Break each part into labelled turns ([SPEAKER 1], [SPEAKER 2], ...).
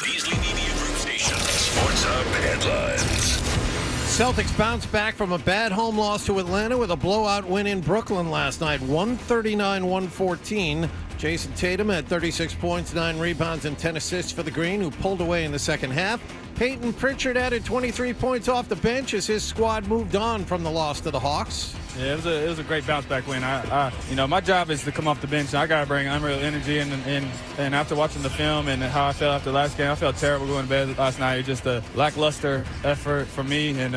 [SPEAKER 1] Beasley Media Group Station. Sports Hub headlines.
[SPEAKER 2] Celtics bounced back from a bad home loss to Atlanta with a blowout win in Brooklyn last night, 139-114. Jason Tatum had 36 points, 9 rebounds, and 10 assists for the Green, who pulled away in the second half. Peyton Pritchard added 23 points off the bench as his squad moved on from the loss to the Hawks.
[SPEAKER 3] Yeah, it was a great bounce back win. My job is to come off the bench. I gotta bring unreal energy, and after watching the film and how I felt after the last game, I felt terrible going to bed last night. It was just a lackluster effort for me, and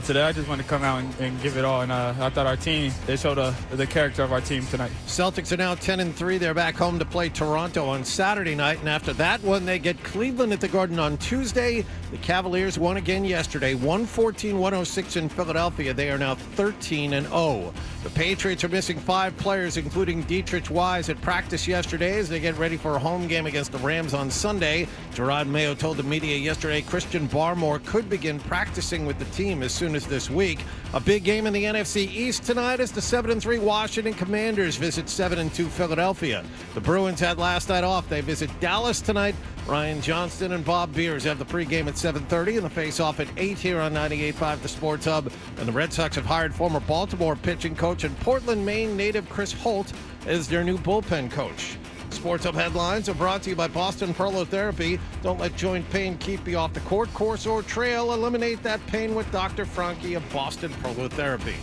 [SPEAKER 3] today I just wanted to come out and give it all. And I thought our team, they showed the character of our team tonight.
[SPEAKER 2] Celtics are now 10-3. They're back home to play Toronto on Saturday night, and after that one, they get Cleveland at the Garden on Tuesday. The Cavaliers won again yesterday, 114-106 in Philadelphia. They are now 13-0. The Patriots are missing 5 players, including Dietrich Wise, at practice yesterday as they get ready for a home game against the Rams on Sunday. Gerard Mayo told the media yesterday Christian Barmore could begin practicing with the team as soon as this week. A big game in the NFC East tonight as the 7-3 Washington Commanders visit 7-2 Philadelphia. The Bruins had last night off. They visit Dallas tonight. Ryan Johnston and Bob Beers have the pregame at 7:30 and the face-off at 8 here on 98.5 The Sports Hub. And the Red Sox have hired former Baltimore pitching coach and Portland, Maine native Chris Holt as their new bullpen coach. Sports Hub headlines are brought to you by Boston Prolotherapy. Don't let joint pain keep you off the court, course, or trail. Eliminate that pain with Dr. Franke of Boston Prolotherapy.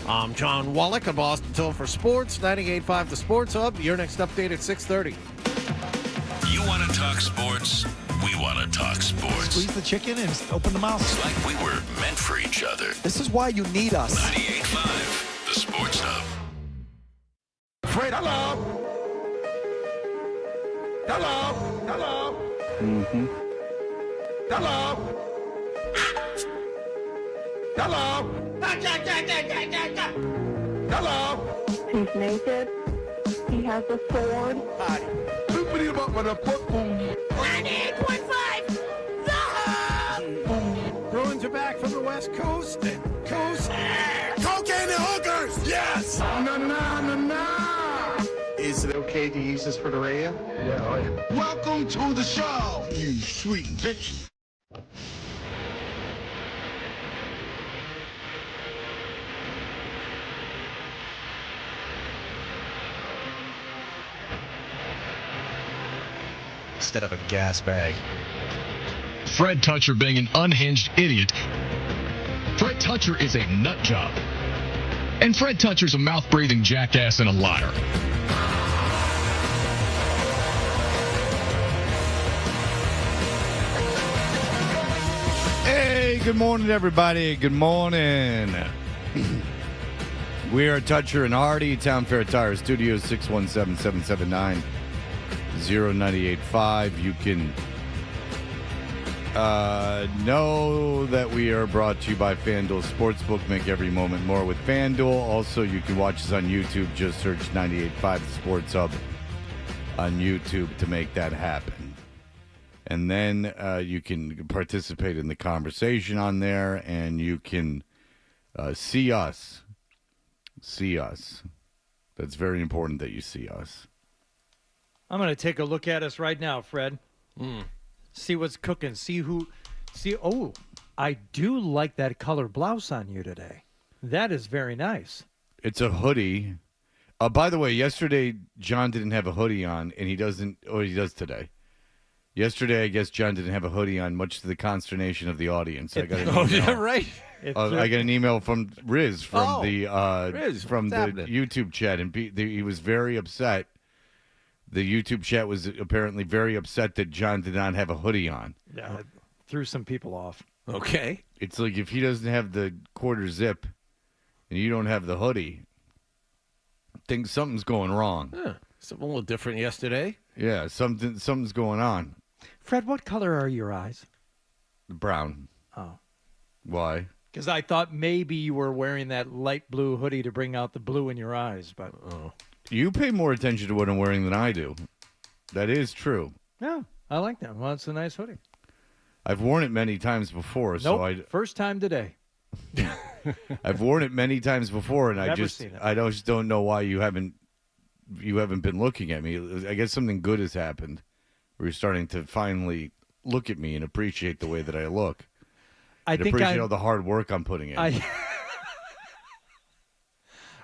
[SPEAKER 2] I'm John Wallach of Boston Till for Sports, 98.5 The Sports Hub. Your next update at 6:30.
[SPEAKER 1] You want to talk sports? We want to talk sports.
[SPEAKER 4] Squeeze the chicken and open the mouth.
[SPEAKER 1] It's like we were meant for each other.
[SPEAKER 4] This is why you need us.
[SPEAKER 1] 98.5 The Sports Hub.
[SPEAKER 5] Fred, hello. Hello. Hello.
[SPEAKER 6] Mm-hmm.
[SPEAKER 5] Hello. Hello. Hello.
[SPEAKER 7] He's naked. He has a sword.
[SPEAKER 5] Somebody about my football.
[SPEAKER 7] 98.5 The Hub!
[SPEAKER 2] Bruins are back from the West Coast.
[SPEAKER 5] Cocaine and hookers, yes. Na.
[SPEAKER 6] Is it okay to use this for the radio?
[SPEAKER 5] Yeah. Welcome to the show, you sweet bitch.
[SPEAKER 8] Instead of a gas bag.
[SPEAKER 9] Fred Toucher being an unhinged idiot. Fred Toucher is a nut job. And Fred Toucher's a mouth-breathing jackass and a liar.
[SPEAKER 10] Hey, good morning, everybody. Good morning. We are Toucher and Hardy, Town Fair Tire Studios, 617-779-0985. You can know that we are brought to you by FanDuel Sportsbook. Make every moment more with FanDuel. Also, you can watch us on YouTube. Just search 98.5 The Sports Hub on YouTube to make that happen. And then you can participate in the conversation on there, and you can see us. See us. That's very important that you see us.
[SPEAKER 11] I'm going to take a look at us right now, Fred. See what's cooking. Oh, I do like that color blouse on you today. That is very nice.
[SPEAKER 10] It's a hoodie. By the way, yesterday John didn't have a hoodie on, and he doesn't. Oh, he does today. Yesterday, I guess John didn't have a hoodie on, much to the consternation of the audience. I got an email.
[SPEAKER 2] Yeah, right.
[SPEAKER 10] I got an email from Riz from the
[SPEAKER 2] Riz,
[SPEAKER 10] from
[SPEAKER 2] what's
[SPEAKER 10] the
[SPEAKER 2] happening?
[SPEAKER 10] YouTube chat, and he was very upset. The YouTube chat was apparently very upset that John did not have a hoodie on.
[SPEAKER 11] Yeah, threw some people off.
[SPEAKER 2] Okay.
[SPEAKER 10] It's like if he doesn't have the quarter zip and you don't have the hoodie, I think something's going wrong.
[SPEAKER 2] Yeah, something a little different yesterday.
[SPEAKER 10] Yeah, something's going on.
[SPEAKER 11] Fred, what color are your eyes?
[SPEAKER 10] Brown.
[SPEAKER 11] Oh.
[SPEAKER 10] Why?
[SPEAKER 11] Because I thought maybe you were wearing that light blue hoodie to bring out the blue in your eyes, but
[SPEAKER 10] You pay more attention to what I'm wearing than I do. That is true.
[SPEAKER 11] yeah, I like that. Well, it's a nice hoodie.
[SPEAKER 10] I've worn it many times before, so
[SPEAKER 11] First time today.
[SPEAKER 10] I've worn it many times before, and I
[SPEAKER 11] Never
[SPEAKER 10] just
[SPEAKER 11] seen it.
[SPEAKER 10] just don't know why you haven't been looking at me. I guess something good has happened where you're starting to finally look at me and appreciate the way that I look.
[SPEAKER 11] I
[SPEAKER 10] And
[SPEAKER 11] think
[SPEAKER 10] appreciate all the hard work I'm putting in.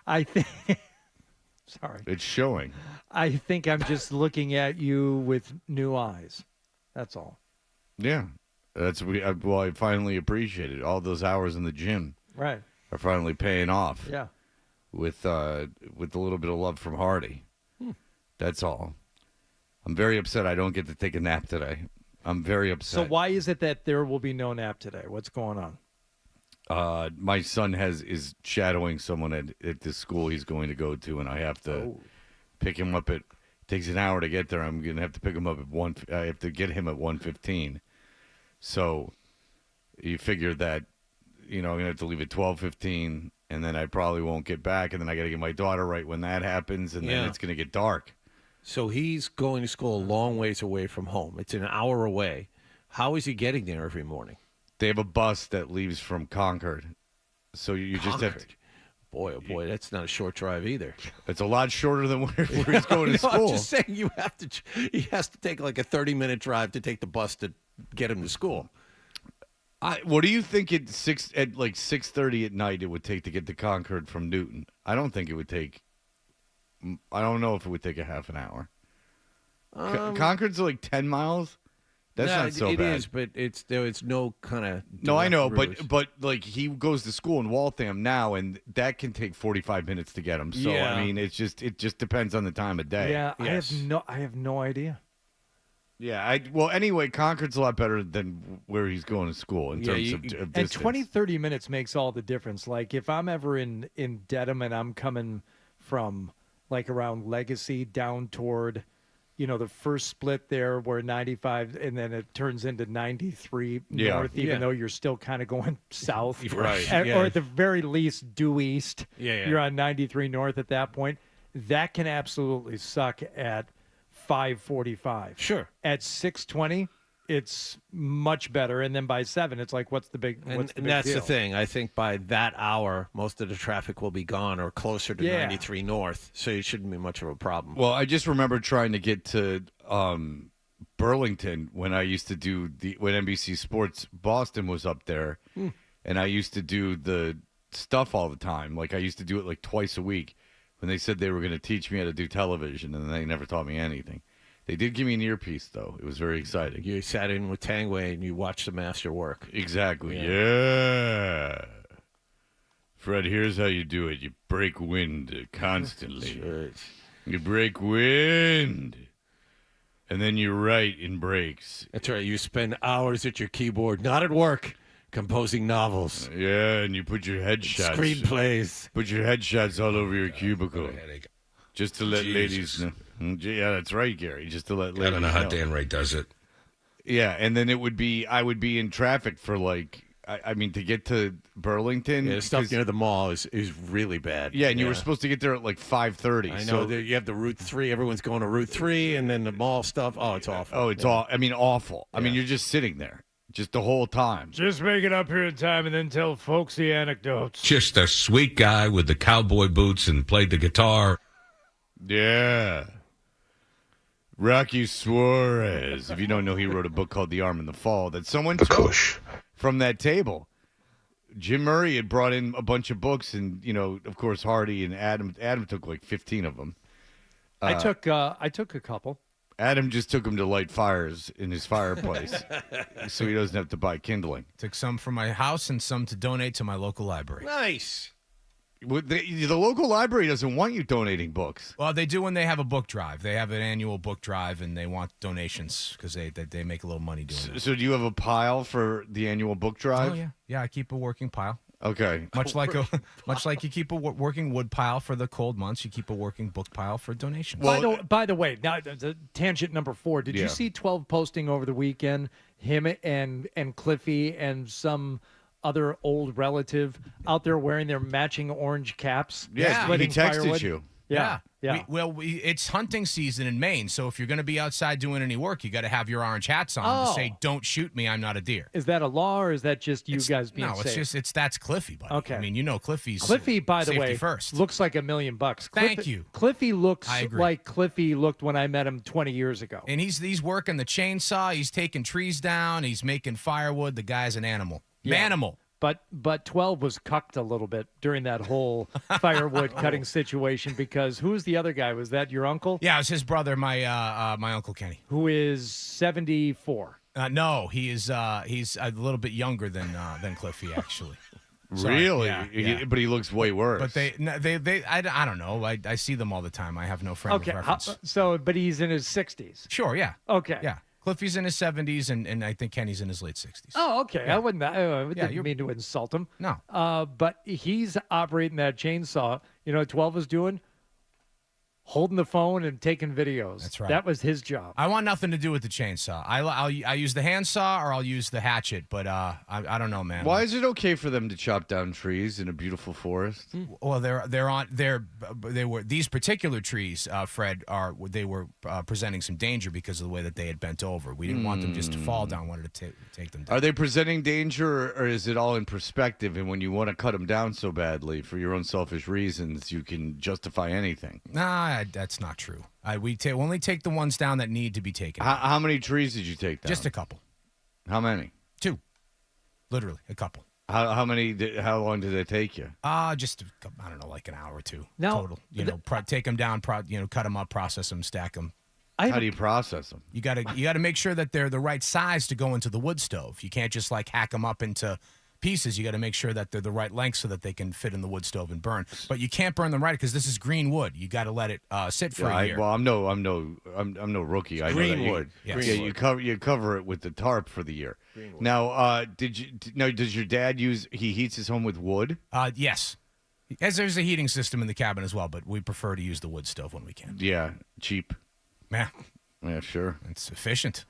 [SPEAKER 11] I think. Sorry.
[SPEAKER 10] It's showing.
[SPEAKER 11] I think I'm just looking at you with new eyes. That's all.
[SPEAKER 10] Yeah. I finally appreciate it. All those hours in the gym
[SPEAKER 11] Right.
[SPEAKER 10] are finally paying off.
[SPEAKER 11] Yeah.
[SPEAKER 10] With a little bit of love from Hardy. That's all. I'm very upset I don't get to take a nap today. I'm very upset.
[SPEAKER 11] So why is it that there will be no nap today? What's going on?
[SPEAKER 10] My son is shadowing someone at this school he's going to go to, and I have to pick him up at. Takes an hour to get there. I'm gonna have to pick him up at 1. I have to get him at 1:15. So you figure that, I'm gonna have to leave at 12:15, and then I probably won't get back, and then I got to get my daughter right when that happens, and then it's gonna get dark.
[SPEAKER 2] So he's going to school a long ways away from home. It's an hour away. How is he getting there every morning?
[SPEAKER 10] They have a bus that leaves from Concord. So you just have to.
[SPEAKER 2] Boy, oh boy, that's not a short drive either.
[SPEAKER 10] It's a lot shorter than where he's going to school.
[SPEAKER 2] I'm just saying he has to take like a 30-minute drive to take the bus to get him to school.
[SPEAKER 10] What do you think at 6:30 at night it would take to get to Concord from Newton? I don't think it would take. I don't know if it would take a half an hour. Concord's like 10 miles. That's not so bad. It is,
[SPEAKER 2] but it's no kind of.
[SPEAKER 10] No, I know, but like he goes to school in Waltham now, and that can take 45 minutes to get him. So I mean, it just depends on the time of day.
[SPEAKER 11] Yeah, yes. I have no idea.
[SPEAKER 10] Yeah, anyway, Concord's a lot better than where he's going to school in terms of distance.
[SPEAKER 11] And 20, 30 minutes makes all the difference. Like if I'm ever in Dedham and I'm coming from like around Legacy down toward, the first split there where 95 and then it turns into 93 north, even though you're still kind of going south.
[SPEAKER 10] Right.
[SPEAKER 11] Or at the very least due east.
[SPEAKER 2] Yeah.
[SPEAKER 11] You're on 93 north at that point. That can absolutely suck at 5:45.
[SPEAKER 2] Sure.
[SPEAKER 11] At 6:20, it's much better, and then by 7, it's like, what's the big?
[SPEAKER 2] And that's the thing. I think by that hour, most of the traffic will be gone or closer to 93 north, so it shouldn't be much of a problem.
[SPEAKER 10] Well, I just remember trying to get to Burlington when I used to do when NBC Sports Boston was up there, and I used to do the stuff all the time. Like I used to do it like twice a week. When they said they were going to teach me how to do television, and they never taught me anything. They did give me an earpiece, though. It was very exciting.
[SPEAKER 2] You sat in with Tangway and you watched the master work.
[SPEAKER 10] Exactly. Yeah. Fred, here's how you do it. You break wind constantly.
[SPEAKER 2] Right.
[SPEAKER 10] You break wind. And then you write in breaks.
[SPEAKER 2] That's right. You spend hours at your keyboard, not at work, composing novels.
[SPEAKER 10] Yeah, and you put your headshots.
[SPEAKER 2] Screenplays.
[SPEAKER 10] Put your headshots all over your cubicle. Just to let ladies know. Yeah, that's right, Gary. Just to let ladies know.
[SPEAKER 1] I don't know how Dan Ray does it.
[SPEAKER 10] Yeah, and then I would be in traffic for to get to Burlington.
[SPEAKER 2] Yeah, the stuff near the mall is really bad.
[SPEAKER 10] Yeah, and you were supposed to get there at like 5:30.
[SPEAKER 2] I know. You have the Route 3. Everyone's going to Route 3, and then the mall stuff. Oh, it's awful.
[SPEAKER 10] Oh, it's awful. I mean, awful. I mean, you're just sitting there. Just the whole time.
[SPEAKER 11] Just make it up here in time and then tell folks the anecdotes.
[SPEAKER 1] Just a sweet guy with the cowboy boots and played the guitar.
[SPEAKER 10] Yeah. Rocky Suarez. If you don't know, he wrote a book called The Arm in the Fall that someone took from that table. Jim Murray had brought in a bunch of books, and, of course, Hardy and Adam. Adam took like 15 of them.
[SPEAKER 11] I took a couple.
[SPEAKER 10] Adam just took them to light fires in his fireplace so he doesn't have to buy kindling.
[SPEAKER 12] Took some from my house and some to donate to my local library.
[SPEAKER 2] Nice.
[SPEAKER 10] The local library doesn't want you donating books.
[SPEAKER 12] Well, they do when they have a book drive. They have an annual book drive, and they want donations because they make a little money doing it.
[SPEAKER 10] So do you have a pile for the annual book drive?
[SPEAKER 12] Oh, yeah. Yeah, I keep a working pile.
[SPEAKER 10] Okay.
[SPEAKER 12] Much like you keep a working wood pile for the cold months, you keep a working book pile for donations.
[SPEAKER 11] Well, by the way, now the tangent number 4. Did you see 12 posting over the weekend? Him and Cliffy and some other old relative out there wearing their matching orange caps.
[SPEAKER 10] Yeah, he texted you.
[SPEAKER 11] Yeah. Yeah.
[SPEAKER 12] It's hunting season in Maine, so if you're going to be outside doing any work, you got to have your orange hats on to say, "Don't shoot me, I'm not a deer."
[SPEAKER 11] Is that a law, or is that just you guys being safe?
[SPEAKER 12] That's Cliffy, buddy.
[SPEAKER 11] Okay.
[SPEAKER 12] I mean, Cliffy's
[SPEAKER 11] Cliffy, by the way,
[SPEAKER 12] first.
[SPEAKER 11] looks like $1 million.
[SPEAKER 12] Thank you.
[SPEAKER 11] Cliffy looks
[SPEAKER 12] I agree.
[SPEAKER 11] like Cliffy looked when I met him 20 years ago.
[SPEAKER 12] And he's working the chainsaw. He's taking trees down. He's making firewood. The guy's an animal. Manimal.
[SPEAKER 11] But 12 was cucked a little bit during that whole firewood cutting situation because who's the other guy? Was that your uncle?
[SPEAKER 12] Yeah, it was his brother, my Uncle Kenny.
[SPEAKER 11] Who is 74.
[SPEAKER 12] No, he's a little bit younger than Cliffy, actually.
[SPEAKER 10] Really?
[SPEAKER 12] Yeah.
[SPEAKER 10] But he looks way worse.
[SPEAKER 12] But I don't know. I see them all the time. I have no frame of reference.
[SPEAKER 11] But he's in his 60s.
[SPEAKER 12] Sure, yeah.
[SPEAKER 11] Okay.
[SPEAKER 12] Yeah. Cliffy's in his 70s, and I think Kenny's in his late 60s.
[SPEAKER 11] Oh, okay.
[SPEAKER 12] Yeah.
[SPEAKER 11] I didn't mean to insult him.
[SPEAKER 12] No.
[SPEAKER 11] But he's operating that chainsaw. 12 was doing? Holding the phone and taking videos.
[SPEAKER 12] That's right.
[SPEAKER 11] That was his job.
[SPEAKER 12] I want nothing to do with the chainsaw. I use the handsaw or I'll use the hatchet, but I don't know, man.
[SPEAKER 10] Why is it okay for them to chop down trees in a beautiful forest?
[SPEAKER 12] Well, they were these particular trees, Fred, they were presenting some danger because of the way that they had bent over. We didn't want them just to fall down. Wanted to take them down.
[SPEAKER 10] Are they presenting danger, or is it all in perspective? And when you want to cut them down so badly for your own selfish reasons, you can justify anything?
[SPEAKER 12] Nah, that's not true. We only take the ones down that need to be taken.
[SPEAKER 10] How many trees did you take down?
[SPEAKER 12] Just a couple.
[SPEAKER 10] How many?
[SPEAKER 12] 2. Literally, a couple.
[SPEAKER 10] How many? How long did it take you?
[SPEAKER 12] Just I don't know, like an hour or 2
[SPEAKER 11] now,
[SPEAKER 12] total. Take them down, cut them up, process them, stack them.
[SPEAKER 10] How do you process them?
[SPEAKER 12] You gotta make sure that they're the right size to go into the wood stove. You can't just hack them up into pieces. You got to make sure that they're the right length so that they can fit in the wood stove and burn. But you can't burn them right because this is green wood. You got to let it sit for a year.
[SPEAKER 10] I'm no rookie. I
[SPEAKER 2] green
[SPEAKER 10] know that
[SPEAKER 2] wood.
[SPEAKER 12] Yes.
[SPEAKER 10] You cover it with the tarp for the year. Now, does your dad he heats his home with wood?
[SPEAKER 12] Yes. As there's a heating system in the cabin as well, but we prefer to use the wood stove when we can.
[SPEAKER 10] Yeah, cheap.
[SPEAKER 12] Yeah,
[SPEAKER 10] sure.
[SPEAKER 12] it's efficient.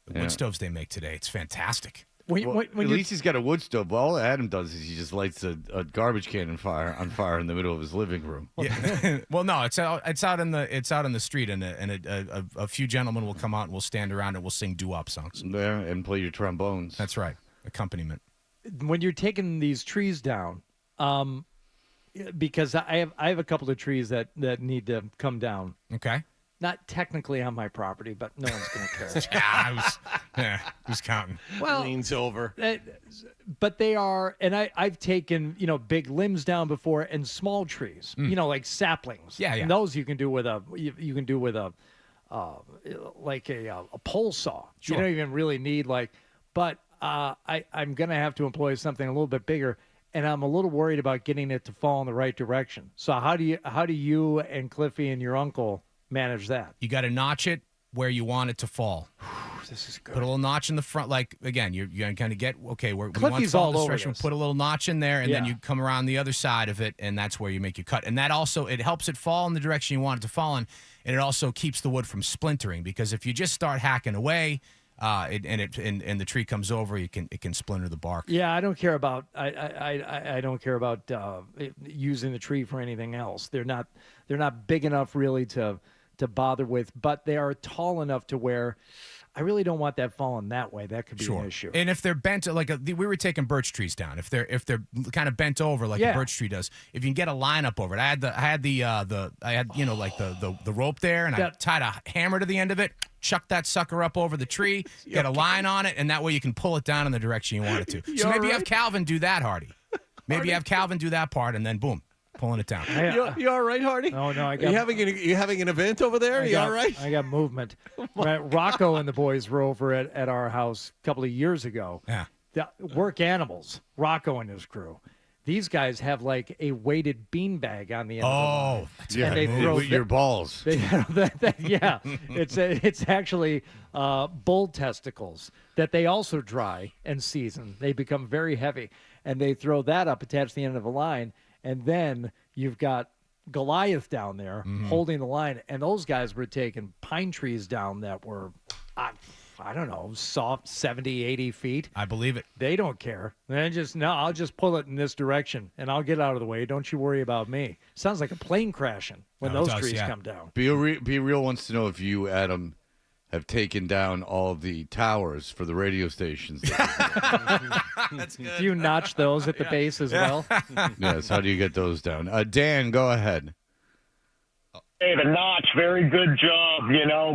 [SPEAKER 12] The wood stoves they make today, it's fantastic.
[SPEAKER 10] At least he's got a wood stove. Well, all Adam does is he just lights a garbage can on fire in the middle of his living room.
[SPEAKER 12] Yeah. Well, no, it's out in the street, and a few gentlemen will come out and we'll stand around and we'll sing doo-wop songs.
[SPEAKER 10] There, and play your trombones.
[SPEAKER 12] That's right, accompaniment.
[SPEAKER 11] When you're taking these trees down, because I have a couple of trees that need to come down.
[SPEAKER 12] Okay.
[SPEAKER 11] Not technically on my property, but no one's going to care.
[SPEAKER 12] Who's counting?
[SPEAKER 11] Well,
[SPEAKER 2] leans over.
[SPEAKER 11] But they are, and I've taken big limbs down before, and small trees, like saplings.
[SPEAKER 12] Yeah.
[SPEAKER 11] And those you can do with a like a pole saw.
[SPEAKER 12] Sure.
[SPEAKER 11] You don't even really need but I'm going to have to employ something a little bit bigger. And I'm a little worried about getting it to fall in the right direction. So how do you and Cliffy and your uncle manage that?
[SPEAKER 12] You got to notch it where you want it to fall.
[SPEAKER 11] This is good.
[SPEAKER 12] Put a little notch in the front. Again, you're going to kind of get, okay, we want to
[SPEAKER 11] Cliffy's
[SPEAKER 12] fall
[SPEAKER 11] all
[SPEAKER 12] this
[SPEAKER 11] over
[SPEAKER 12] direction.
[SPEAKER 11] this.
[SPEAKER 12] Put a little notch in there, and then
[SPEAKER 11] Yeah.
[SPEAKER 12] you come around the other side of it, and that's where you make your cut. And that also, it helps it fall in the direction you want it to fall in, and it also keeps the wood from splintering, because if you just start hacking away, and the tree comes over, it can splinter the bark.
[SPEAKER 11] Yeah, I don't care about I don't care about using the tree for anything else. They're not big enough really to bother with, but they are tall enough to where I really don't want that falling that way. That could be an issue.
[SPEAKER 12] And if they're bent, we were taking birch trees down. If they're kind of bent over like a birch tree does, if you can get a line up over it. I had the rope there, and I tied a hammer to the end of it. Chuck that sucker up over the tree, get a line on it, and that way you can pull it down in the direction you want it to. So maybe have Calvin do that, Hardy. Maybe have Calvin do that part, and then boom, pulling it down.
[SPEAKER 2] You all right, Hardy?
[SPEAKER 11] Oh no,
[SPEAKER 2] you having an event over there? You all right?
[SPEAKER 11] I got movement. Rocco and the boys were over at our house a couple of years ago.
[SPEAKER 12] Yeah.
[SPEAKER 11] Work animals. Rocco and his crew. These guys have like a weighted beanbag on the end of the line.
[SPEAKER 10] Yeah,
[SPEAKER 11] and they throw
[SPEAKER 10] with your balls.
[SPEAKER 11] Yeah, it's actually bull testicles that they also dry and season. They become very heavy, and they throw that up attached to the end of a line, and then you've got Goliath down there holding the line, and those guys were taking pine trees down that were I don't know, soft 70, 80 feet.
[SPEAKER 12] I believe it.
[SPEAKER 11] They don't care. I'll just pull it in this direction, and I'll get out of the way. Don't you worry about me. Sounds like a plane crashing when those trees come down.
[SPEAKER 10] Be Real wants to know if you, Adam, have taken down all the towers for the radio stations.
[SPEAKER 12] That's good.
[SPEAKER 11] Do you notch those at the base as well?
[SPEAKER 10] Yes. How do you get those down? Dan, go ahead.
[SPEAKER 13] Hey, the notch, very good job,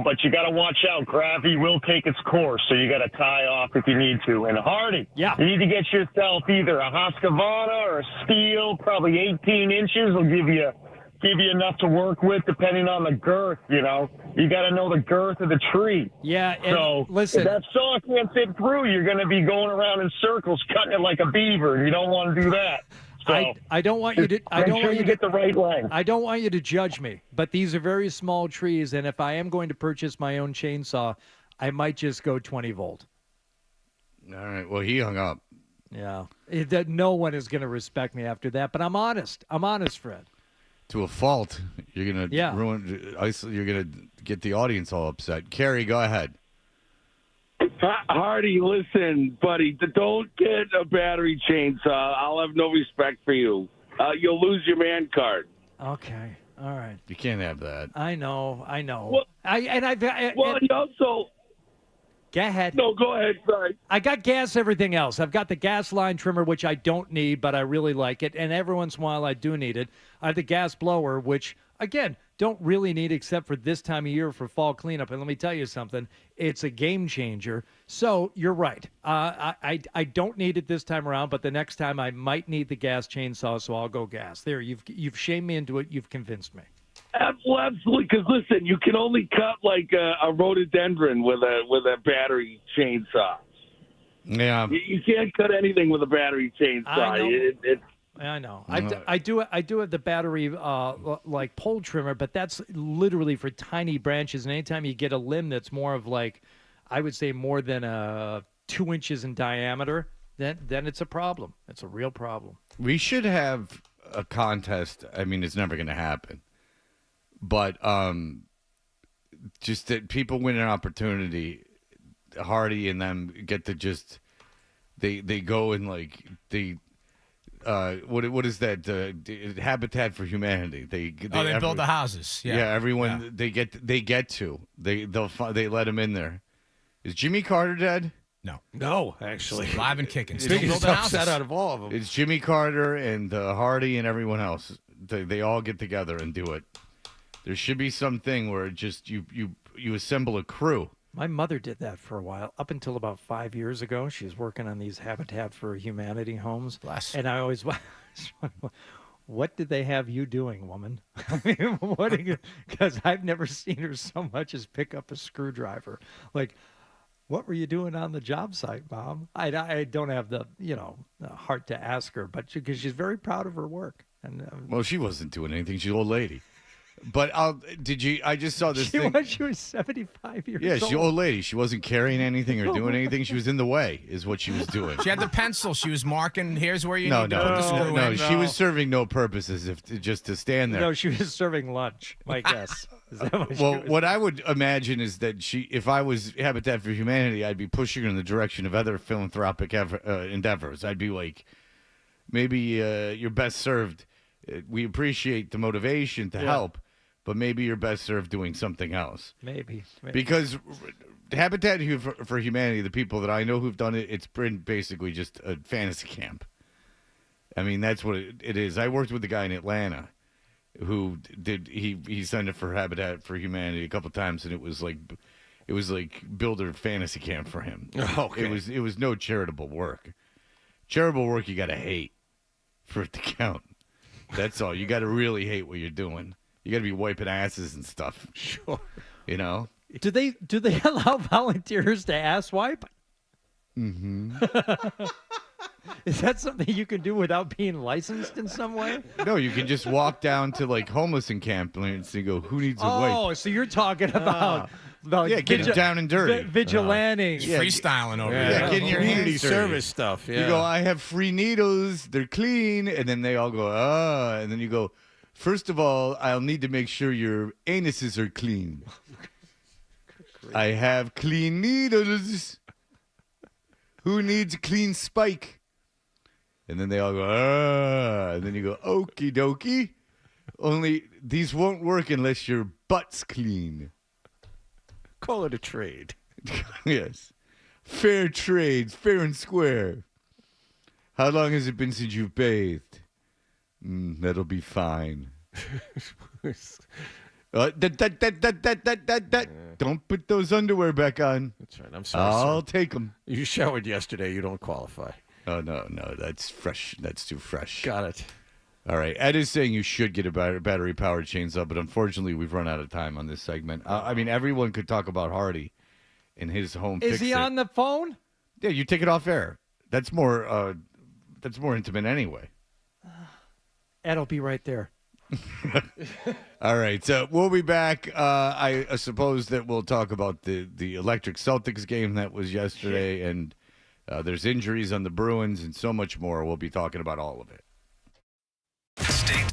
[SPEAKER 13] but you got to watch out. Gravity will take its course, so you got to tie off if you need to. And Hardy, you need to get yourself either a Husqvarna or a steel, probably 18 inches will give you enough to work with depending on the girth, You got to know the girth of the tree.
[SPEAKER 11] Yeah, and
[SPEAKER 13] so
[SPEAKER 11] listen.
[SPEAKER 13] If that saw can't fit through, you're going to be going around in circles, cutting it like a beaver, and you don't want to do that. So
[SPEAKER 11] I don't want you to.
[SPEAKER 13] Get the right length.
[SPEAKER 11] I don't want you to judge me, but these are very small trees, and if I am going to purchase my own chainsaw, I might just go 20 volt.
[SPEAKER 10] All right. Well, he hung up.
[SPEAKER 11] Yeah, that no one is going to respect me after that. But I'm honest. I'm honest, Fred.
[SPEAKER 10] To a fault, you're gonna ruin. You're gonna get the audience all upset. Kerry, go ahead.
[SPEAKER 14] Hardy, listen, buddy, don't get a battery chainsaw. I'll have no respect for you. You'll lose your man card.
[SPEAKER 11] Okay, all right.
[SPEAKER 10] You can't have that.
[SPEAKER 11] I know.
[SPEAKER 14] Well, you also.
[SPEAKER 11] Go ahead.
[SPEAKER 14] No, go ahead. Sorry.
[SPEAKER 11] I got gas, everything else. I've got the gas line trimmer, which I don't need, but I really like it. And every once in a while, I do need it. I have the gas blower, which, again, don't really need except for this time of year for fall cleanup. And let me tell you something. It's a game changer. So you're right. I don't need it this time around, but the next time I might need the gas chainsaw, so I'll go gas. There, you've shamed me into it. You've convinced me.
[SPEAKER 14] Well, absolutely, because listen, you can only cut like a rhododendron with a battery chainsaw.
[SPEAKER 10] Yeah,
[SPEAKER 14] you can't cut anything with a battery chainsaw.
[SPEAKER 11] I know. I do have the battery like pole trimmer, but that's literally for tiny branches. And anytime you get a limb that's more of like, I would say more than 2 inches in diameter, then it's a problem. It's a real problem.
[SPEAKER 10] We should have a contest. I mean, it's never going to happen. But just that people win an opportunity, Hardy and them get to just they go and like they what is that Habitat for Humanity? They
[SPEAKER 12] build the houses. Yeah,
[SPEAKER 10] everyone they get to they let him in there. Is Jimmy Carter dead?
[SPEAKER 2] No, actually,
[SPEAKER 12] alive and kicking.
[SPEAKER 2] Biggest upset out of all of them.
[SPEAKER 10] It's Jimmy Carter and Hardy and everyone else. They all get together and do it. There should be something where just you assemble a crew.
[SPEAKER 11] My mother did that for a while, up until about 5 years ago. She was working on these Habitat for Humanity homes.
[SPEAKER 12] Bless.
[SPEAKER 11] And I always, what did they have you doing, woman? I mean, because I've never seen her so much as pick up a screwdriver. Like, what were you doing on the job site, Mom? I don't have the heart to ask her, but because she's very proud of her work. And
[SPEAKER 10] well, she wasn't doing anything. She's an old lady. But I just saw this thing.
[SPEAKER 11] She was 75 years old.
[SPEAKER 10] Yeah, she's an old lady. She wasn't carrying anything or doing anything. She was in the way, is what she was doing.
[SPEAKER 12] She had the pencil. She was marking, here's where you need to put the screw in.
[SPEAKER 10] She was serving no purposes just to stand there.
[SPEAKER 11] No, she was serving lunch, my guess.
[SPEAKER 10] What I would imagine is that if I was Habitat for Humanity, I'd be pushing her in the direction of other philanthropic endeavors. I'd be like, maybe you're best served. We appreciate the motivation to help, but maybe you're best served doing something else.
[SPEAKER 11] Maybe.
[SPEAKER 10] Because Habitat for Humanity, the people that I know who've done it, it's been basically just a fantasy camp. I mean, that's what it is. I worked with a guy in Atlanta who he signed up for Habitat for Humanity a couple times, and it was like builder fantasy camp for him.
[SPEAKER 2] Okay.
[SPEAKER 10] It was no charitable work. Charitable work you got to hate for it to count. That's all. You got to really hate what you're doing. You got to be wiping asses and stuff.
[SPEAKER 2] Sure.
[SPEAKER 10] You know?
[SPEAKER 11] Do they allow volunteers to ass wipe?
[SPEAKER 10] Mm-hmm.
[SPEAKER 11] Is that something you can do without being licensed in some way?
[SPEAKER 10] No, you can just walk down to like homeless encampments and go, who needs a wipe?
[SPEAKER 11] Oh, so you're talking about
[SPEAKER 10] get down and dirty.
[SPEAKER 11] Vigilanting.
[SPEAKER 12] Freestyling over
[SPEAKER 10] there. Yeah, getting your
[SPEAKER 2] community
[SPEAKER 10] hands dirty.
[SPEAKER 2] Service stuff. Yeah.
[SPEAKER 10] You go, I have free needles. They're clean. And then they all go, and then you go, first of all, I'll need to make sure your anuses are clean. I have clean needles. Who needs a clean spike? And then they all go, ah. And then you go, okie dokie. Only these won't work unless your butt's clean.
[SPEAKER 2] Call it a trade.
[SPEAKER 10] Yes. Fair trade, fair and square. How long has it been since you've bathed? That'll be fine. Don't put those underwear back on.
[SPEAKER 2] That's right. I'm sorry.
[SPEAKER 10] I'll
[SPEAKER 2] sir.
[SPEAKER 10] take them.
[SPEAKER 2] You showered yesterday. You don't qualify.
[SPEAKER 10] Oh, no. That's fresh. That's too fresh.
[SPEAKER 2] Got it.
[SPEAKER 10] All right. Ed is saying you should get a battery-powered chainsaw, but unfortunately, we've run out of time on this segment. I mean, everyone could talk about Hardy in his home.
[SPEAKER 11] Is he on the phone?
[SPEAKER 10] Yeah, you take it off air. That's more intimate anyway.
[SPEAKER 11] Ed'll be right there.
[SPEAKER 10] All right, so we'll be back. I suppose that we'll talk about the electric Celtics game that was yesterday, and there's injuries on the Bruins and so much more. We'll be talking about all of it.
[SPEAKER 1] Stay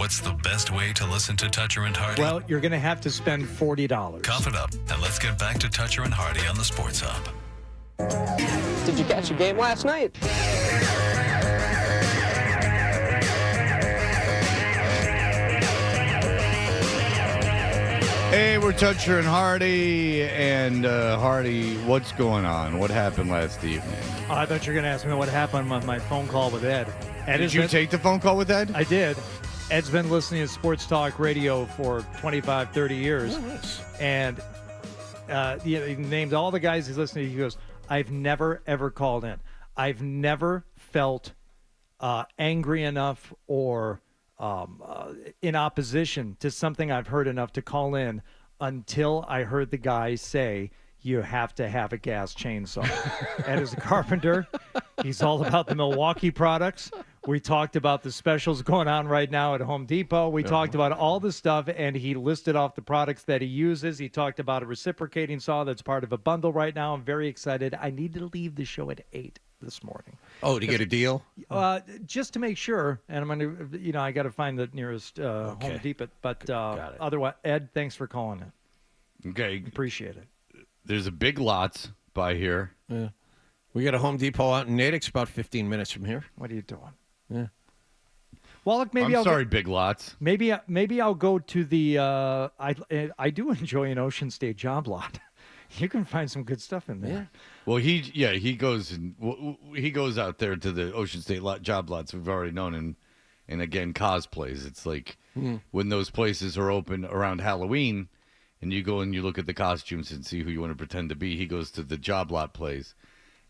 [SPEAKER 1] What's the best way to listen to Toucher and Hardy?
[SPEAKER 11] Well, you're going to have to spend $40.
[SPEAKER 1] Cough it up, and let's get back to Toucher and Hardy on the Sports Hub.
[SPEAKER 15] Did you catch a game last night?
[SPEAKER 10] Hey, we're Toucher and Hardy. And Hardy, what's going on? What happened last evening?
[SPEAKER 11] Oh, I thought you were going to ask me what happened on my phone call with Ed.
[SPEAKER 10] Did you take the phone call with Ed?
[SPEAKER 11] I did. Ed's been listening to sports talk radio for 25, 30 years.
[SPEAKER 2] Oh, nice.
[SPEAKER 11] And he named all the guys he's listening to. He goes, I've never, ever called in. I've never felt angry enough or in opposition to something I've heard enough to call in until I heard the guy say, you have to have a gas chainsaw. Ed is a carpenter. He's all about the Milwaukee products. We talked about the specials going on right now at Home Depot. We talked about all the stuff, and he listed off the products that he uses. He talked about a reciprocating saw that's part of a bundle right now. I'm very excited. I need to leave the show at 8 this morning.
[SPEAKER 2] Oh, to get a deal?
[SPEAKER 11] Just to make sure. And I'm going to, I got to find the nearest Home Depot. But otherwise, Ed, thanks for calling in.
[SPEAKER 10] Okay.
[SPEAKER 11] Appreciate it.
[SPEAKER 10] There's a Big Lots by here.
[SPEAKER 2] Yeah. We got a Home Depot out in Natick's about 15 minutes from here.
[SPEAKER 11] What are you doing?
[SPEAKER 2] Yeah.
[SPEAKER 11] Well, look, maybe
[SPEAKER 10] I'm sorry, Big Lots.
[SPEAKER 11] Maybe I'll go to the. I do enjoy an Ocean State job lot. You can find some good stuff in there.
[SPEAKER 10] Yeah. Well, he goes out there to the Ocean State job lots we've already known, and again cosplays. It's like when those places are open around Halloween, and you go and you look at the costumes and see who you want to pretend to be. He goes to the job lot place.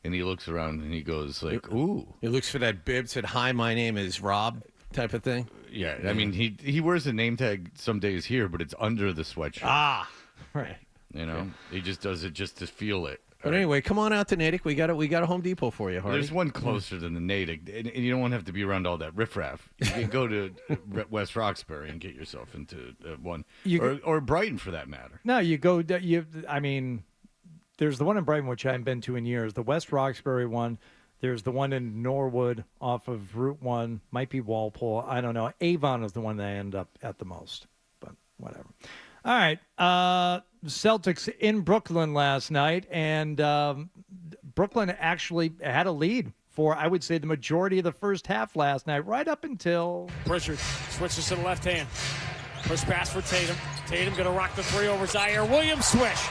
[SPEAKER 10] And he looks around and he goes like, ooh.
[SPEAKER 2] He looks for that bib, said, hi, my name is Rob type of thing.
[SPEAKER 10] Yeah, I mean, he wears a name tag some days here, but it's under the sweatshirt.
[SPEAKER 2] Ah, right.
[SPEAKER 10] He just does it just to feel it.
[SPEAKER 2] But anyway, come on out to Natick. We got a Home Depot for you, Hardy.
[SPEAKER 10] There's one closer than the Natick, and you don't want to have to be around all that riffraff. You can go to West Roxbury and get yourself into one, or Brighton for that matter.
[SPEAKER 11] No, you go. There's the one in Brighton, which I haven't been to in years. The West Roxbury one. There's the one in Norwood off of Route 1. Might be Walpole. I don't know. Avon is the one that I end up at the most. But whatever. All right. Celtics in Brooklyn last night. And Brooklyn actually had a lead for, I would say, the majority of the first half last night, right up until...
[SPEAKER 16] Pritchard switches to the left hand. Push pass for Tatum. Tatum going to rock the three over Zaire Williams. Swish.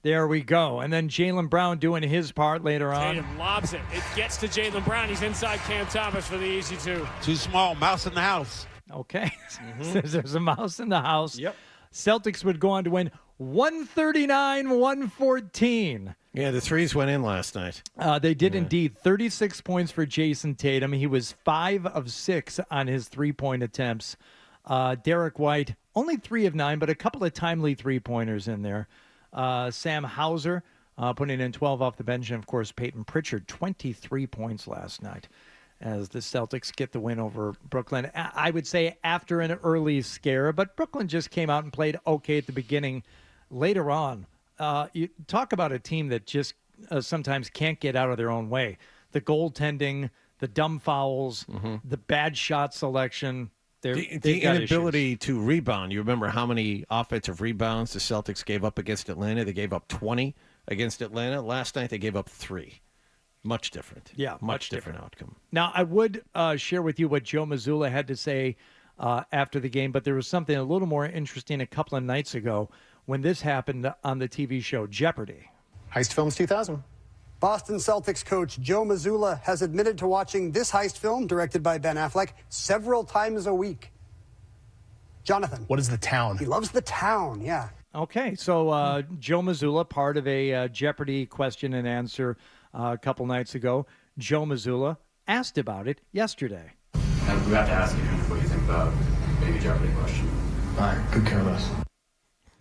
[SPEAKER 11] There we go. And then Jaylen Brown doing his part later on.
[SPEAKER 16] Tatum lobs it. It gets to Jaylen Brown. He's inside Cam Thomas for the easy two.
[SPEAKER 4] Too small. Mouse in the house.
[SPEAKER 11] Okay. There's a mouse in the house. Yep. Celtics would go on to win 139-114.
[SPEAKER 2] Yeah, the threes went in last night.
[SPEAKER 11] They did indeed. 36 points for Jason Tatum. He was 5 of 6 on his three-point attempts. Derek White, only 3 of 9, but a couple of timely three-pointers in there. Sam Hauser putting in 12 off the bench. And, of course, Peyton Pritchard, 23 points last night as the Celtics get the win over Brooklyn. I would say after an early scare, but Brooklyn just came out and played okay at the beginning. Later on, you talk about a team that just sometimes can't get out of their own way. The goaltending, the dumb fouls, the bad shot selection.
[SPEAKER 2] The inability to rebound. You remember how many offensive rebounds the Celtics gave up against Atlanta? They gave up 20 against Atlanta. Last night they gave up 3. Much different.
[SPEAKER 11] Yeah,
[SPEAKER 2] much different outcome.
[SPEAKER 11] Now, I would share with you what Joe Mazzulla had to say after the game, but there was something a little more interesting a couple of nights ago when this happened on the TV show Jeopardy!
[SPEAKER 17] Heist Films 2000. Boston Celtics coach Joe Mazzulla has admitted to watching this heist film, directed by Ben Affleck, several times a week. Jonathan.
[SPEAKER 18] What is the town?
[SPEAKER 17] He loves the town, yeah.
[SPEAKER 11] Okay, so Joe Mazzulla, part of a Jeopardy! Question and answer a couple nights ago. Joe Mazzulla asked about it yesterday.
[SPEAKER 19] And we have to ask you what you think about maybe Jeopardy! Question.
[SPEAKER 18] All right, could care less.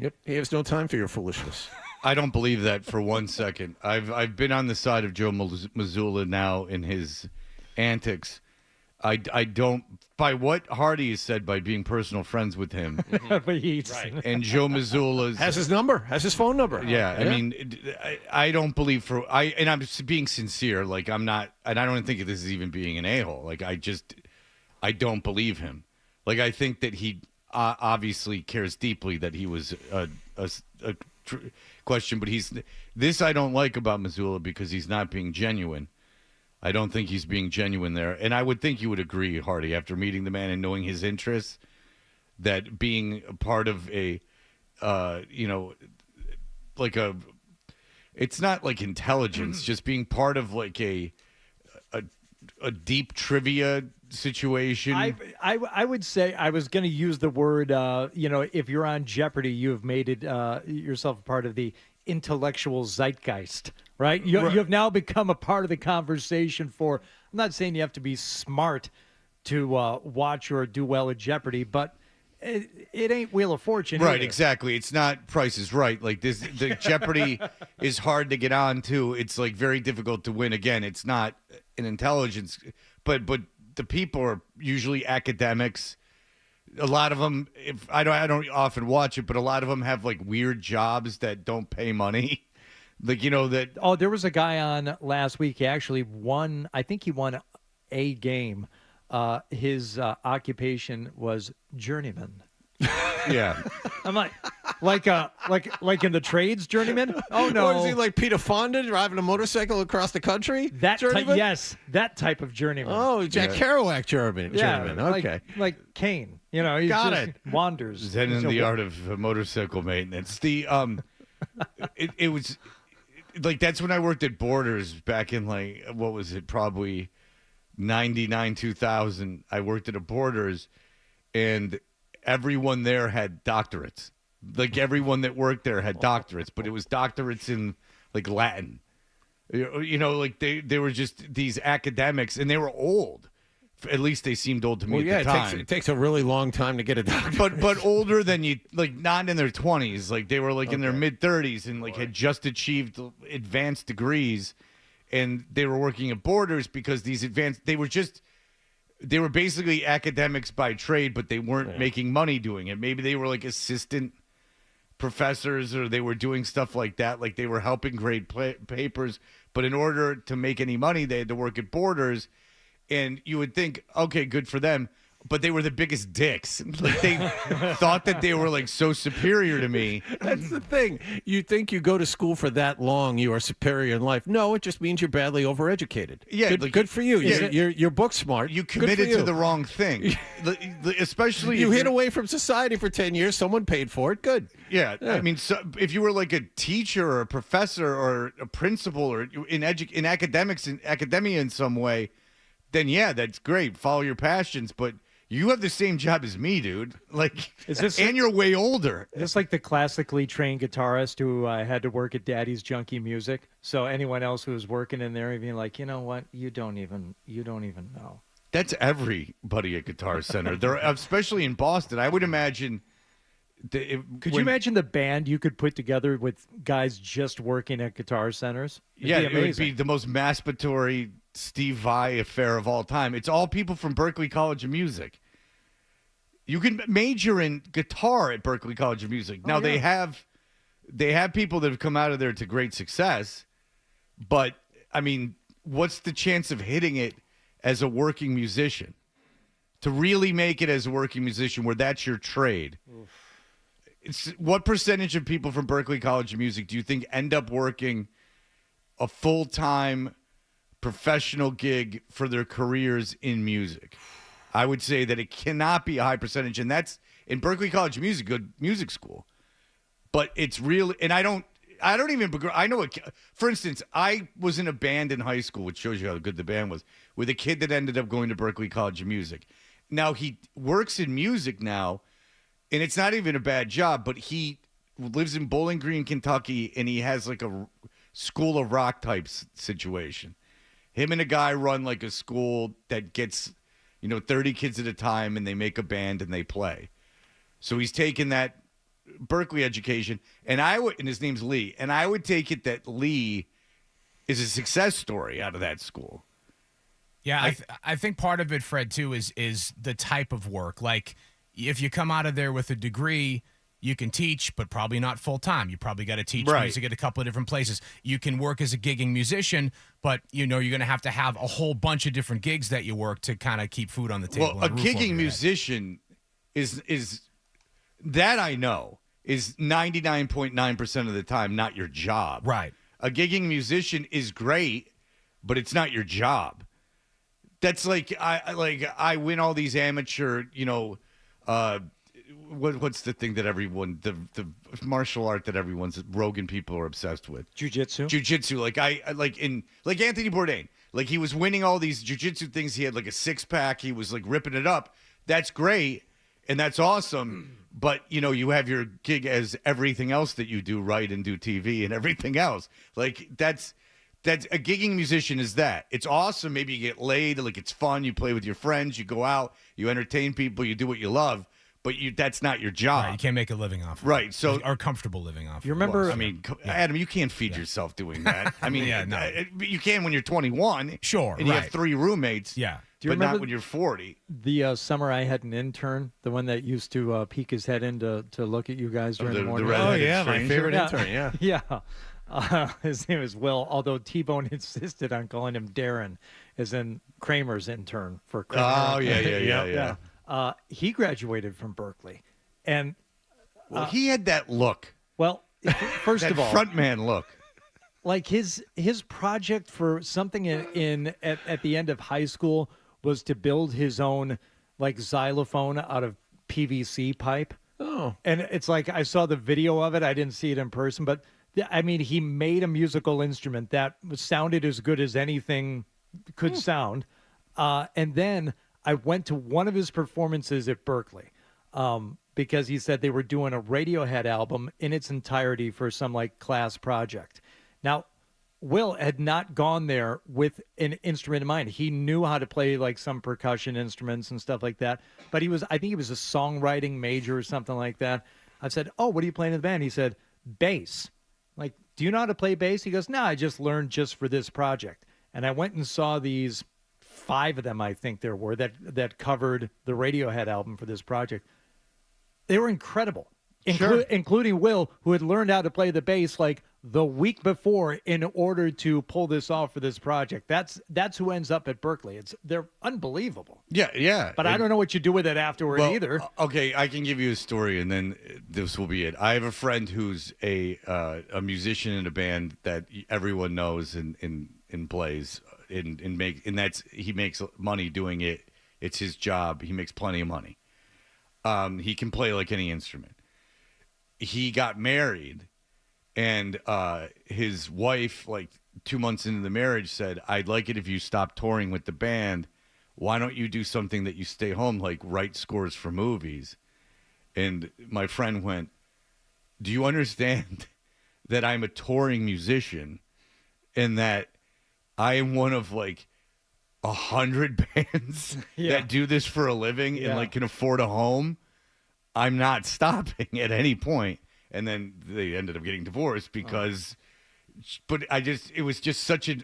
[SPEAKER 2] Yep, he has no time for your foolishness.
[SPEAKER 10] I don't believe that for 1 second. I've been on the side of Joe Mazzulla now in his antics. I don't, by what Hardy has said, by being personal friends with him. And Joe Mazzulla
[SPEAKER 2] has his number, has his phone number.
[SPEAKER 10] Yeah, I mean, I don't believe and I'm being sincere. Like, I'm not, and I don't think this is even being an a-hole. Like, I don't believe him. Like, I think that he obviously cares deeply that he was a question, but this I don't like about Missoula because he's not being genuine. I don't think he's being genuine there. And I would think you would agree, Hardy, after meeting the man and knowing his interests, that being a part of a, it's not like intelligence, just being part of like a deep trivia situation.
[SPEAKER 11] I would say, I was going to use the word, if you're on Jeopardy, you have made it yourself a part of the intellectual zeitgeist, right? You have now become a part of the conversation I'm not saying you have to be smart to watch or do well at Jeopardy, but it ain't Wheel of Fortune.
[SPEAKER 10] Right,
[SPEAKER 11] either.
[SPEAKER 10] exactly. It's not Price is Right. Like the Jeopardy is hard to get on to. It's like very difficult to win. Again, it's not an intelligence, but the people are usually academics. A lot of them, I don't often watch it, but a lot of them have like weird jobs that don't pay money. Like, that.
[SPEAKER 11] Oh, there was a guy on last week. He actually won. I think he won a game. His occupation was journeyman.
[SPEAKER 10] Yeah.
[SPEAKER 11] I'm like in the trades, journeyman. Oh no,
[SPEAKER 2] What is he, like Peter Fonda driving a motorcycle across the country?
[SPEAKER 11] Yes, that type of journeyman.
[SPEAKER 2] Oh, Jack Kerouac journeyman. Okay,
[SPEAKER 11] like Kane. He just wanders.
[SPEAKER 10] Zen in the art of motorcycle maintenance. It was like that's when I worked at Borders back in like what was it, probably 99, 2000. I worked at a Borders, and everyone there had doctorates. Like everyone that worked there had doctorates, but it was doctorates in like Latin. Like they were just these academics, and they were old. At least they seemed old to me at the time.
[SPEAKER 2] It takes a really long time to get a doctorate.
[SPEAKER 10] But older than you, like not in their 20s. Like they were like in their mid 30s and like had just achieved advanced degrees, and they were working at Borders because they were basically academics by trade, but they weren't making money doing it. Maybe they were like assistant professors, or they were doing stuff like that. Like they were helping grade papers, but in order to make any money, they had to work at Borders. And you would think, okay, good for them. But they were the biggest dicks. Like they thought that they were like so superior to me.
[SPEAKER 2] That's the thing. You think you go to school for that long, you are superior in life. No, it just means you're badly overeducated.
[SPEAKER 10] Yeah,
[SPEAKER 2] good for you.
[SPEAKER 10] Yeah.
[SPEAKER 2] You're book smart.
[SPEAKER 10] You committed to the wrong thing. Especially
[SPEAKER 2] you hid away from society for 10 years. Someone paid for it. Good.
[SPEAKER 10] Yeah. I mean, so if you were like a teacher or a professor or a principal or in academics, in academia in some way, then yeah, that's great. Follow your passions, but you have the same job as me, dude. Like, you're way older.
[SPEAKER 11] Is this like the classically trained guitarist who had to work at Daddy's Junkie Music? So anyone else who was working in there, being like, you know what, you don't even know.
[SPEAKER 10] That's everybody at Guitar Center. They're especially in Boston. I would imagine.
[SPEAKER 11] Could you imagine the band you could put together with guys just working at Guitar Centers?
[SPEAKER 10] It would be the most masturbatory Steve Vai affair of all time. It's all people from Berklee College of Music. You can major in guitar at Berklee College of Music. Now they have people that have come out of there to great success, but I mean, what's the chance of hitting it as a working musician? To really make it as a working musician where that's your trade. What percentage of people from Berklee College of Music do you think end up working a full-time professional gig for their careers in music? I would say that it cannot be a high percentage, and that's in Berklee College of Music, good music school. But it's really, and I don't even, I know, for instance, I was in a band in high school, which shows you how good the band was, with a kid that ended up going to Berklee College of Music. Now, he works in music now, and it's not even a bad job, but he lives in Bowling Green, Kentucky, and he has like a School of Rock type situation. Him and a guy run like a school that gets 30 kids at a time, and they make a band and they play. So he's taken that Berklee education, and his name's Lee, and I would take it that Lee is a success story out of that school.
[SPEAKER 12] Yeah, I think part of it, Fred, too, is the type of work. Like, if you come out of there with a degree, you can teach, but probably not full time. You probably got to teach music at a couple of different places. You can work as a gigging musician, but you're going to have a whole bunch of different gigs that you work to kind of keep food on the table.
[SPEAKER 10] Well, a gigging musician is that I know is 99.9% of the time not your job.
[SPEAKER 12] Right.
[SPEAKER 10] A gigging musician is great, but it's not your job. That's like I win all these amateur, what's the thing that everyone the martial art that everyone's Rogan people are obsessed with? Jiu-jitsu. Like Anthony Bourdain. Like he was winning all these jiu-jitsu things. He had like a six-pack. He was like ripping it up. That's great and that's awesome. But you have your gig as everything else that you do, right, and do TV and everything else. Like that's a gigging musician is that. It's awesome. Maybe you get laid, like it's fun. You play with your friends. You go out. You entertain people. You do what you love. But that's not your job.
[SPEAKER 12] Right, you can't make a living off of
[SPEAKER 10] right,
[SPEAKER 12] it.
[SPEAKER 10] So
[SPEAKER 12] or comfortable living off of it.
[SPEAKER 11] You remember?
[SPEAKER 10] I mean, Adam, you can't feed yourself doing that. I mean, you can when you're 21.
[SPEAKER 12] Sure,
[SPEAKER 10] and you have 3 roommates.
[SPEAKER 12] Yeah.
[SPEAKER 10] But not when you're 40.
[SPEAKER 11] The summer I had an intern, the one that used to peek his head in to look at you guys during the morning.
[SPEAKER 2] My favorite intern, yeah.
[SPEAKER 11] Yeah. His name is Will, although T-Bone insisted on calling him Darren, as in Kramer's intern for Kramer.
[SPEAKER 10] Oh, yeah.
[SPEAKER 11] He graduated from Berkeley. And
[SPEAKER 10] he had that look.
[SPEAKER 11] Well, first of all,
[SPEAKER 10] front man look.
[SPEAKER 11] Like his project for something at the end of high school was to build his own like xylophone out of PVC pipe.
[SPEAKER 2] Oh.
[SPEAKER 11] And it's like I saw the video of it. I didn't see it in person, but I mean, he made a musical instrument that sounded as good as anything could sound. And then I went to one of his performances at Berkeley because he said they were doing a Radiohead album in its entirety for some like class project. Now, Will had not gone there with an instrument in mind. He knew how to play like some percussion instruments and stuff like that. But I think he was a songwriting major or something like that. I said, "Oh, what are you playing in the band?" He said, "Bass." Like, "Do you know how to play bass?" He goes, "No, I just learned just for this project." And I went and saw these 5 of them, I think there were, that covered the Radiohead album for this project. They were incredible, including Will, who had learned how to play the bass like the week before in order to pull this off for this project. That's who ends up at Berkeley. They're unbelievable.
[SPEAKER 10] Yeah.
[SPEAKER 11] But I don't know what you do with it afterward either.
[SPEAKER 10] Okay, I can give you a story, and then this will be it. I have a friend who's a musician in a band that everyone knows and plays and that's he makes money doing it. It's his job. He makes plenty of money. He can play like any instrument. He got married. And his wife, like 2 months into the marriage, said, "I'd like it if you stop touring with the band. Why don't you do something that you stay home, like write scores for movies?" And my friend went, "Do you understand that I'm a touring musician and that I am one of like 100 bands that do this for a living and like can afford a home? I'm not stopping at any point." And then they ended up getting divorced because, but it was just such an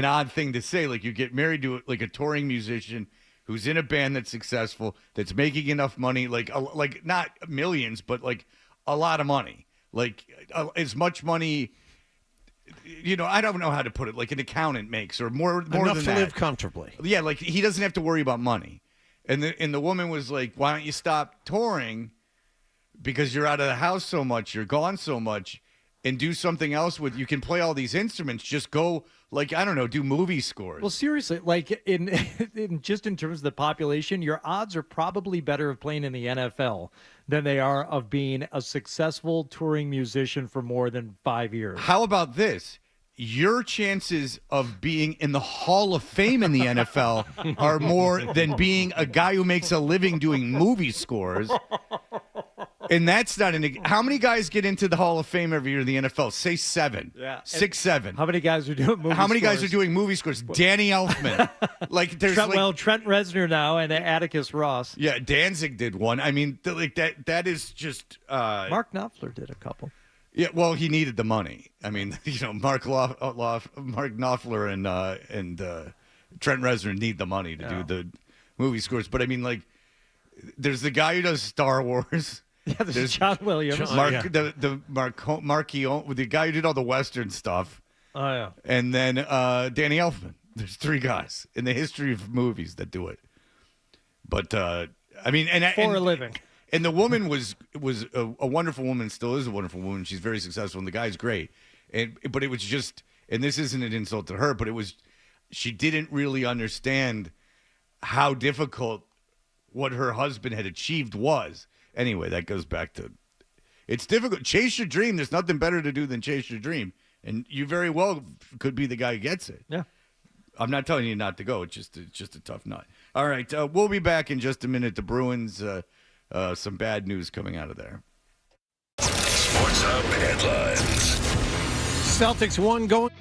[SPEAKER 10] odd thing to say. Like you get married to like a touring musician who's in a band that's successful, that's making enough money, like not millions, but like a lot of money, like as much money. I don't know how to put it. Like an accountant makes, or more
[SPEAKER 2] enough
[SPEAKER 10] than
[SPEAKER 2] to
[SPEAKER 10] that.
[SPEAKER 2] live comfortably.
[SPEAKER 10] Yeah, like he doesn't have to worry about money. And the woman was like, "Why don't you stop touring? Because you're out of the house so much, you're gone so much, and do something else with. You can play all these instruments. Just go, like I don't know, do movie scores."
[SPEAKER 11] Well, seriously, like in just in terms of the population, your odds are probably better of playing in the NFL than they are of being a successful touring musician for more than 5 years.
[SPEAKER 10] How about this? Your chances of being in the Hall of Fame in the NFL are more than being a guy who makes a living doing movie scores. And that's not how many guys get into the Hall of Fame every year in the NFL? Say 7.
[SPEAKER 11] Yeah.
[SPEAKER 10] 6, 7.
[SPEAKER 11] How many guys are doing movie
[SPEAKER 10] How many
[SPEAKER 11] scores?
[SPEAKER 10] guys are doing movie scores? Danny Elfman. Like there's
[SPEAKER 11] Trent Reznor now and Atticus Ross.
[SPEAKER 10] Yeah, Danzig did one. I mean, like that is just
[SPEAKER 11] Mark Knopfler did a couple.
[SPEAKER 10] Yeah, well, he needed the money. I mean, Mark Knopfler and Trent Reznor need the money to do the movie scores. But I mean, like, there's the guy who does Star Wars.
[SPEAKER 11] Yeah, there's John Williams.
[SPEAKER 10] The guy who did all the Western stuff.
[SPEAKER 11] Oh, yeah.
[SPEAKER 10] And then Danny Elfman. There's 3 guys in the history of movies that do it. But, I mean...
[SPEAKER 11] For a living.
[SPEAKER 10] And the woman was a wonderful woman, still is a wonderful woman. She's very successful, and the guy's great. But it was just, and this isn't an insult to her, but she didn't really understand how difficult what her husband had achieved was. Anyway, that goes back to, it's difficult. Chase your dream. There's nothing better to do than chase your dream. And you very well could be the guy who gets it.
[SPEAKER 11] Yeah. I'm
[SPEAKER 10] not telling you not to go. It's just a tough nut. All right, we'll be back in just a minute. The Bruins, some bad news coming out of there.
[SPEAKER 1] Sports Hub headlines.
[SPEAKER 2] Celtics won going.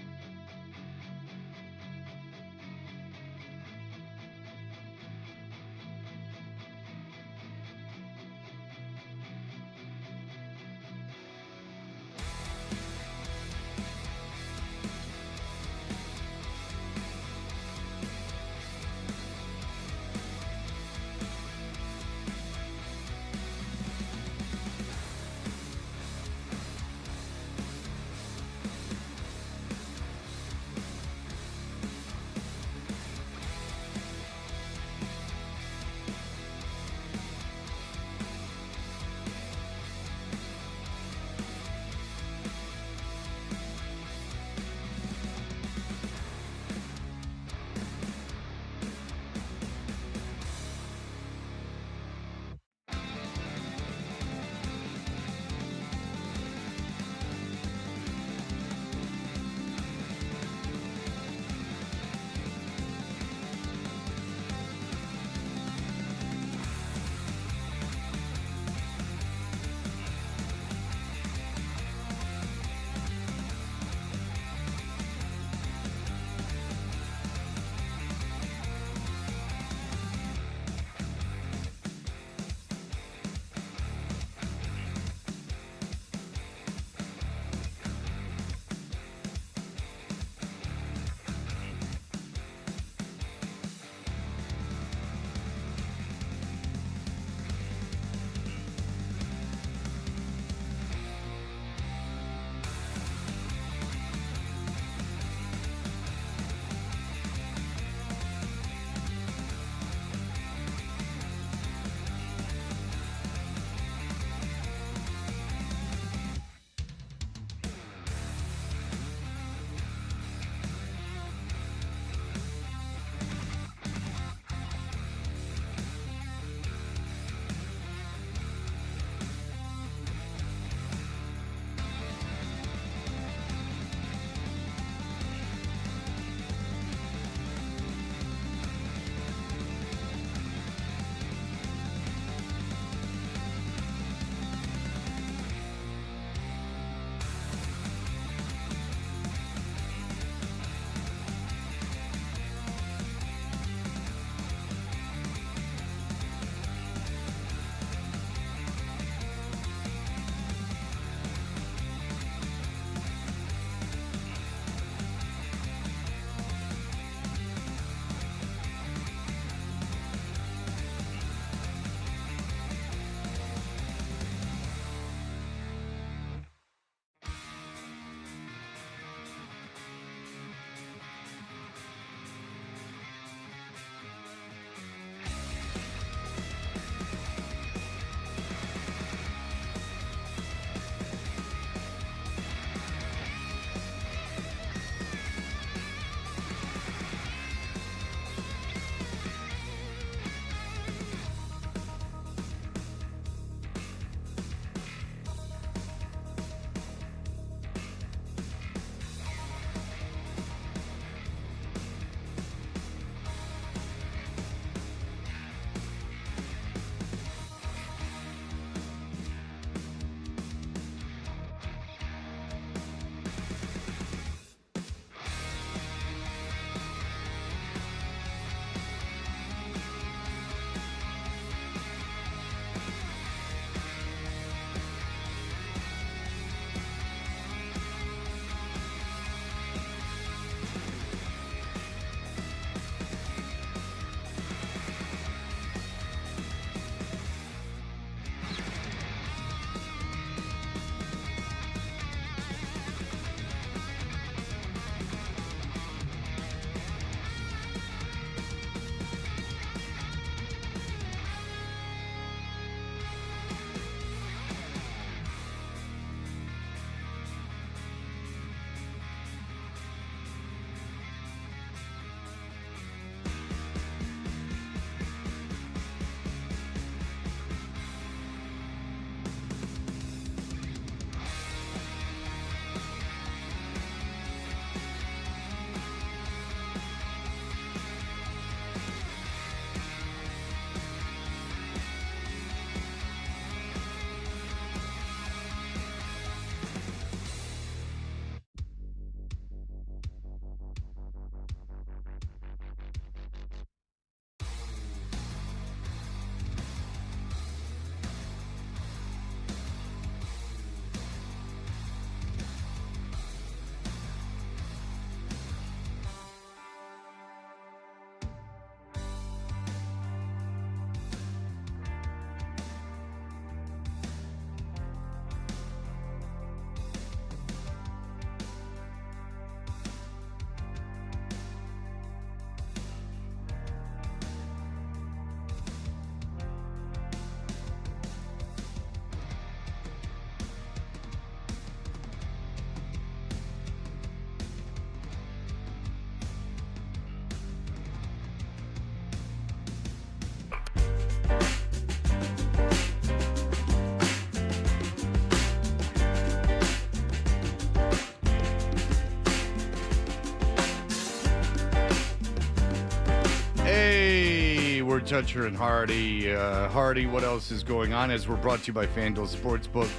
[SPEAKER 10] Fred Toucher and Hardy. Hardy, what else is going on? As we're brought to you by FanDuel Sportsbook.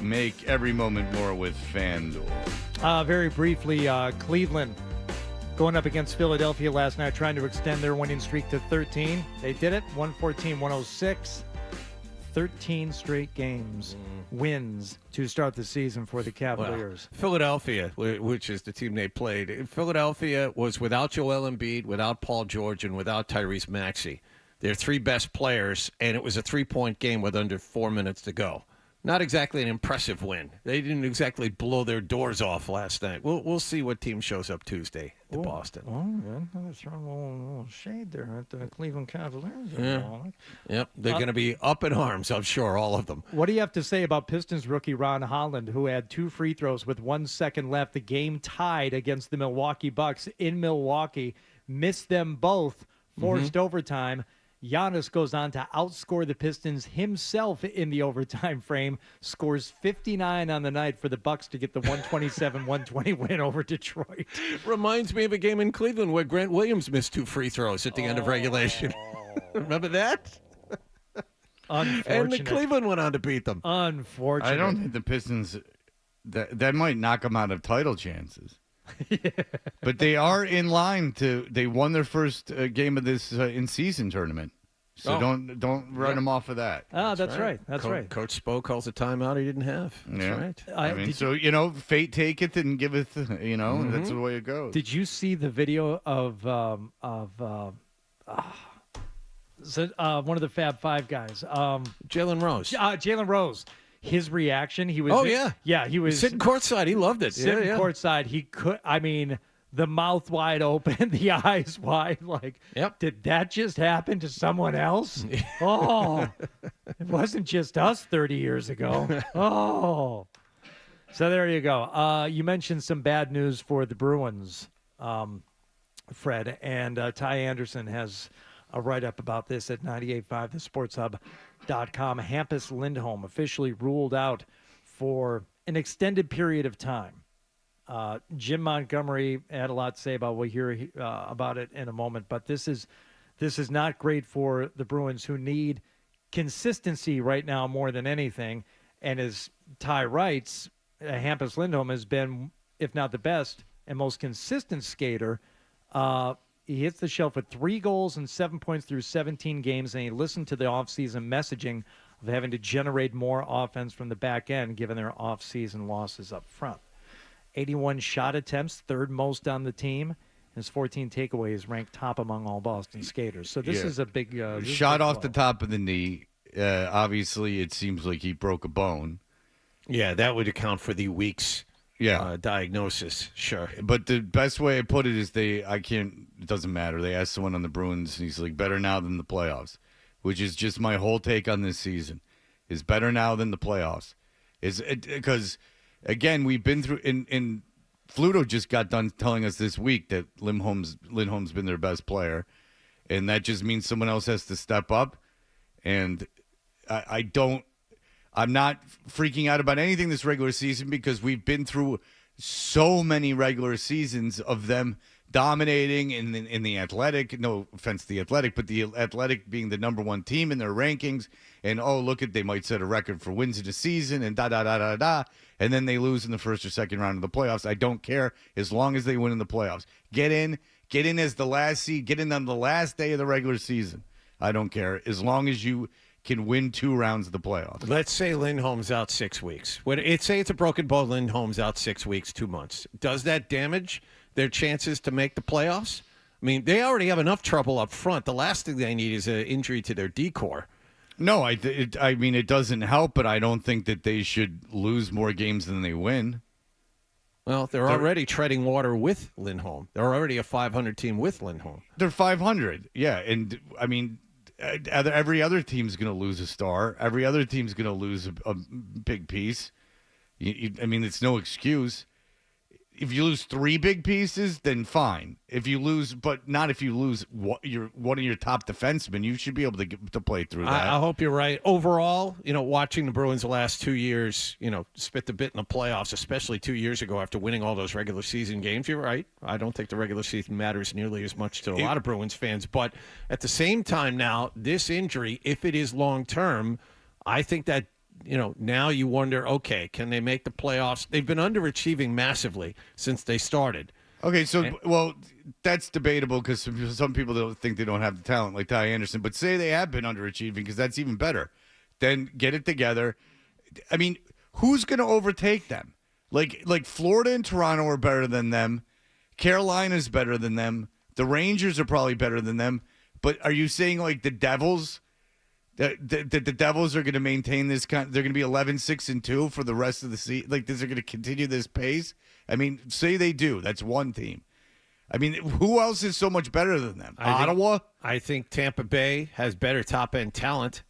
[SPEAKER 10] Make every moment more with FanDuel.
[SPEAKER 11] Very briefly, Cleveland going up against Philadelphia last night, trying to extend their winning streak to 13. They did it, 114-106. 13 straight games, wins to start the season for the Cavaliers.
[SPEAKER 2] Well, Philadelphia, which is the team they played, Philadelphia was without Joel Embiid, without Paul George, and without Tyrese Maxey. Their three best players, and it was a 3-point game with under 4 minutes to go. Not exactly an impressive win. They didn't exactly blow their doors off last night. We'll see what team shows up Tuesday to Boston.
[SPEAKER 11] Oh, yeah. Throwing a little shade there at the Cleveland Cavaliers.
[SPEAKER 2] Yeah. Yep, they're going to be up in arms, I'm sure, all of them.
[SPEAKER 11] What do you have to say about Pistons rookie Ron Holland, who had 2 free throws with 1 second left, the game tied against the Milwaukee Bucks in Milwaukee, missed them both, forced overtime. Giannis goes on to outscore the Pistons himself in the overtime frame, scores 59 on the night for the Bucks to get the 127-120 win over Detroit.
[SPEAKER 2] Reminds me of a game in Cleveland where Grant Williams missed 2 free throws at the end of regulation. Remember that?
[SPEAKER 11] Unfortunate.
[SPEAKER 2] And the Cleveland went on to beat them.
[SPEAKER 11] Unfortunate.
[SPEAKER 10] I don't think the Pistons, that might knock them out of title chances. But they are in line they won their first game of this in-season tournament. So don't run them off of that.
[SPEAKER 11] That's right. That's right.
[SPEAKER 2] Coach Spo calls a timeout he didn't have. That's right.
[SPEAKER 10] I mean, fate taketh and giveth, that's the way it goes.
[SPEAKER 11] Did you see the video of one of the Fab Five guys?
[SPEAKER 2] Jalen Rose.
[SPEAKER 11] Jalen Rose. His reaction, he was...
[SPEAKER 2] Oh, yeah.
[SPEAKER 11] Yeah, he was...
[SPEAKER 2] Sitting courtside. He loved it.
[SPEAKER 11] Sitting courtside. He could... I mean, the mouth wide open, the eyes wide, like, did that just happen to someone else? Oh, it wasn't just us 30 years ago. Oh. So there you go. You mentioned some bad news for the Bruins, Fred, and Ty Anderson has a write-up about this at 98.5thesportshub.com. Hampus Lindholm officially ruled out for an extended period of time. Jim Montgomery had a lot to say about. We'll hear about it in a moment, but this is not great for the Bruins, who need consistency right now more than anything. And as Ty writes, Hampus Lindholm has been, if not the best and most consistent skater. He hits the shelf with 3 goals and 7 points through 17 games, and he listened to the offseason messaging of having to generate more offense from the back end, given their offseason losses up front. 81 shot attempts, 3rd most on the team. His 14 takeaways ranked top among all Boston skaters. So this is a big
[SPEAKER 10] shot off the top of the knee. Obviously, it seems like he broke a bone.
[SPEAKER 2] Yeah, that would account for the week's diagnosis. Sure.
[SPEAKER 10] But the best way I put it is it doesn't matter. They asked someone on the Bruins, and he's like, better now than the playoffs, which is just my whole take on this season, is better now than the playoffs. Because, again, we've been through, and Fluto just got done telling us this week that Lindholm's been their best player, and that just means someone else has to step up, and I'm not freaking out about anything this regular season because we've been through so many regular seasons of them dominating in the Athletic. No offense to the Athletic, but the Athletic being the number 1 team in their rankings. And, they might set a record for wins in a season and da-da-da-da-da. And then they lose in the first or second round of the playoffs. I don't care as long as they win in the playoffs. Get in as the last seed. Get in on the last day of the regular season. I don't care as long as you can win 2 rounds of the playoffs.
[SPEAKER 2] Let's say Lindholm's out 6 weeks. Say it's a broken bone, Lindholm's out 6 weeks, 2 months. Does that damage their chances to make the playoffs? I mean, they already have enough trouble up front. The last thing they need is an injury to their D-core.
[SPEAKER 10] No, I mean, it doesn't help, but I don't think that they should lose more games than they win.
[SPEAKER 2] Well, they're already treading water with Lindholm. They're already a 500 team with Lindholm.
[SPEAKER 10] They're 500, yeah. And, I mean, every other team's going to lose a star. Every other team's going to lose a big piece. I mean, it's no excuse. if you lose 3 big pieces, then fine. If you lose, but not if you lose one of your top defensemen. You should be able to play through that.
[SPEAKER 2] I hope you're right. Overall, watching the Bruins the last 2 years, spit the bit in the playoffs, especially 2 years ago after winning all those regular season games. You're right. I don't think the regular season matters nearly as much to a lot of Bruins fans. But at the same time now, this injury, if it is long-term, I think that now you wonder, okay, can they make the playoffs? They've been underachieving massively since they started.
[SPEAKER 10] Okay, so, that's debatable because some people don't think they don't have the talent like Ty Anderson, but say they have been underachieving because that's even better. Then get it together. I mean, who's going to overtake them? Like Florida and Toronto are better than them. Carolina's better than them. The Rangers are probably better than them. But are you saying like the Devils? That the Devils are going to maintain this they're going to be 11-6-2 for the rest of the season. Like, they're going to continue this pace. I mean, say they do. That's one team. I mean, who else is so much better than them? Ottawa?
[SPEAKER 2] I think Tampa Bay has better top-end talent.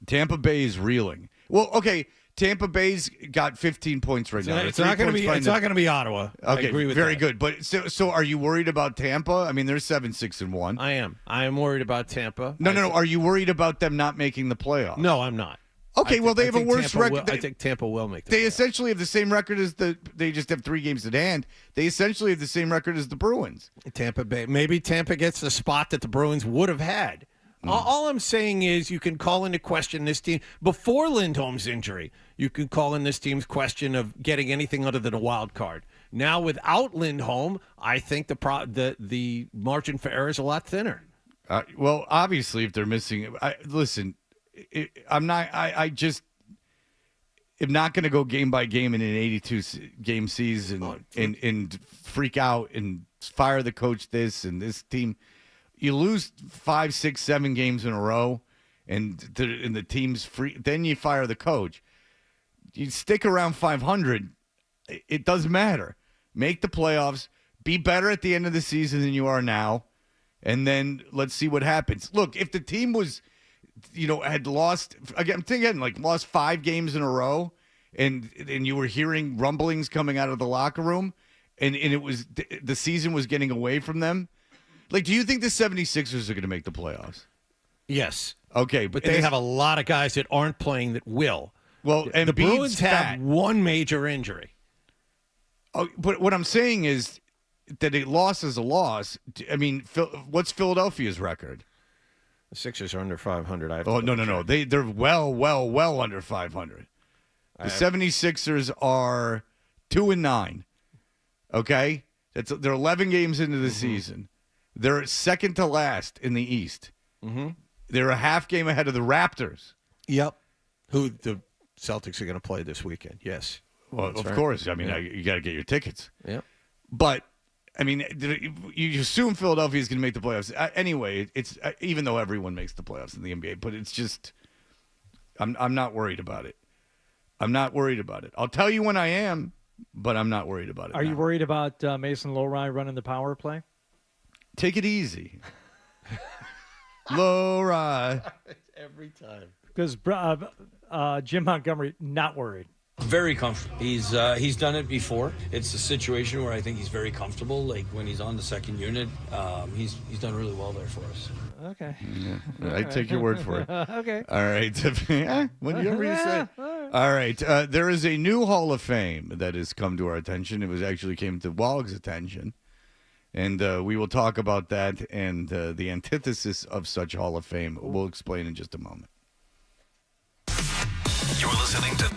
[SPEAKER 10] Tampa Bay is reeling. Well, okay, Tampa Bay's got 15 points right now.
[SPEAKER 2] It's not going to be Ottawa.
[SPEAKER 10] Okay,
[SPEAKER 2] I agree with
[SPEAKER 10] very
[SPEAKER 2] that.
[SPEAKER 10] good. But so are you worried about Tampa? I mean, they're 7-6-1.
[SPEAKER 2] I am worried about Tampa.
[SPEAKER 10] No. Are you worried about them not making the playoffs?
[SPEAKER 2] No, I'm not.
[SPEAKER 10] Okay, they have a worse record.
[SPEAKER 2] I think Tampa will make the
[SPEAKER 10] They
[SPEAKER 2] playoffs.
[SPEAKER 10] essentially have the same record as they just have 3 games at hand. They essentially have the same record as the Bruins.
[SPEAKER 2] Tampa Bay. Maybe Tampa gets the spot that the Bruins would have had. All I'm saying is you can call into question this team. Before Lindholm's injury, you could call in this team's question of getting anything other than a wild card. Now, without Lindholm, I think the margin for error is a lot thinner.
[SPEAKER 10] Well, obviously, if they're missing, I'm not going to go game by game in an 82-game season and freak out and fire the coach this and this team. You lose 5, 6, 7 games in a row, and the team's free. Then you fire the coach. You stick around 500. It doesn't matter. Make the playoffs. Be better at the end of the season than you are now, and then let's see what happens. Look, if the team was, had lost again, lost 5 games in a row, and you were hearing rumblings coming out of the locker room, and it was the season was getting away from them. Like, do you think the 76ers are going to make the playoffs?
[SPEAKER 2] Yes.
[SPEAKER 10] Okay.
[SPEAKER 2] But they have a lot of guys that aren't playing that will.
[SPEAKER 10] Well, and
[SPEAKER 2] the Bruins have one major injury.
[SPEAKER 10] Oh, but what I'm saying is that a loss is a loss. I mean, what's Philadelphia's record?
[SPEAKER 2] The Sixers are under 500.
[SPEAKER 10] No. They're well under 500. The 76ers are 2-9. Okay? They're 11 games into the season. They're second to last in the East.
[SPEAKER 2] Mm-hmm.
[SPEAKER 10] They're a half game ahead of the Raptors.
[SPEAKER 2] Yep. Who the Celtics are going to play this weekend. Yes.
[SPEAKER 10] Well, of course. I mean, you got to get your tickets.
[SPEAKER 2] Yep.
[SPEAKER 10] But, I mean, you assume Philadelphia is going to make the playoffs. Anyway, it's even though everyone makes the playoffs in the NBA, but it's just I'm not worried about it. I'm not worried about it. I'll tell you when I am, but I'm not worried about it.
[SPEAKER 11] Are you worried about Mason Lowry running the power play?
[SPEAKER 10] Take it easy. Lowry.
[SPEAKER 2] Every time.
[SPEAKER 11] Because Jim Montgomery, not worried.
[SPEAKER 18] Very comfortable. He's done it before. It's a situation where I think he's very comfortable. Like when he's on the second unit, he's done really well there for us.
[SPEAKER 11] Okay.
[SPEAKER 10] Yeah, I take your word for it.
[SPEAKER 11] Okay.
[SPEAKER 10] All right. Whatever you say. All right. There is a new Hall of Fame that has come to our attention. It actually came to Wallach's attention. And we will talk about that and the antithesis of such Hall of Fame. We'll explain in just a moment.
[SPEAKER 1] You're listening to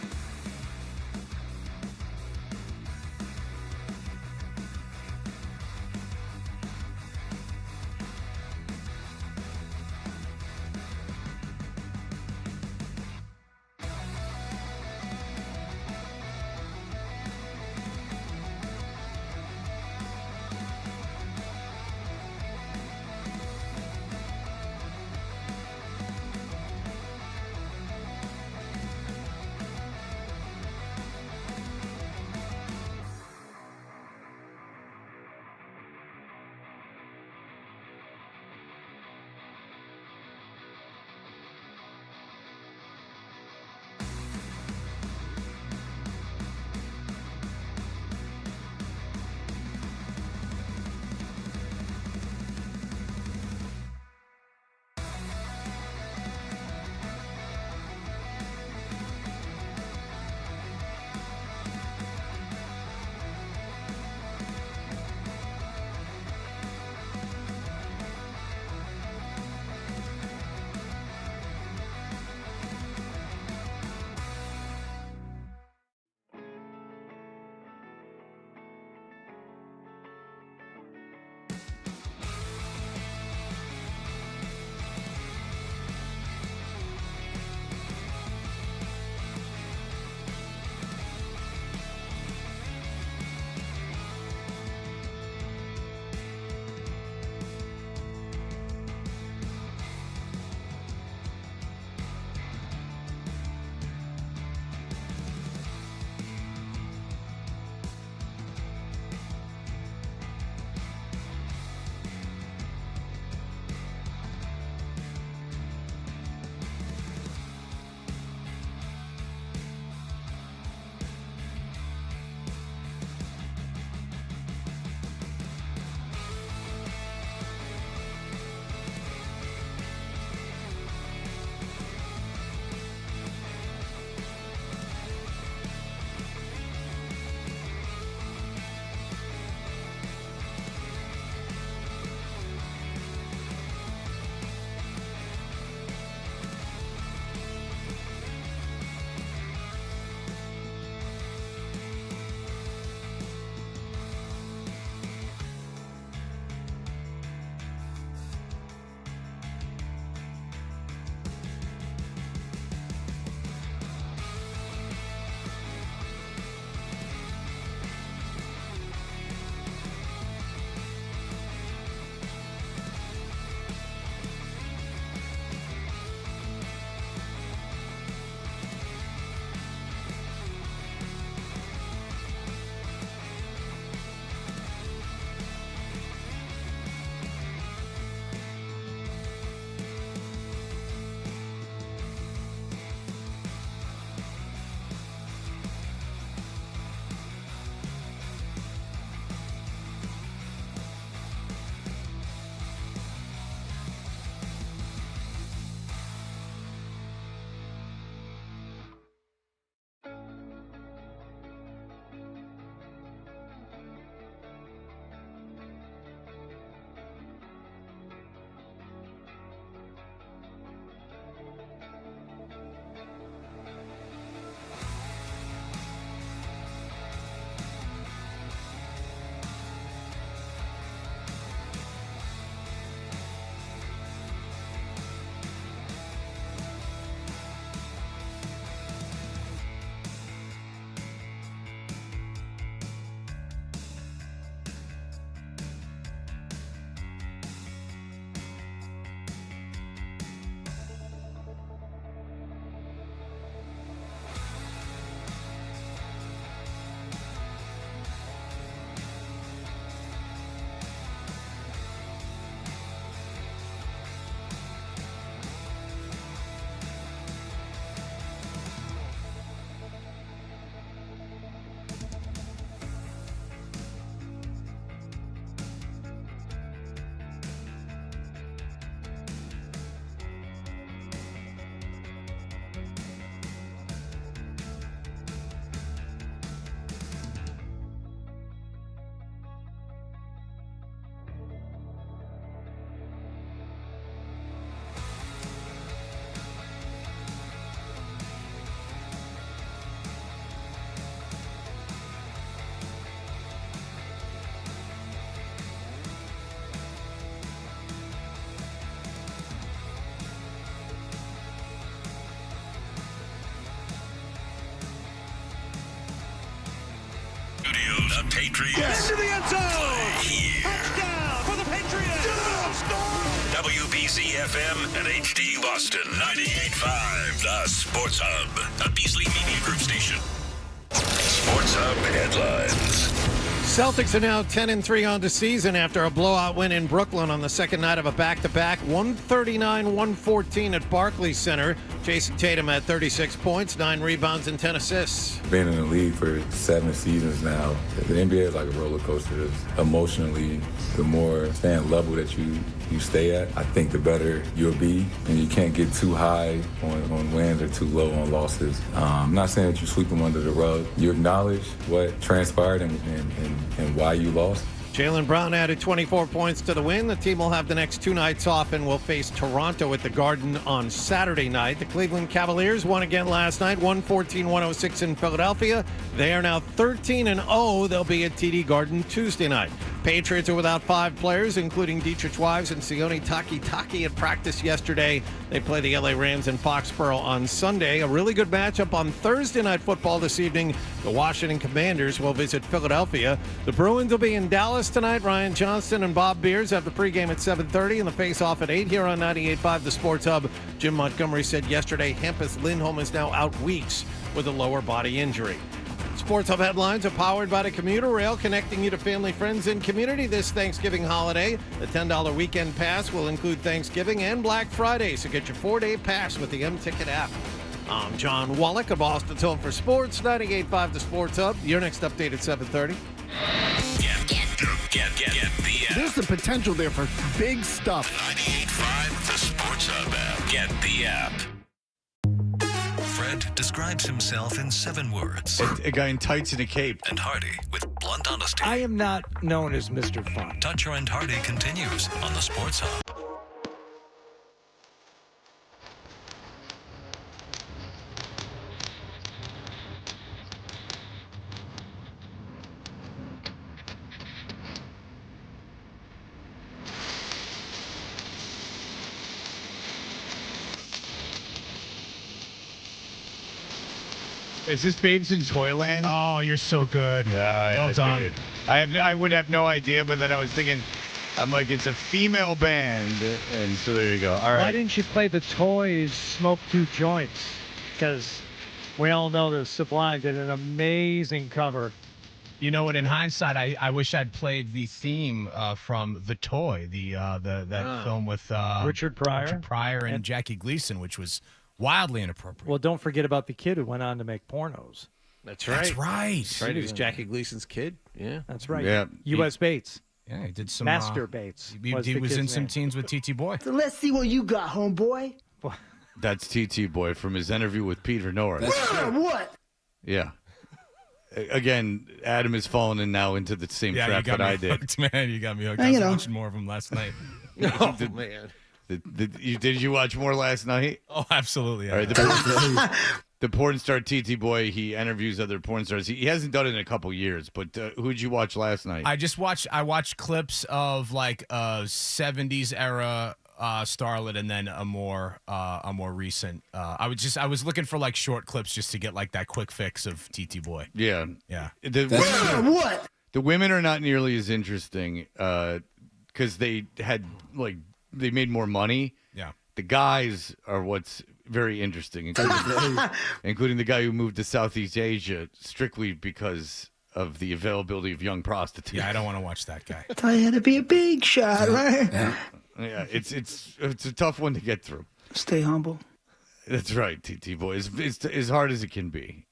[SPEAKER 1] The Patriots
[SPEAKER 5] Into the end zone.
[SPEAKER 1] play here.
[SPEAKER 5] Touchdown for the Patriots.
[SPEAKER 1] WBC FM and HD Boston 98.5. The Sports Hub. A Beasley Media Group station. Sports Hub headlines.
[SPEAKER 2] Celtics are now 10-3 on the season after a blowout win in Brooklyn on the second night of a back-to-back, 139-114 at Barclays Center. Jason Tatum had 36 points, 9 rebounds, and 10 assists.
[SPEAKER 19] Been in the league for 7 seasons now. The NBA is like a roller coaster. Emotionally, the more level that you stay at, I think the better you'll be. And you can't get too high on wins or too low on losses. I'm not saying that you sweep them under the rug. You acknowledge what transpired and why you lost.
[SPEAKER 2] Jaylen Brown added 24 points to the win. The team will have the next 2 nights off and will face Toronto at the Garden on Saturday night. The Cleveland Cavaliers won again last night, 114-106 in Philadelphia. They are now 13-0. They'll be at TD Garden Tuesday night. Patriots are without 5 players, including Dietrich Wives and Sione Takitaki at practice yesterday. They play the LA Rams in Foxborough on Sunday. A really good matchup on Thursday Night Football this evening. The Washington Commanders will visit Philadelphia. The Bruins will be in Dallas tonight. Ryan Johnston and Bob Beers have the pregame at 7:30 and the face-off at 8 here on 98.5 The Sports Hub. Jim Montgomery said yesterday Hampus Lindholm is now out weeks with a lower body injury. Sports Hub headlines are powered by the commuter rail, connecting you to family, friends, and community this Thanksgiving holiday. The $10 weekend pass will include Thanksgiving and Black Friday, so get your 4-day pass with the M-Ticket app. I'm John Wallach of Boston's Home for Sports, 98.5 The Sports Hub. Your next update at 7:30.
[SPEAKER 1] Get the app.
[SPEAKER 5] There's the potential there for big stuff.
[SPEAKER 1] 98.5 The Sports Hub app. Get the app. Fred describes himself in 7 words.
[SPEAKER 10] A guy in tights and a cape.
[SPEAKER 1] And Hardy with blunt honesty.
[SPEAKER 11] I am not known as Mr. Fun.
[SPEAKER 1] Toucher and Hardy continues on the Sports Hub.
[SPEAKER 4] Is this Babes in Toyland?
[SPEAKER 12] Oh, you're so good.
[SPEAKER 4] Yeah,
[SPEAKER 12] well done.
[SPEAKER 4] I would have no idea, but then I was thinking, I'm like, it's a female band, and so there you go. All right.
[SPEAKER 11] Why didn't you play the Toys Smoke 2 Joints? Because we all know that Sublime did an amazing cover.
[SPEAKER 12] You know what? In hindsight, I wish I'd played the theme from The Toy, that film with
[SPEAKER 11] Richard Pryor
[SPEAKER 12] and Jackie Gleason, which was wildly inappropriate.
[SPEAKER 11] Well, don't forget about the kid who went on to make pornos.
[SPEAKER 2] That's right.
[SPEAKER 12] That's right.
[SPEAKER 2] That's right. He was Jackie Gleason's kid. Yeah.
[SPEAKER 11] That's right.
[SPEAKER 10] Yeah.
[SPEAKER 11] U.S. Bates.
[SPEAKER 12] Yeah, he did some...
[SPEAKER 11] Master Bates.
[SPEAKER 12] He was in some teams with TT Boy.
[SPEAKER 5] So let's see what you got, homeboy.
[SPEAKER 10] That's TT Boy from his interview with Peter Norris.
[SPEAKER 5] What?
[SPEAKER 10] Yeah. Again, Adam has fallen in now into the same trap that I did.
[SPEAKER 12] Hooked, man. You got me hooked. I was watching more of them last night.
[SPEAKER 2] Oh, man.
[SPEAKER 10] Did you watch more last night?
[SPEAKER 12] Oh, absolutely.
[SPEAKER 10] All right, the porn star TT Boy, he interviews other porn stars. He hasn't done it in a couple years, but who'd you watch last night?
[SPEAKER 12] I watched clips of like 70s era starlet and then a more recent. I was looking for like short clips just to get like that quick fix of TT Boy.
[SPEAKER 10] Yeah.
[SPEAKER 12] Yeah.
[SPEAKER 5] What?
[SPEAKER 10] The women are not nearly as interesting because they made more money.
[SPEAKER 12] Yeah.
[SPEAKER 10] The guys are what's very interesting, including the guy who moved to Southeast Asia strictly because of the availability of young prostitutes.
[SPEAKER 12] Yeah, I don't want to watch that guy.
[SPEAKER 5] Thought you had to be a big shot, right?
[SPEAKER 10] Yeah, it's a tough one to get through.
[SPEAKER 5] Stay humble.
[SPEAKER 10] That's right, TT Boy. It's as hard as it can be.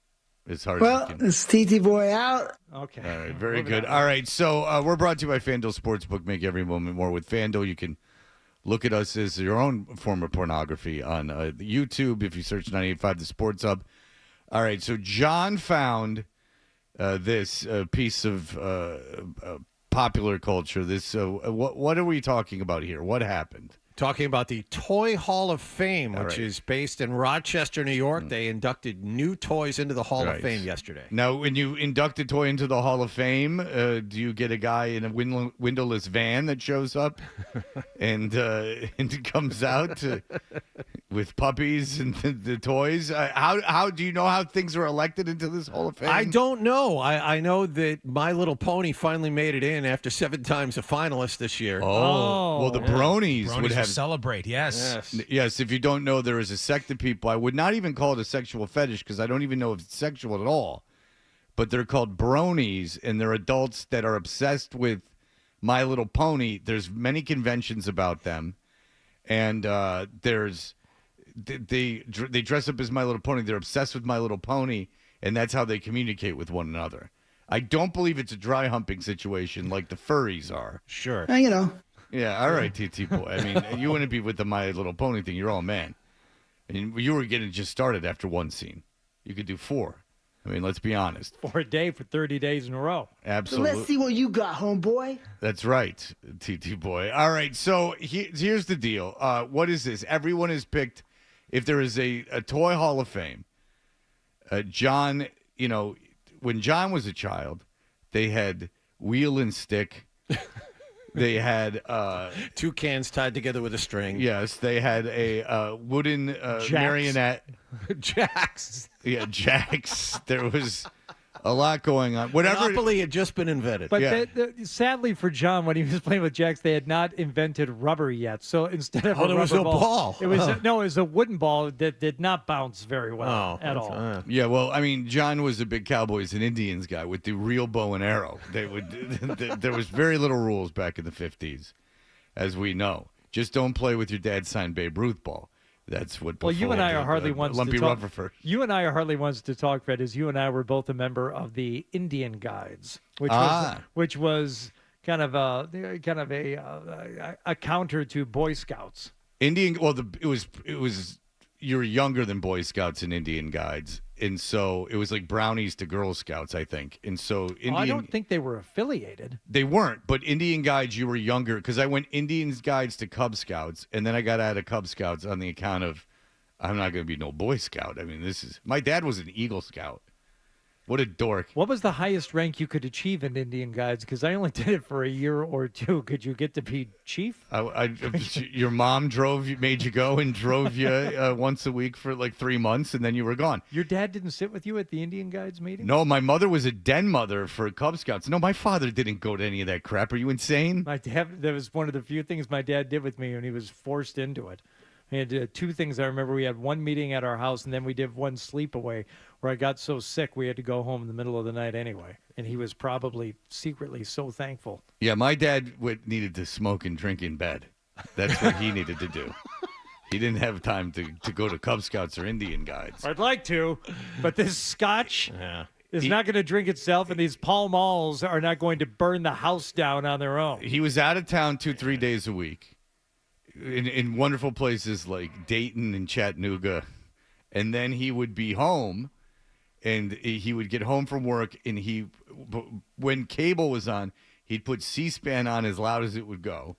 [SPEAKER 10] As hard as it can be.
[SPEAKER 5] It's TT Boy out.
[SPEAKER 11] Okay.
[SPEAKER 10] All right, very good. All right, so we're brought to you by FanDuel Sportsbook. Make every moment more with FanDuel. You can look at us as your own form of pornography on YouTube if you search 98.5 The Sports Hub. All right, so John found this piece of popular culture. This what are we talking about here? What happened?
[SPEAKER 2] Talking about the Toy Hall of Fame, which is based in Rochester, New York. They inducted new toys into the Hall of Fame yesterday.
[SPEAKER 10] Now, when you induct a toy into the Hall of Fame, do you get a guy in a windowless van that shows up and comes out to with puppies and the toys. How do you know how things are elected into this Hall of Fame?
[SPEAKER 2] I don't know. I know that My Little Pony finally made it in after 7 times a finalist this year.
[SPEAKER 10] Well, the Bronies would have
[SPEAKER 12] celebrate. Yes.
[SPEAKER 10] Yes. If you don't know, there is a sect of people. I would not even call it a sexual fetish because I don't even know if it's sexual at all. But they're called Bronies, and they're adults that are obsessed with My Little Pony. There's many conventions about them, and they dress up as My Little Pony. They're obsessed with My Little Pony, and that's how they communicate with one another. I don't believe it's a dry humping situation like the furries are.
[SPEAKER 2] Sure.
[SPEAKER 10] Yeah, all right, TT boy. I mean, you wouldn't be with the My Little Pony thing. You're all man. And you were getting just started after 1 scene. You could do 4. I mean, let's be honest.
[SPEAKER 11] 4 a day for 30 days in a row.
[SPEAKER 10] Absolutely.
[SPEAKER 5] So let's see what you got, homeboy.
[SPEAKER 10] That's right, TT boy. All right, so here's the deal. What is this? Everyone has picked, if there is a toy Hall of Fame, John, when John was a child, they had wheel and stick. They had
[SPEAKER 2] 2 cans tied together with a string.
[SPEAKER 10] Yes, they had a wooden marionette.
[SPEAKER 2] Jacks.
[SPEAKER 10] Yeah, jacks. There was a lot going on. Whatever.
[SPEAKER 2] Monopoly had just been invented.
[SPEAKER 11] But sadly for John, when he was playing with Jacks, they had not invented rubber yet. So instead of
[SPEAKER 2] there was no ball.
[SPEAKER 11] It was it was a wooden ball that did not bounce very well at all.
[SPEAKER 10] Yeah, well, I mean, John was a big Cowboys and Indians guy with the real bow and arrow. They would. There was very little rules back in the 50s, as we know. Just don't play with your dad's signed Babe Ruth ball. That's what.
[SPEAKER 11] Well, you and I are hardly ones
[SPEAKER 10] Lumpy
[SPEAKER 11] to talk.
[SPEAKER 10] Rutherford.
[SPEAKER 11] You and I are hardly ones to talk, Fred. As you and I were both a member of the Indian Guides, which was kind of a counter to Boy Scouts.
[SPEAKER 10] Indian. Well, it was. You were younger than Boy Scouts and Indian Guides, and so it was like brownies to Girl Scouts, I think. And so Indian.
[SPEAKER 11] I don't think they were affiliated.
[SPEAKER 10] They weren't, but Indian Guides, you were younger because I went Indian Guides to Cub Scouts, and then I got out of Cub Scouts on the account of I'm not going to be no Boy Scout. I mean, my dad was an Eagle Scout. What a dork.
[SPEAKER 11] What was the highest rank you could achieve in Indian Guides? Because I only did it for a year or 2. Could you get to be chief?
[SPEAKER 10] Your mom made you go and drove you once a week for like 3 months, and then you were gone.
[SPEAKER 11] Your dad didn't sit with you at the Indian Guides meeting?
[SPEAKER 10] No, my mother was a den mother for Cub Scouts. No, my father didn't go to any of that crap. Are you insane?
[SPEAKER 11] That was one of the few things my dad did with me when he was forced into it. We had 2 things I remember. We had one meeting at our house, and then we did one sleepaway where I got so sick we had to go home in the middle of the night anyway. And he was probably secretly so thankful.
[SPEAKER 10] Yeah, my dad needed to smoke and drink in bed. That's what he needed to do. He didn't have time to go to Cub Scouts or Indian Guides.
[SPEAKER 11] I'd like to, but this scotch is not going to drink itself, and these Pall Malls are not going to burn the house down on their own.
[SPEAKER 10] He was out of town 2-3 days a week. In wonderful places like Dayton and Chattanooga, and then he would be home, and he would get home from work, and when cable was on, he'd put C-SPAN on as loud as it would go,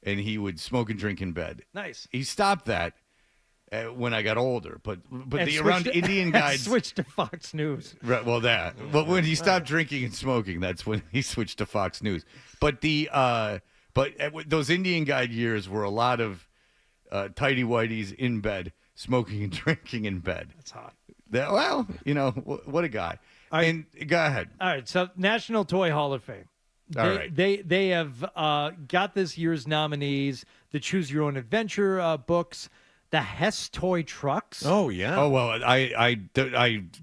[SPEAKER 10] and he would smoke and drink in bed.
[SPEAKER 11] Nice.
[SPEAKER 10] He stopped that when I got older, but around Indian Guides
[SPEAKER 11] switched to Fox News.
[SPEAKER 10] Right, well, but when he stopped drinking and smoking, that's when he switched to Fox News. But those Indian Guide years were a lot of tighty-whities in bed, smoking and drinking in bed.
[SPEAKER 11] That's hot.
[SPEAKER 10] What a guy. And go ahead.
[SPEAKER 11] All right, so National Toy Hall of Fame. They have got this year's nominees, the Choose Your Own Adventure books, the Hess toy trucks.
[SPEAKER 2] Oh, yeah.
[SPEAKER 10] Oh, well, I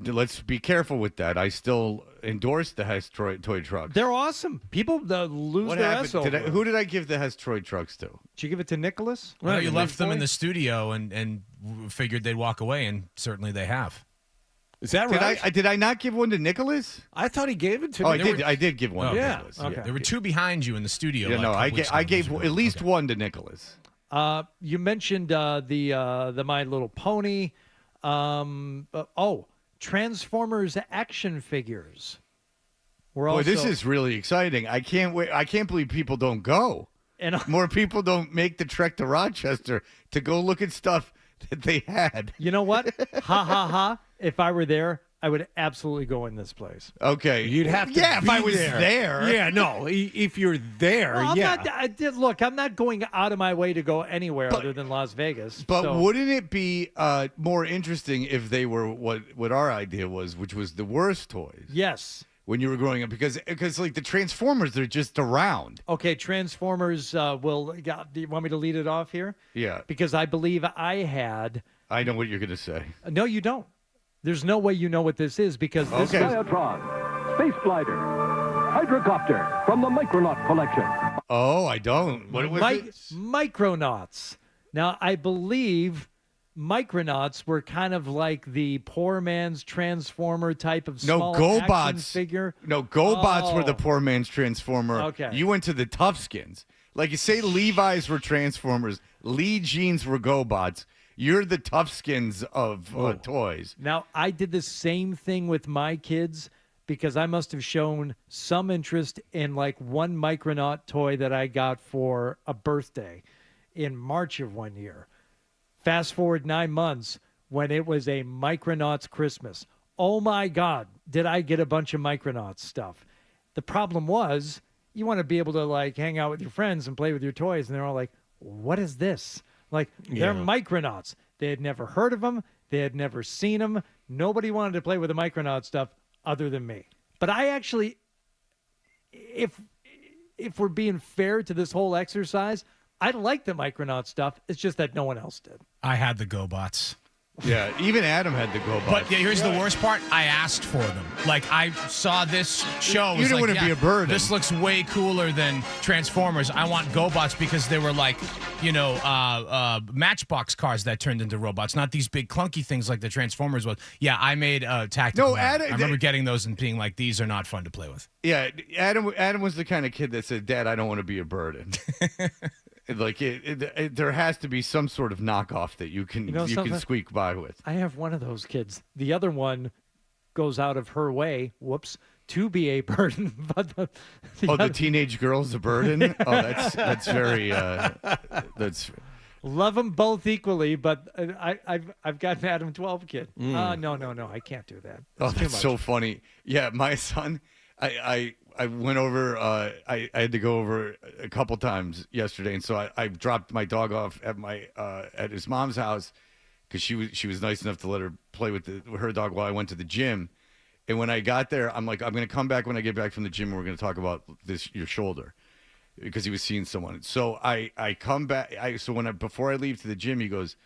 [SPEAKER 10] let's be careful with that. I still endorse the Hess toy trucks.
[SPEAKER 11] They're awesome. People lose
[SPEAKER 10] what
[SPEAKER 11] their
[SPEAKER 10] happened?
[SPEAKER 11] ass over.
[SPEAKER 10] Who did I give the Hess toy trucks to?
[SPEAKER 11] Did you give it to Nicholas?
[SPEAKER 12] Well, you left them in the studio and figured they'd walk away, and certainly they have.
[SPEAKER 2] Is that right?
[SPEAKER 10] Did I not give one to Nicholas?
[SPEAKER 2] I thought he gave it to
[SPEAKER 10] me. I did give one to Nicholas.
[SPEAKER 12] Okay. There were 2 behind you in the studio.
[SPEAKER 10] Yeah, no, I gave at least one to Nicholas.
[SPEAKER 11] You mentioned the My Little Pony. Transformers action figures.
[SPEAKER 10] This is really exciting. I can't wait. I can't believe people don't go.
[SPEAKER 11] And
[SPEAKER 10] more people don't make the trek to Rochester to go look at stuff that they had.
[SPEAKER 11] You know what? Ha ha ha. If I were there, I would absolutely go in this place.
[SPEAKER 10] Okay.
[SPEAKER 2] You'd have to
[SPEAKER 10] if I was there.
[SPEAKER 2] Yeah, no. If you're there,
[SPEAKER 11] Well,
[SPEAKER 2] yeah.
[SPEAKER 11] Look, I'm not going out of my way to go anywhere other than Las Vegas.
[SPEAKER 10] But
[SPEAKER 11] so.
[SPEAKER 10] wouldn't it be more interesting if they were what our idea was, which was the worst toys?
[SPEAKER 11] Yes.
[SPEAKER 10] When you were growing up, because like the Transformers, they're just around.
[SPEAKER 11] Okay, Transformers do you want me to lead it off here?
[SPEAKER 10] Yeah.
[SPEAKER 11] Because I believe I
[SPEAKER 10] know what you're going to say.
[SPEAKER 11] No, you don't. There's no way you know what this is because this
[SPEAKER 10] okay.
[SPEAKER 20] Diatron, Space Glider, Hydrocopter from the Micronaut collection.
[SPEAKER 10] Oh, I don't. What was it?
[SPEAKER 11] Micronauts. Now, I believe Micronauts were kind of like the poor man's Transformer type of small action figure.
[SPEAKER 10] No, GoBots were the poor man's Transformer.
[SPEAKER 11] Okay.
[SPEAKER 10] You went to the Toughskins. Like you say Levi's were Transformers, Lee jeans were GoBots. You're the Toughskins of toys.
[SPEAKER 11] Now, I did the same thing with my kids because I must have shown some interest in like one Micronaut toy that I got for a birthday in March of one year. Fast forward 9 months when it was a Micronauts Christmas. Oh my God, did I get a bunch of Micronauts stuff. The problem was you want to be able to like hang out with your friends and play with your toys. And they're all like, what is this? Like, they're Micronauts. They had never heard of them. They had never seen them. Nobody wanted to play with the Micronaut stuff other than me. But I actually, if we're being fair to this whole exercise, I like the Micronaut stuff. It's just that no one else did.
[SPEAKER 12] I had the GoBots.
[SPEAKER 10] Yeah, even Adam had the GoBots.
[SPEAKER 12] But here's the worst part. I asked for them. Like, I saw this show.
[SPEAKER 10] You didn't want to be a burden.
[SPEAKER 12] This looks way cooler than Transformers. I want GoBots because they were like, Matchbox cars that turned into robots, not these big clunky things like the Transformers was. Yeah, I made Tactical.
[SPEAKER 10] No, Adam,
[SPEAKER 12] I remember getting those and being like, these are not fun to play with.
[SPEAKER 10] Yeah, Adam was the kind of kid that said, Dad, I don't want to be a burden. Like there has to be some sort of knockoff that you can squeak by with.
[SPEAKER 11] I have one of those kids. The other one goes out of her way, to be a burden. But
[SPEAKER 10] the teenage girl's a burden. Oh, that's very that's.
[SPEAKER 11] Love them both equally, but I've got an Adam 12 kid. No, I can't do that.
[SPEAKER 10] That's so funny. Yeah, my son, I went over. I had to go over a couple times yesterday, and so I dropped my dog off at his mom's house because she was nice enough to let her play with her dog while I went to the gym. And when I got there, I'm like, I'm going to come back when I get back from the gym, and we're going to talk about your shoulder, because he was seeing someone. So I come back. Before I leave to the gym, he goes,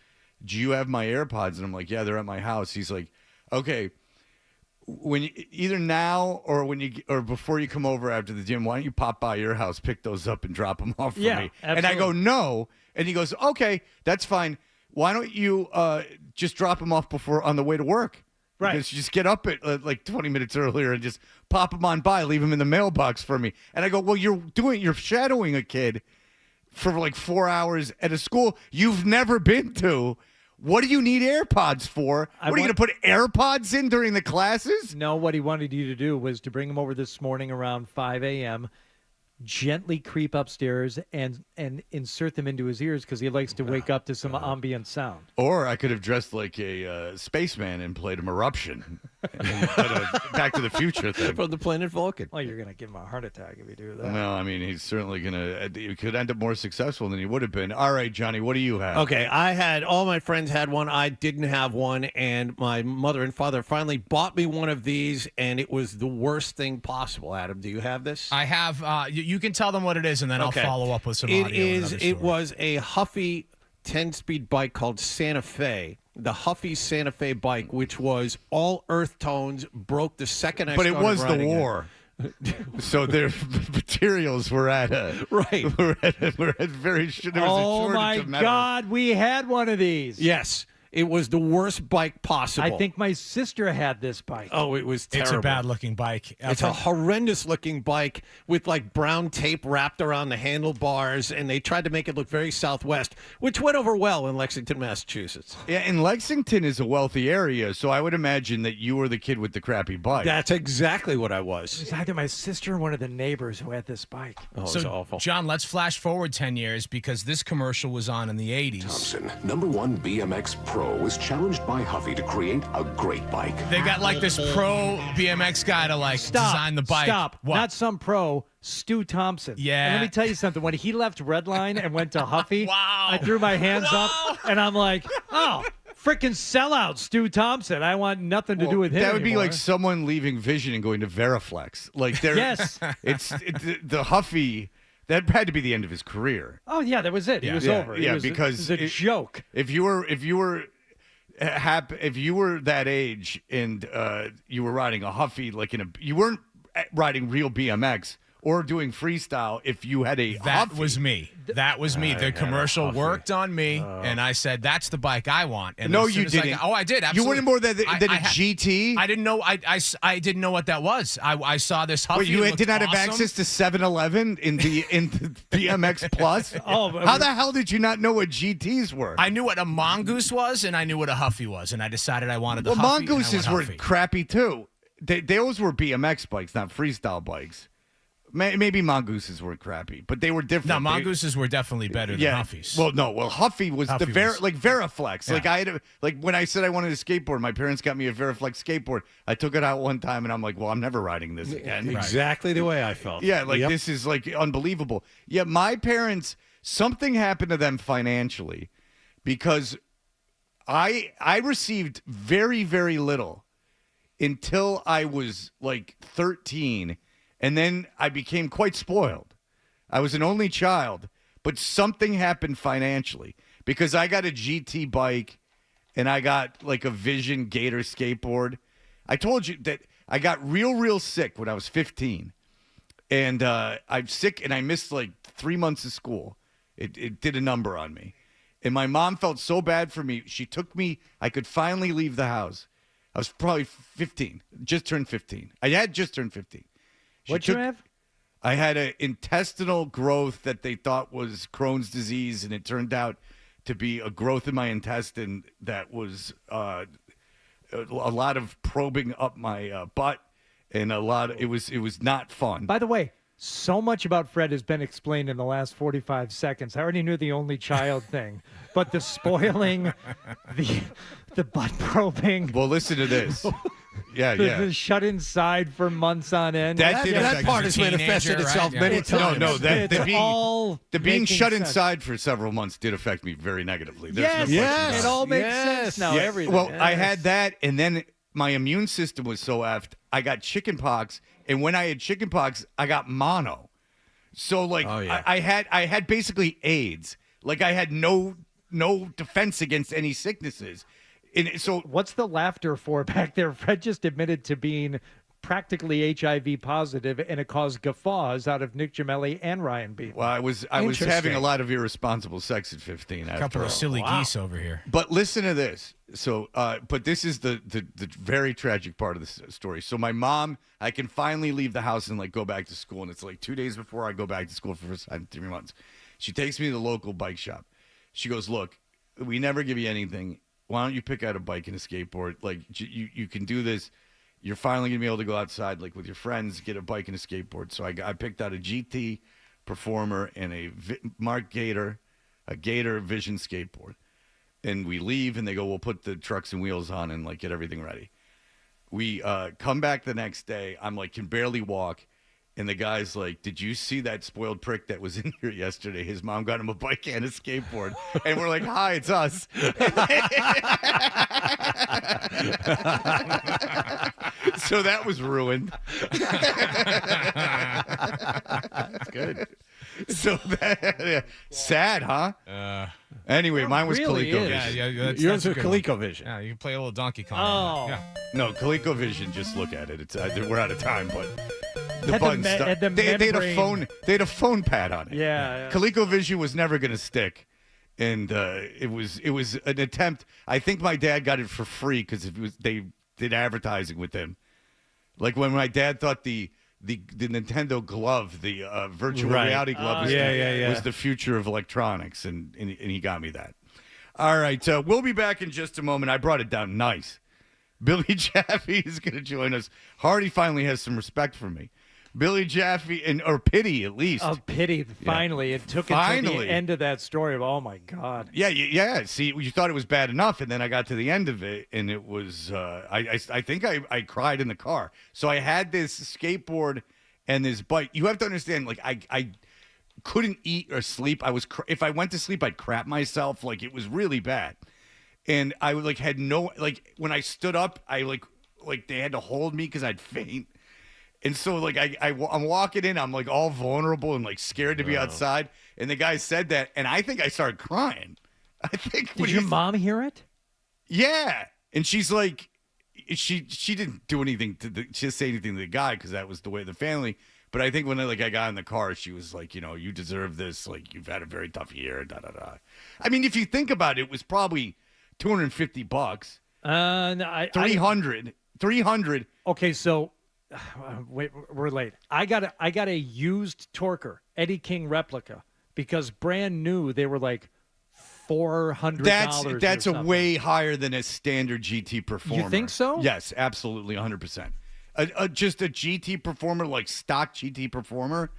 [SPEAKER 10] "Do you have my AirPods?" And I'm like, "Yeah, they're at my house." He's like, "Okay. Either now or before you come over after the gym, why don't you pop by your house, pick those up, and drop them off for me?"
[SPEAKER 11] Absolutely.
[SPEAKER 10] And I go, "No," and he goes, "Okay, that's fine. Why don't you just drop them off on the way to work?
[SPEAKER 11] Right.
[SPEAKER 10] Because you just get up at like 20 minutes earlier and just pop them on by, leave them in the mailbox for me." And I go, "Well, you're shadowing a kid for like 4 hours at a school you've never been to. What do you need AirPods for? What are you going to put AirPods in during the classes?"
[SPEAKER 11] No, what he wanted you to do was to bring him over this morning around 5 a.m., gently creep upstairs and insert them into his ears because he likes to wake up to some ambient sound.
[SPEAKER 10] Or I could have dressed like a spaceman and played him Eruption. Back to the Future thing.
[SPEAKER 2] From the planet Vulcan.
[SPEAKER 11] Well, you're going to give him a heart attack if you do that.
[SPEAKER 10] Well, I mean, he's certainly going to. He could end up more successful than he would have been. All right, Johnny, what do you have?
[SPEAKER 2] Okay, all my friends had one. I didn't have one, and my mother and father finally bought me one of these, and it was the worst thing possible. Adam, do you have this?
[SPEAKER 12] I have. You can tell them what it is, and then I'll follow up with some audio.
[SPEAKER 2] It was a Huffy 10-speed bike called Santa Fe. The Huffy Santa Fe bike, which was all earth tones, broke the second I started
[SPEAKER 10] riding. But it was the war. So their materials were at
[SPEAKER 2] right.
[SPEAKER 10] We're at very. There was
[SPEAKER 11] oh
[SPEAKER 10] a
[SPEAKER 11] my
[SPEAKER 10] of metal.
[SPEAKER 11] God, we had one of these.
[SPEAKER 2] Yes. It was the worst bike possible.
[SPEAKER 11] I think my sister had this bike.
[SPEAKER 2] Oh, it was terrible.
[SPEAKER 12] It's a bad-looking bike.
[SPEAKER 2] It's a horrendous-looking bike with, like, brown tape wrapped around the handlebars, and they tried to make it look very Southwest, which went over well in Lexington, Massachusetts.
[SPEAKER 10] Yeah, and Lexington is a wealthy area, so I would imagine that you were the kid with the crappy bike.
[SPEAKER 2] That's exactly what I was.
[SPEAKER 11] It was either my sister or one of the neighbors who had this bike.
[SPEAKER 2] Oh, it was awful.
[SPEAKER 12] John, let's flash forward 10 years because this commercial was on in the 80s.
[SPEAKER 1] Thompson, #1 BMX pro
[SPEAKER 20] Pro was challenged by Huffy to create a great bike.
[SPEAKER 12] They got like this pro BMX guy to like design the bike.
[SPEAKER 11] Stop.
[SPEAKER 12] What?
[SPEAKER 11] Not some pro, Stu Thompson.
[SPEAKER 12] Yeah.
[SPEAKER 11] And let me tell you something. When he left Redline and went to Huffy,
[SPEAKER 12] Wow.
[SPEAKER 11] I threw my hands up and I'm like, oh, freaking sellout, Stu Thompson. I want nothing to do with him
[SPEAKER 10] That would be
[SPEAKER 11] anymore.
[SPEAKER 10] like someone leaving Vision and going to Veriflex. Like
[SPEAKER 11] Yes.
[SPEAKER 10] The Huffy. That had to be the end of his career.
[SPEAKER 11] Oh, yeah, that was it. He was over.
[SPEAKER 10] Because
[SPEAKER 11] it was a joke.
[SPEAKER 10] If you were that age and you were riding a Huffy, you weren't riding real BMX or doing freestyle if you had a
[SPEAKER 12] That
[SPEAKER 10] Huffy.
[SPEAKER 12] was me. That was me. The commercial worked on me, and I said, "That's the bike I want." And
[SPEAKER 10] No,
[SPEAKER 12] as soon
[SPEAKER 10] you
[SPEAKER 12] as I
[SPEAKER 10] didn't.
[SPEAKER 12] got- I did. Absolutely.
[SPEAKER 10] You wanted more than a GT?
[SPEAKER 12] I didn't know. I didn't know what that was. I saw this Huffy.
[SPEAKER 10] Wait, you
[SPEAKER 12] it
[SPEAKER 10] did not
[SPEAKER 12] looked
[SPEAKER 10] have
[SPEAKER 12] awesome.
[SPEAKER 10] access to 7-Eleven in the BMX Plus? How the hell did you not know what GTs were?
[SPEAKER 12] I knew what a mongoose was, and I knew what a Huffy was, and I decided I wanted the
[SPEAKER 10] Well,
[SPEAKER 12] Huffy. and I
[SPEAKER 10] mongooses
[SPEAKER 12] went
[SPEAKER 10] were
[SPEAKER 12] Huffy.
[SPEAKER 10] crappy too. Those were BMX bikes, not freestyle bikes. Maybe mongooses were crappy, but they were different.
[SPEAKER 12] No, mongooses were definitely better than Huffies.
[SPEAKER 10] Well, Huffy was
[SPEAKER 12] Huffy was-
[SPEAKER 10] like Veriflex.
[SPEAKER 12] Yeah.
[SPEAKER 10] Like when I said I wanted a skateboard, my parents got me a Veriflex skateboard. I took it out one time, and I'm like, well, I'm never riding this again.
[SPEAKER 2] Exactly the way I felt.
[SPEAKER 10] Yeah, like
[SPEAKER 2] Yep.
[SPEAKER 10] this is like unbelievable. Yeah, my parents, something happened to them financially because I received very, very little until I was like 13, and then I became quite spoiled. I was an only child, but something happened financially because I got a GT bike and I got like a Vision Gator skateboard. I told you that I got real sick when I was 15. And I'm sick, and I missed like 3 months of school. It did a number on me. And my mom felt so bad for me. She took me. I could finally leave the house. I was probably 15, just turned 15. I had just turned 15.
[SPEAKER 11] What'd you have?
[SPEAKER 10] I had an intestinal growth that they thought was Crohn's disease, and it turned out to be a growth in my intestine that was a lot of probing up my butt, and it was not fun.
[SPEAKER 11] By the way, so much about Fred has been explained in the last 45 seconds. I already knew the only child thing, but the spoiling, the butt probing.
[SPEAKER 10] Well, listen to this.
[SPEAKER 11] The shut inside for months on end.
[SPEAKER 2] That part has manifested itself many times.
[SPEAKER 10] No, the being shut
[SPEAKER 11] sense.
[SPEAKER 10] inside for several months did affect me very negatively.
[SPEAKER 11] Yes, it all makes sense now.
[SPEAKER 10] Yeah.
[SPEAKER 11] Everything.
[SPEAKER 10] Well, I
[SPEAKER 11] Yes.
[SPEAKER 10] had that, and then my immune system was so effed. I got chicken pox, and when I had chicken pox, I got mono. So I had basically AIDS. Like I had no defense against any sicknesses. And so
[SPEAKER 11] what's the laughter for back there? Fred just admitted to being practically HIV positive, and it caused guffaws out of Nick Gemelli and Ryan Beaton.
[SPEAKER 10] Well, I was having a lot of irresponsible sex at 15.
[SPEAKER 12] A couple of silly geese over here.
[SPEAKER 10] But listen to this. So, but this is the very tragic part of the story. So my mom, I can finally leave the house and like go back to school, and it's like 2 days before I go back to school for the first time in 3 months. She takes me to the local bike shop. She goes, "Look, we never give you anything. Why don't you pick out a bike and a skateboard? Like you can do this. You're finally gonna be able to go outside like with your friends, get a bike and a skateboard." So I picked out a GT Performer and a Mark Gator, a Gator Vision skateboard. And we leave, and they go, "We'll put the trucks and wheels on and like get everything ready." We come back the next day. I'm like, can barely walk. And the guy's like, "Did you see that spoiled prick that was in here yesterday? His mom got him a bike and a skateboard." And we're like, "Hi, it's us." So that was ruined. That's good. So sad, huh? Anyway, mine was
[SPEAKER 11] really
[SPEAKER 10] ColecoVision.
[SPEAKER 12] Yeah,
[SPEAKER 2] Yours
[SPEAKER 12] that's a
[SPEAKER 2] was
[SPEAKER 12] good one.
[SPEAKER 2] ColecoVision.
[SPEAKER 12] Yeah, you can play a little Donkey Kong.
[SPEAKER 11] Oh.
[SPEAKER 12] Yeah.
[SPEAKER 10] No, ColecoVision. Just look at it. It's we're out of time, but the
[SPEAKER 11] Had
[SPEAKER 10] button
[SPEAKER 11] the
[SPEAKER 10] stuff.
[SPEAKER 11] had the
[SPEAKER 10] They had a
[SPEAKER 11] membrane.
[SPEAKER 10] phone. They had a phone pad on it.
[SPEAKER 11] Yeah.
[SPEAKER 10] ColecoVision was never going to stick, and it was an attempt. I think my dad got it for free because they did advertising with him. Like when my dad thought the Nintendo glove, the virtual reality glove, was the future of electronics, and he got me that. All right, we'll be back in just a moment. I brought it down nice. Billy Jaffe is going to join us. Hardy finally has some respect for me. Billy Jaffe or Pity at least.
[SPEAKER 11] Oh, Pity! Finally, it took it to the end of that story. Oh my God!
[SPEAKER 10] Yeah. See, you thought it was bad enough, and then I got to the end of it, and it was. I think I cried in the car. So I had this skateboard and this bike. You have to understand, like I couldn't eat or sleep. If I went to sleep, I'd crap myself. Like it was really bad, and I had no when I stood up, I they had to hold me because I'd faint. And so, I'm walking in, I'm, all vulnerable and, scared to be outside. And the guy said that, and I think I started crying.
[SPEAKER 11] Did your mom hear it?
[SPEAKER 10] Yeah. And she's like, she didn't do anything she didn't say anything to the guy because that was the way of the family. But I think when, I got in the car, she was like, you deserve this. You've had a very tough year, da-da-da. I mean, if you think about it, it was probably $250.
[SPEAKER 11] No,
[SPEAKER 10] 300.
[SPEAKER 11] Okay, so... Wait, we're late. I got a used Torker, Eddie King replica, because brand new they were like $400.
[SPEAKER 10] That's a way higher than a standard GT Performer.
[SPEAKER 11] You think so?
[SPEAKER 10] Yes, absolutely, 100%. Just a GT Performer, like stock GT Performer,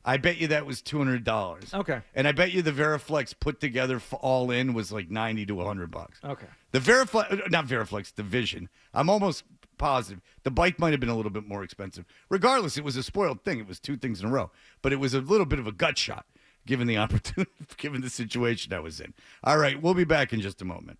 [SPEAKER 10] I bet you that was $200.
[SPEAKER 11] Okay.
[SPEAKER 10] And I bet you the Veriflex put together all in was like $90 to $100.
[SPEAKER 11] Okay.
[SPEAKER 10] The Veriflex, not Veriflex, the Vision. I'm almost positive the bike might have been a little bit more expensive. Regardless, it was a spoiled thing. It was two things in a row, but it was a little bit of a gut shot given the opportunity, given the situation I was in. All right, we'll be back in just a moment.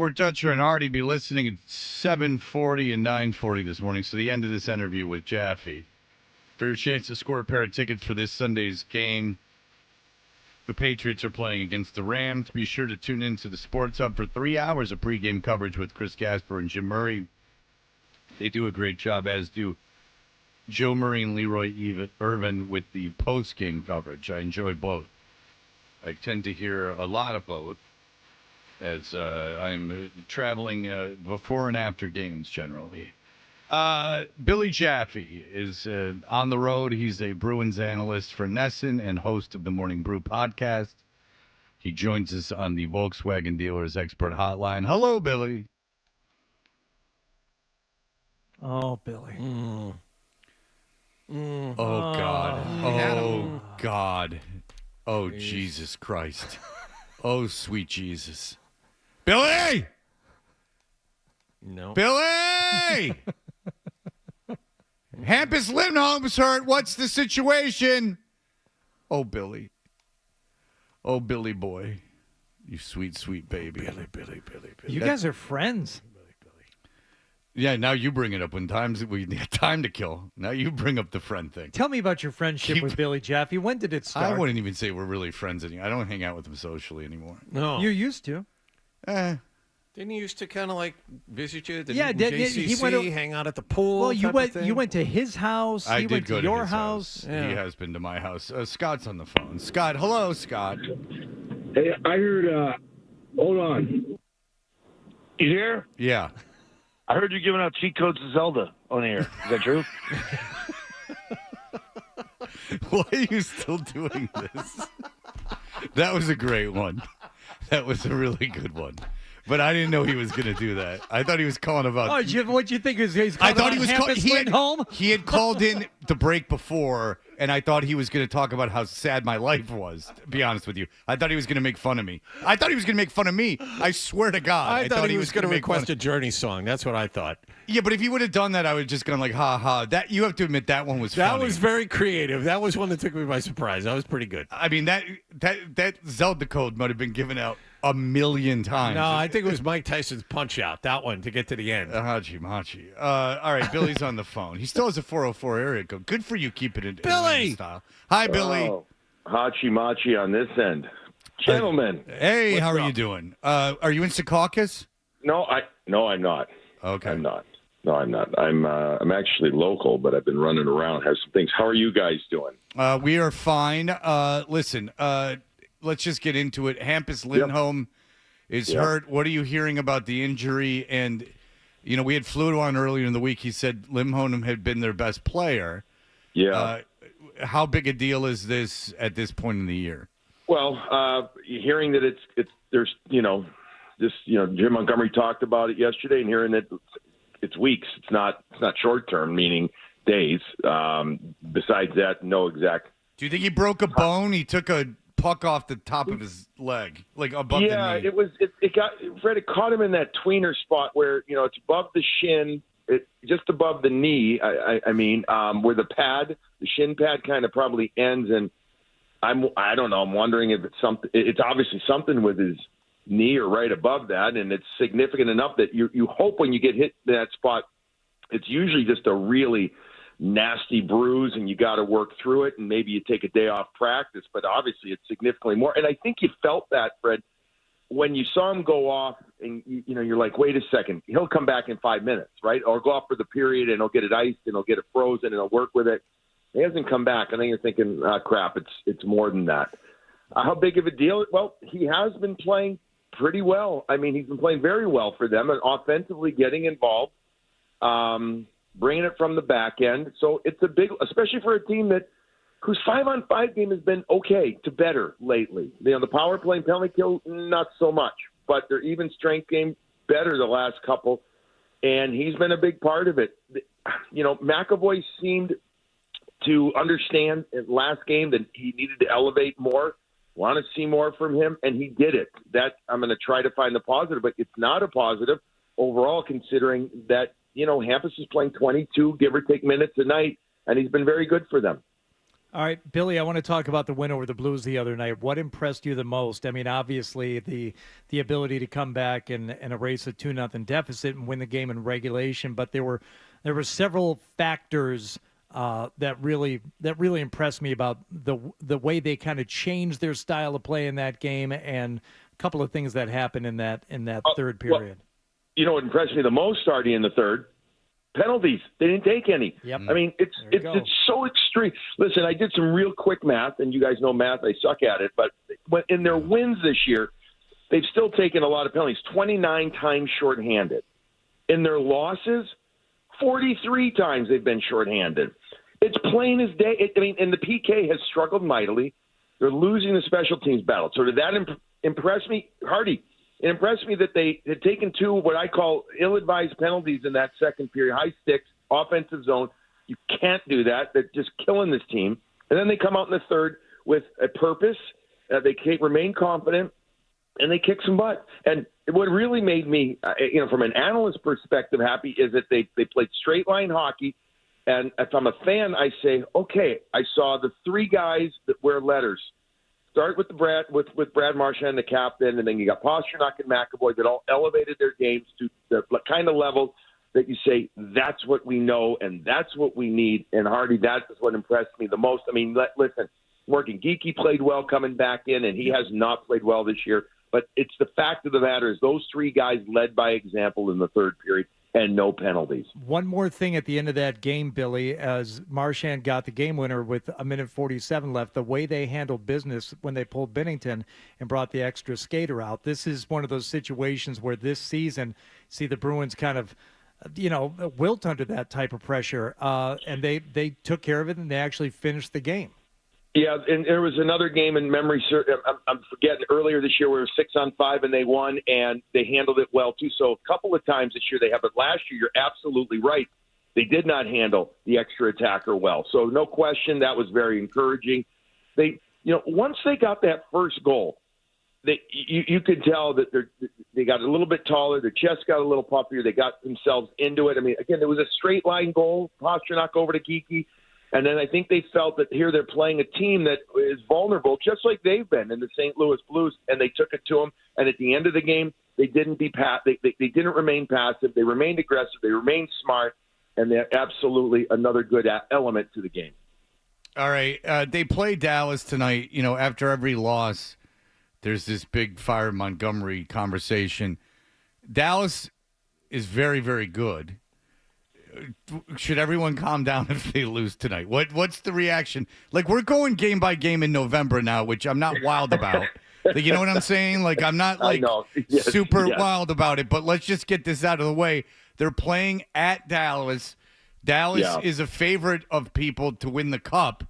[SPEAKER 10] Edward Dutcher and Artie be listening at 7:40 and 9:40 this morning, so the end of this interview with Jaffe. For your chance to score a pair of tickets for this Sunday's game, the Patriots are playing against the Rams. Be sure to tune in to the Sports Hub for 3 hours of pregame coverage with Chris Gasper and Jim Murray. They do a great job, as do Joe Murray and Leroy Irvin with the post-game coverage. I enjoy both. I tend to hear a lot of both, as I'm traveling before and after games generally. Billy Jaffe is on the road. He's a Bruins analyst for Nesson and host of the Morning Brew podcast. He joins us on the Volkswagen Dealers Expert Hotline. Hello, Billy.
[SPEAKER 11] Oh, Billy.
[SPEAKER 10] Oh, God. Oh, God. Oh, Jesus Christ. Oh, sweet Jesus. Billy!
[SPEAKER 2] No.
[SPEAKER 10] Billy! Hampus Lindholm's hurt. What's the situation? Oh, Billy. Oh, Billy boy. You sweet, sweet baby. Billy.
[SPEAKER 11] You guys are friends.
[SPEAKER 10] Yeah, now you bring it up when times we need time to kill. Now you bring up the friend thing.
[SPEAKER 11] Tell me about your friendship with Billy Jaffe. When did it start?
[SPEAKER 10] I wouldn't even say we're really friends anymore. I don't hang out with him socially anymore.
[SPEAKER 2] No.
[SPEAKER 11] You used to.
[SPEAKER 2] Didn't he used to kind of like visit you at the
[SPEAKER 11] JCC,
[SPEAKER 2] he went hang out at the pool?
[SPEAKER 11] Well, you went to his house.
[SPEAKER 10] I
[SPEAKER 11] he
[SPEAKER 10] did
[SPEAKER 11] went
[SPEAKER 10] go
[SPEAKER 11] to your house.
[SPEAKER 10] Yeah. He has been to my house. Scott's on the phone. Scott, hello, Scott.
[SPEAKER 14] Hey, I heard. Hold on. You there?
[SPEAKER 10] Yeah.
[SPEAKER 14] I heard you giving out cheat codes to Zelda on air. Is that true?
[SPEAKER 10] Why are you still doing this? That was a great one. That was a really good one. But I didn't know he was going to do that. I thought he was calling about.
[SPEAKER 11] Oh, what'd you think? He's
[SPEAKER 10] I thought he was
[SPEAKER 11] home.
[SPEAKER 10] He had called in the break before, and I thought he was going to talk about how sad my life was. To be honest with you, I thought he was going to make fun of me. I thought he was going to make fun of me. I swear to God,
[SPEAKER 2] I thought he was going to request a Journey song. That's what I thought.
[SPEAKER 10] Yeah, but if he would have done that, I would have just gone like, ha ha. That you have to admit that one was funny.
[SPEAKER 2] That was very creative. That was one that took me by surprise. That was pretty good.
[SPEAKER 10] I mean, that Zelda code might have been given out a million times.
[SPEAKER 2] No, I think it was Mike Tyson's Punch Out, that one, to get to the end.
[SPEAKER 10] Hachi Machi. All right, Billy's on the phone. He still has a 404 area code. Good for you keeping it
[SPEAKER 2] Billy!
[SPEAKER 10] in style. Hi, Billy.
[SPEAKER 14] Oh, Hachi Machi on this end. Gentlemen.
[SPEAKER 10] Hey, how are you doing? Are you in Secaucus?
[SPEAKER 14] No, I'm not.
[SPEAKER 10] Okay.
[SPEAKER 14] I'm not. No, I'm not. I'm actually local, but I've been running around, have some things. How are you guys doing?
[SPEAKER 10] We are fine. Listen, let's just get into it. Hampus Lindholm is hurt. What are you hearing about the injury? And, you know, we had Fluto on earlier in the week. He said Lindholm had been their best player.
[SPEAKER 14] Yeah.
[SPEAKER 10] How big a deal is this at this point in the year?
[SPEAKER 14] Well, hearing that there's Jim Montgomery talked about it yesterday, and hearing that it's weeks. It's not short term, meaning days. Besides that, no exact.
[SPEAKER 10] Do you think he broke a bone? He took a puck off the top of his leg, like above the knee.
[SPEAKER 14] Yeah, it caught him in that tweener spot where, it's above the shin, just above the knee. I mean, where the shin pad kind of probably ends. And I don't know. I'm wondering if it's something. It's obviously something with his knee or right above that, and it's significant enough that you hope when you get hit in that spot, it's usually just a really nasty bruise and you got to work through it, and maybe you take a day off practice, but obviously it's significantly more. And I think you felt that, Fred, when you saw him go off and you're like, wait a second, he'll come back in 5 minutes, right? Or go off for the period and he'll get it iced and he'll get it frozen and he'll work with it. He hasn't come back. I think you're thinking, crap, it's more than that. How big of a deal? Well, he has been playing pretty well. I mean, he's been playing very well for them and offensively getting involved, bringing it from the back end. So it's a big, especially for a team whose 5-on-5 game has been okay to better lately. The power play and penalty kill, not so much, but their even strength game better the last couple, and he's been a big part of it. McAvoy seemed to understand in last game that he needed to elevate more, want to see more from him, and he did it. That I'm going to try to find the positive, but it's not a positive overall considering that, Hampus is playing 22, give or take minutes a night, and he's been very good for them.
[SPEAKER 11] All right, Billy, I want to talk about the win over the Blues the other night. What impressed you the most? I mean, obviously the ability to come back and erase a 2-0 deficit and win the game in regulation, but there were several factors that really impressed me about the way they kind of changed their style of play in that game, and a couple of things that happened in that third period.
[SPEAKER 14] Well, you know what impressed me the most, Artie, in the third? Penalties. They didn't take any.
[SPEAKER 11] Yep.
[SPEAKER 14] I mean, it's so extreme. Listen, I did some real quick math, and you guys know math. I suck at it. But in their wins this year, they've still taken a lot of penalties, 29 times shorthanded. In their losses, 43 times they've been shorthanded. It's plain as day. And the PK has struggled mightily. They're losing the special teams battle. So did that impress me? Hardy, it impressed me that they had taken two what I call ill-advised penalties in that second period, high sticks, offensive zone. You can't do that. They're just killing this team. And then they come out in the third with a purpose. They remain confident, and they kick some butt. And what really made me, from an analyst perspective, happy is that they played straight-line hockey. And if I'm a fan, I say, okay, I saw the three guys that wear letters. Start with Brad Marchand, the captain, and then you got Pasternak and McAvoy that all elevated their games to the kind of level that you say, that's what we know and that's what we need. And Hardy, that is what impressed me the most. I mean, listen, Morgan Geekie played well coming back in, and he has not played well this year. But it's the fact of the matter is those three guys led by example in the third period. And no penalties.
[SPEAKER 11] One more thing at the end of that game, Billy, as Marchand got the game winner with 1:47 left, the way they handled business when they pulled Binnington and brought the extra skater out. This is one of those situations where this season, see the Bruins kind of, wilt under that type of pressure, and they took care of it, and they actually finished the game.
[SPEAKER 14] Yeah, and there was another game in memory. I'm forgetting earlier this year where it was 6-on-5 and they won, and they handled it well too. So a couple of times this year they have, but last year you're absolutely right. They did not handle the extra attacker well. So no question that was very encouraging. They, once they got that first goal, you could tell that they got a little bit taller. Their chest got a little puffier. They got themselves into it. I mean, again, there was a straight line goal. Pasternak over to Geekie. And then I think they felt that here they're playing a team that is vulnerable, just like they've been in the St. Louis Blues, and they took it to them. And at the end of the game, they didn't they didn't remain passive. They remained aggressive. They remained smart, and they're absolutely another good element to the game.
[SPEAKER 10] All right, they play Dallas tonight. After every loss, there's this big Fire Montgomery conversation. Dallas is very, very good. Should everyone calm down if they lose tonight? What's the reaction? Like, we're going game by game in November now, which I'm not wild about. You know what I'm saying? Like, I'm not super wild about it, but let's just get this out of the way. They're playing at Dallas. Dallas is a favorite of people to win the cup.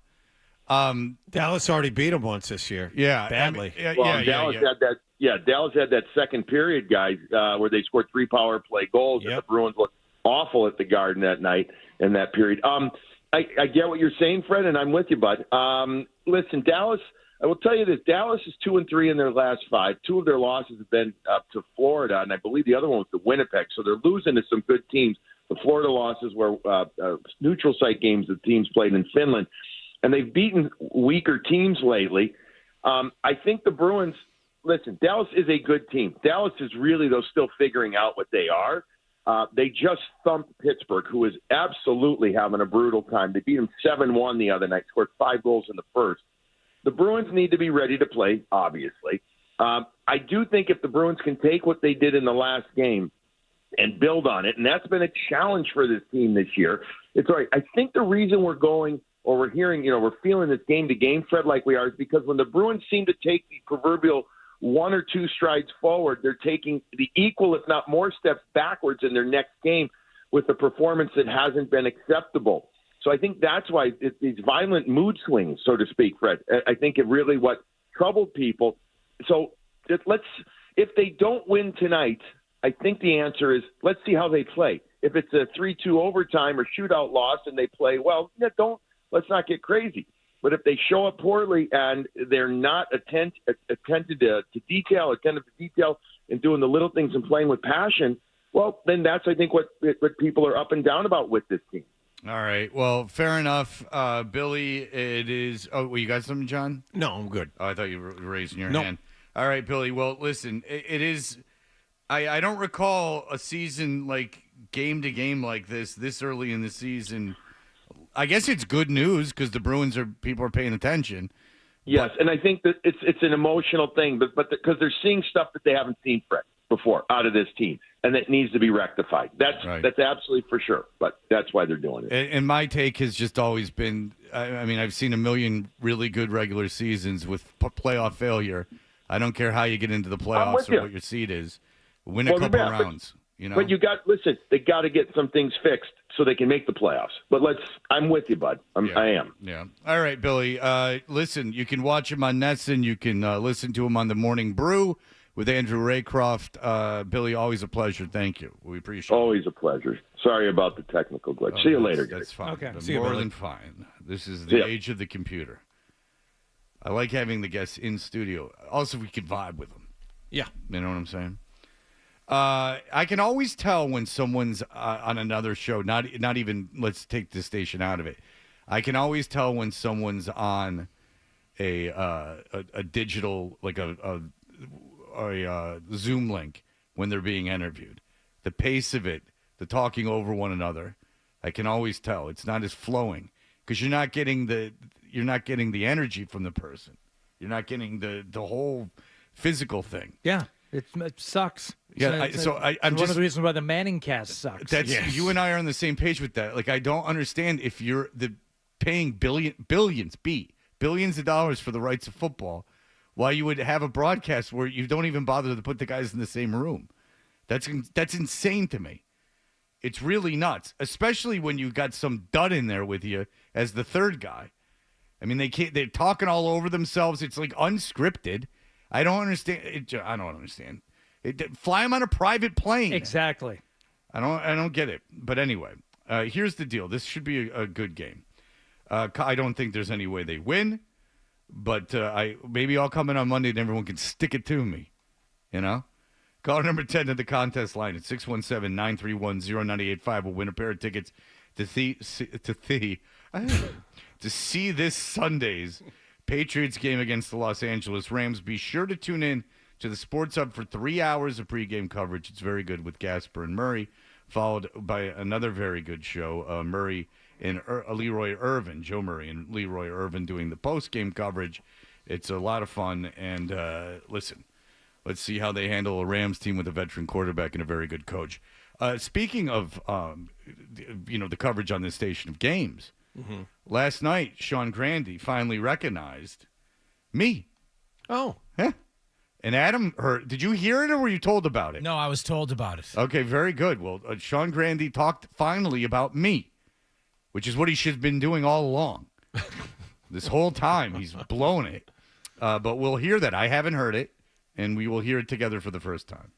[SPEAKER 2] Dallas already beat them once this year.
[SPEAKER 10] Yeah,
[SPEAKER 2] badly.
[SPEAKER 14] Dallas had that. Yeah, Dallas had that second period, guys, where they scored 3 power play goals, and the Bruins looked awful at the Garden that night in that period. I get what you're saying, Fred, and I'm with you, bud. Listen, Dallas, I will tell you this. Dallas is 2-3 in their last 5. 2 of their losses have been up to Florida, and I believe the other one was to Winnipeg. So they're losing to some good teams. The Florida losses were neutral site games that teams played in Finland, and they've beaten weaker teams lately. I think the Bruins, listen, Dallas is a good team. Dallas is really, though, still figuring out what they are. They just thumped Pittsburgh, who is absolutely having a brutal time. They beat them 7-1 the other night, scored 5 goals in the first. The Bruins need to be ready to play, obviously. I do think if the Bruins can take what they did in the last game and build on it, and that's been a challenge for this team this year, it's all right. I think the reason we're going, or we're hearing, we're feeling this game-to-game, Fred, like we are, is because when the Bruins seem to take the proverbial 1 or 2 strides forward, they're taking the equal, if not more, steps backwards in their next game with a performance that hasn't been acceptable. So I think that's why these violent mood swings, so to speak, Fred. I think it really what troubled people. So if they don't win tonight, I think the answer is let's see how they play. If it's a 3-2 overtime or shootout loss and they play well, let's not get crazy. But if they show up poorly and they're not attentive to detail and doing the little things and playing with passion, well, then that's, I think, what people are up and down about with this team.
[SPEAKER 10] All right. Well, fair enough. Billy, it is. Oh, well, you got something, John?
[SPEAKER 2] No, I'm good.
[SPEAKER 10] Oh, I thought you were raising your
[SPEAKER 2] Nope.
[SPEAKER 10] hand. All right, Billy. Well, listen, it is. I don't recall a season like game to game like this early in the season. I guess it's good news because the Bruins people are paying attention.
[SPEAKER 14] Yes, and I think that it's an emotional thing, but because they're seeing stuff that they haven't seen, Fred, before out of this team, and that needs to be rectified. That's absolutely for sure, but that's why they're doing it.
[SPEAKER 10] And my take has just always been, I mean, I've seen a million really good regular seasons with playoff failure. I don't care how you get into the playoffs or what your seed is. Win a couple rounds.
[SPEAKER 14] But listen, they got to get some things fixed so they can make the playoffs. But I'm with you, bud. I am.
[SPEAKER 10] Yeah. All right, Billy. Listen, you can watch him on Nesson. You can listen to him on The Morning Brew with Andrew Raycroft. Billy, always a pleasure. Thank you. We appreciate it.
[SPEAKER 14] Always a pleasure. Sorry about the technical glitch. See you later, guys.
[SPEAKER 10] That's fine.
[SPEAKER 11] Okay.
[SPEAKER 10] See more than fine. This is the age of the computer. I like having the guests in studio. Also, we could vibe with them.
[SPEAKER 2] Yeah.
[SPEAKER 10] You know what I'm saying? I can always tell when someone's on another show, not even, let's take the station out of it. I can always tell when someone's on a digital, like a Zoom link when they're being interviewed. The pace of it, the talking over one another, I can always tell. It's not as flowing because you're not getting the energy from the person. You're not getting the whole physical thing.
[SPEAKER 11] Yeah, it sucks.
[SPEAKER 10] Yeah, I'm
[SPEAKER 11] one of the reasons why the Manning cast sucks.
[SPEAKER 10] You and I are on the same page with that. Like, I don't understand if you're paying billions of dollars for the rights of football, why you would have a broadcast where you don't even bother to put the guys in the same room. That's insane to me. It's really nuts, especially when you got some dud in there with you as the third guy. I mean, they're talking all over themselves. It's like unscripted. I don't understand. I don't understand. Fly them on a private plane.
[SPEAKER 11] Exactly.
[SPEAKER 10] I don't get it. But anyway, here's the deal. This should be a good game. I don't think there's any way they win, but maybe I'll come in on Monday and everyone can stick it to me. You know? Caller number 10 to the contest line at 617-931-0985 will win a pair of tickets to see this Sunday's Patriots game against the Los Angeles Rams. Be sure to tune in to the Sports Hub for 3 hours of pregame coverage. It's very good with Gasper and Murray, followed by another very good show, Murray and Leroy Irvin, Joe Murray and Leroy Irvin doing the postgame coverage. It's a lot of fun. And listen, let's see how they handle a Rams team with a veteran quarterback and a very good coach. Speaking of, the coverage on this station of games, last night, Sean Grandy finally recognized me.
[SPEAKER 2] Oh.
[SPEAKER 10] Yeah. And Adam heard. Did you hear it or were you told about it?
[SPEAKER 12] No, I was told about it.
[SPEAKER 10] Okay, very good. Well, Sean Grandy talked finally about me, which is what he should have been doing all along. This whole time, he's blown it. But we'll hear that. I haven't heard it, and we will hear it together for the first time.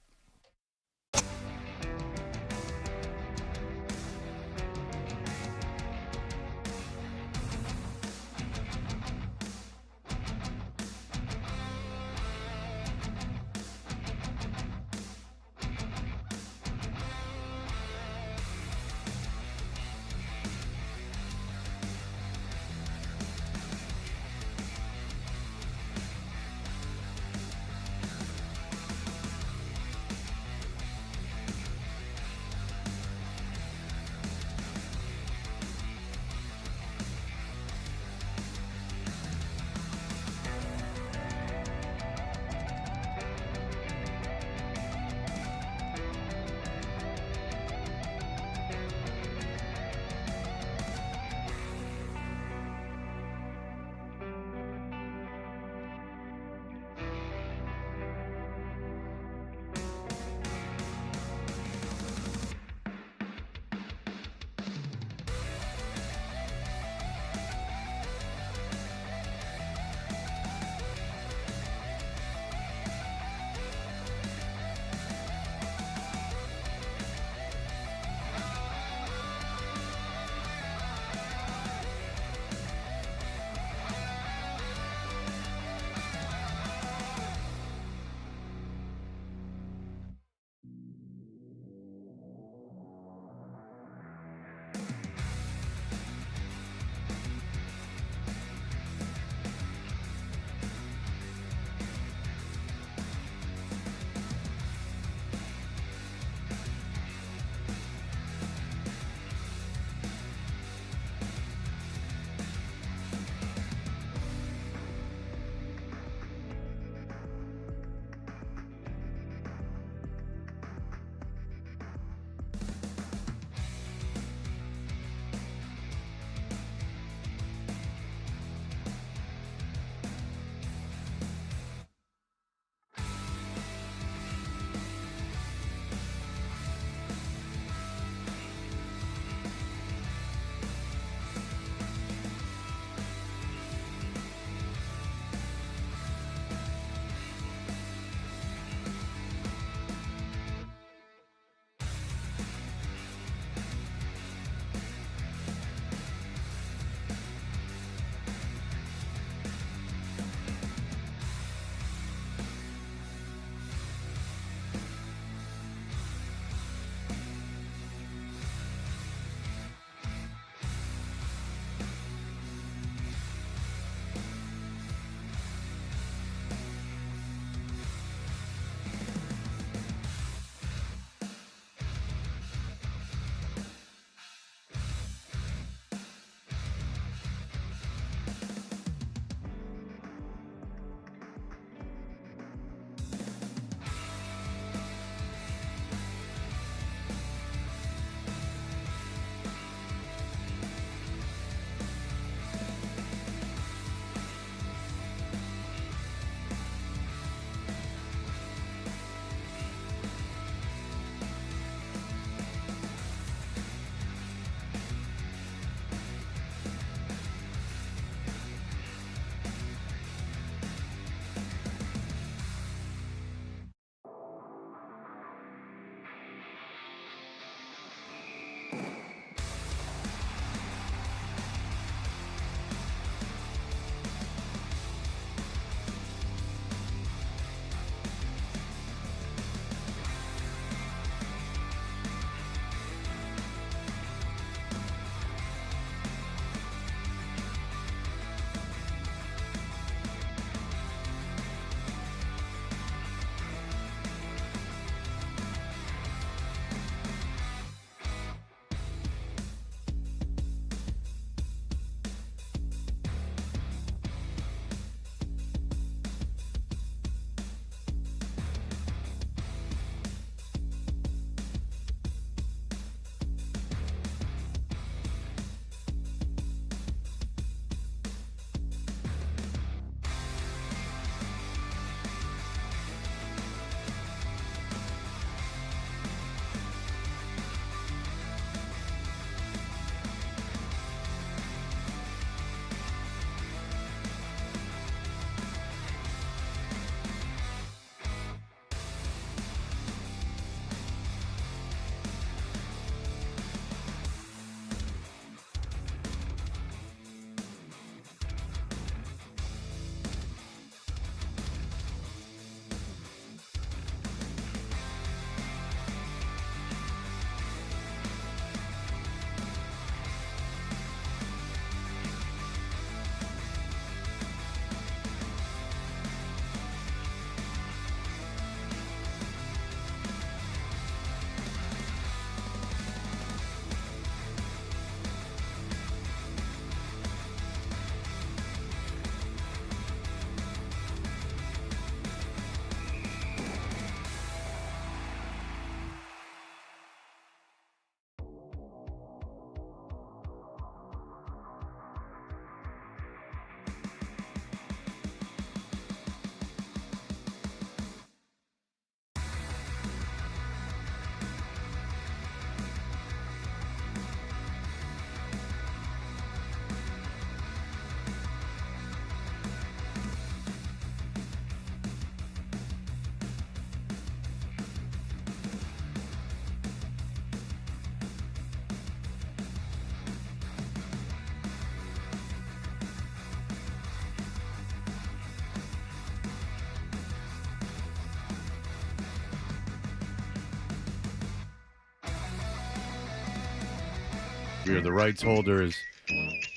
[SPEAKER 10] We are the rights holders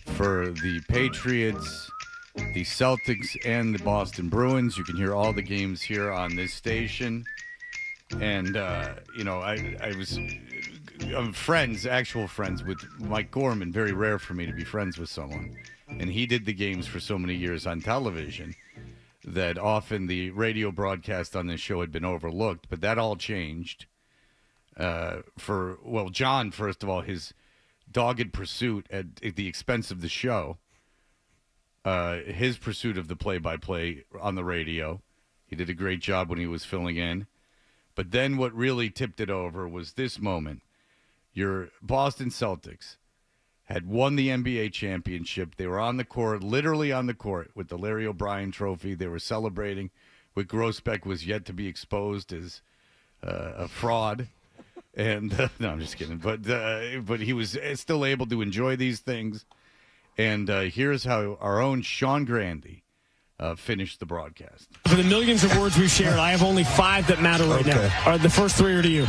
[SPEAKER 10] for the Patriots, the Celtics, and the Boston Bruins. You can hear all the games here on this station. And, I'm friends, actual friends with Mike Gorman. Very rare for me to be friends with someone. And he did the games for so many years on television that often the radio broadcast on this show had been overlooked. But that all changed John, first of all, his dogged pursuit at the expense of the show, his pursuit of the play-by-play on the radio. He did a great job when he was filling in. But then what really tipped it over was this moment. Your Boston Celtics had won the NBA championship. They were on the court, literally on the court, with the Larry O'Brien trophy. They were celebrating. With Grossbeck was yet to be exposed as a fraud. And no, I'm just kidding. But he was still able to enjoy these things. And here's how our own Sean Grandy finished the broadcast.
[SPEAKER 16] For the millions of words we've shared, I have only 5 that matter right now. The first 3 are to you.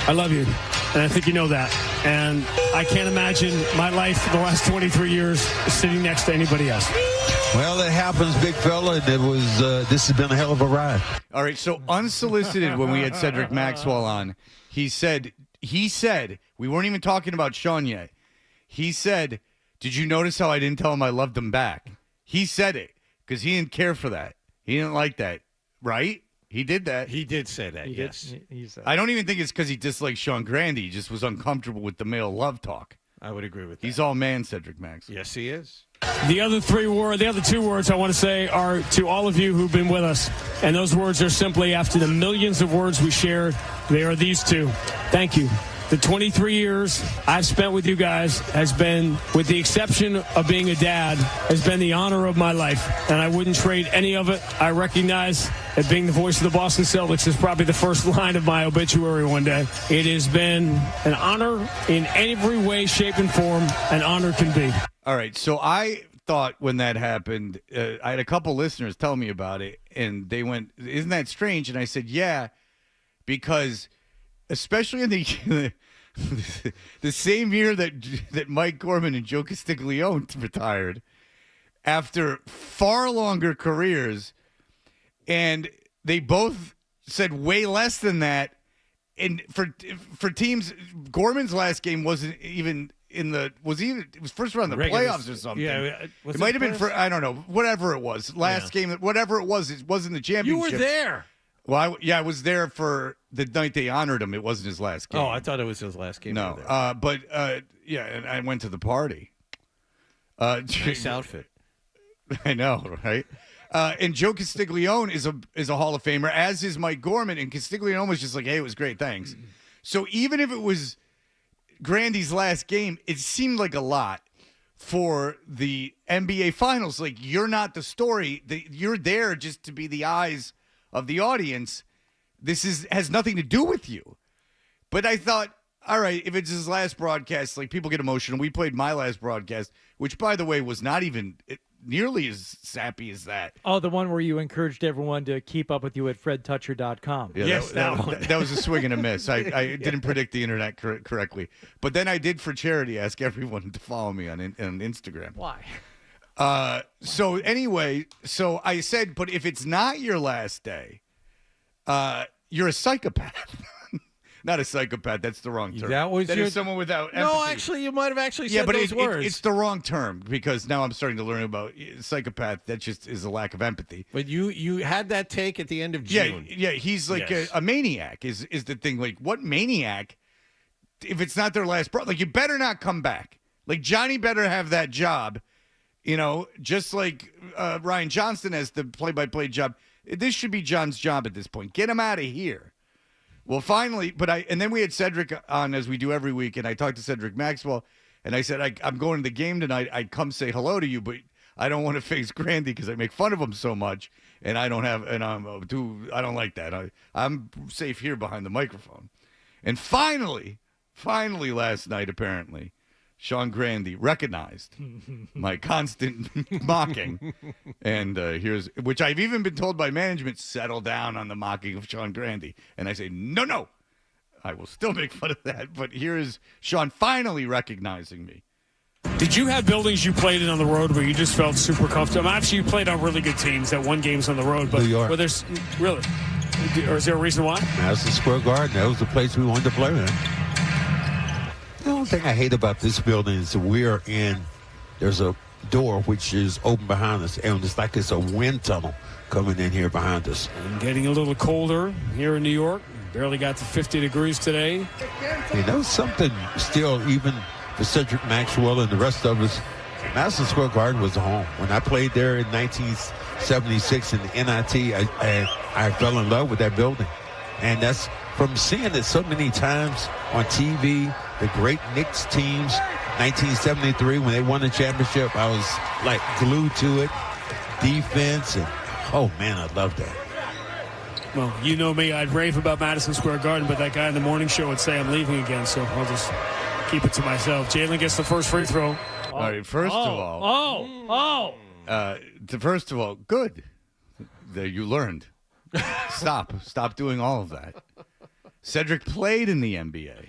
[SPEAKER 16] I love you, and I think you know that. And I can't imagine my life the last 23 years sitting next to anybody else.
[SPEAKER 21] Well, it happens, big fella, and this has been a hell of a ride.
[SPEAKER 10] All right, so unsolicited when we had Cedric Maxwell on, he said, we weren't even talking about Sean yet. He said, did you notice how I didn't tell him I loved him back? He said it because he didn't care for that. He didn't like that, right? He did that.
[SPEAKER 2] He did say that, yes.
[SPEAKER 11] He said
[SPEAKER 10] I don't even think it's because he disliked Sean Grandy. He just was uncomfortable with the male love talk.
[SPEAKER 2] I would agree with that.
[SPEAKER 10] He's all man, Cedric Max.
[SPEAKER 2] Yes, he is.
[SPEAKER 16] The other 2 words I want to say are to all of you who've been with us. And those words are simply, after the millions of words we shared, they are these 2. Thank you. The 23 years I've spent with you guys has been, with the exception of being a dad, has been the honor of my life. And I wouldn't trade any of it. I recognize that being the voice of the Boston Celtics is probably the first line of my obituary one day. It has been an honor in every way, shape, and form an honor can be.
[SPEAKER 10] All right, so I thought when that happened, I had a couple listeners tell me about it, and they went, isn't that strange? And I said, yeah, because especially in the same year that Mike Gorman and Joe Castiglione retired, after far longer careers, and they both said way less than that. And for teams, Gorman's last game wasn't even it was first round of the playoffs or something.
[SPEAKER 2] Yeah,
[SPEAKER 10] it might have been for, I don't know, whatever it was. Last game, whatever it wasn't the championship.
[SPEAKER 2] You were there.
[SPEAKER 10] Well, I was there for the night they honored him. It wasn't his last game.
[SPEAKER 2] Oh, I thought it was his last game.
[SPEAKER 10] No, and I went to the party.
[SPEAKER 2] Nice outfit.
[SPEAKER 10] I know, right? And Joe Castiglione is a Hall of Famer, as is Mike Gorman. And Castiglione was just like, hey, it was great, thanks. So even if it was Grandy's last game, it seemed like a lot for the NBA Finals. Like, you're not the story. You're there just to be the eyes of the audience. This has nothing to do with you. But I thought, all right, if it's his last broadcast, like, people get emotional. We played my last broadcast, which, by the way, was not even nearly as sappy as that.
[SPEAKER 11] Oh, the one where you encouraged everyone to keep up with you at fredtoucher.com.
[SPEAKER 10] Yeah,
[SPEAKER 2] yes, that one.
[SPEAKER 10] That was a swing and a miss. I didn't predict the internet correctly. But then I did, for charity, ask everyone to follow me on Instagram.
[SPEAKER 11] Why?
[SPEAKER 10] So anyway, so I said, but if it's not your last day, you're a psychopath. Not a psychopath. That's the wrong term.
[SPEAKER 2] That was
[SPEAKER 10] is someone without empathy.
[SPEAKER 2] No, actually, you might have actually said those words.
[SPEAKER 10] It's the wrong term, because now I'm starting to learn about psychopath. That just is a lack of empathy.
[SPEAKER 2] But you had that take at the end of June.
[SPEAKER 10] Yeah, he's like a maniac is the thing. Like, what maniac, if it's not their last like, you better not come back. Like, Johnny better have that job, just like Ryan Johnston has the play-by-play job. This should be John's job at this point. Get him out of here. Well, finally, and then we had Cedric on, as we do every week, and I talked to Cedric Maxwell, and I said, I'm going to the game tonight. I'd come say hello to you, but I don't want to face Grandy because I make fun of him so much, and I don't like that. I'm safe here behind the microphone. And finally last night, apparently, Sean Grandy recognized my constant mocking. And which I've even been told by management, settle down on the mocking of Sean Grandy. And I say, no. I will still make fun of that. But here is Sean finally recognizing me.
[SPEAKER 16] Did you have buildings you played in on the road where you just felt super comfortable? Obviously, you played on really good teams that won games on the road, but
[SPEAKER 21] New York.
[SPEAKER 16] where there's really, or is there a reason why?
[SPEAKER 21] Madison Square Garden. That was the place we wanted to play in. The only thing I hate about this building is there's a door which is open behind us, and it's like it's a wind tunnel coming in here behind us.
[SPEAKER 16] And getting a little colder here in New York. Barely got to 50 degrees today.
[SPEAKER 21] You know, something still, even for Cedric Maxwell and the rest of us, Madison Square Garden was a home. When I played there in 1976 in the NIT, I fell in love with that building. And that's from seeing it so many times on TV, the great Knicks teams, 1973 when they won the championship, I was like glued to it. Defense, and oh man, I love that.
[SPEAKER 16] Well, you know me, I'd rave about Madison Square Garden, but that guy in the morning show would say I'm leaving again, so I'll just keep it to myself. Jalen gets the first free throw.
[SPEAKER 10] All right, first of all, good. There, you learned. Stop doing all of that. Cedric played in the NBA,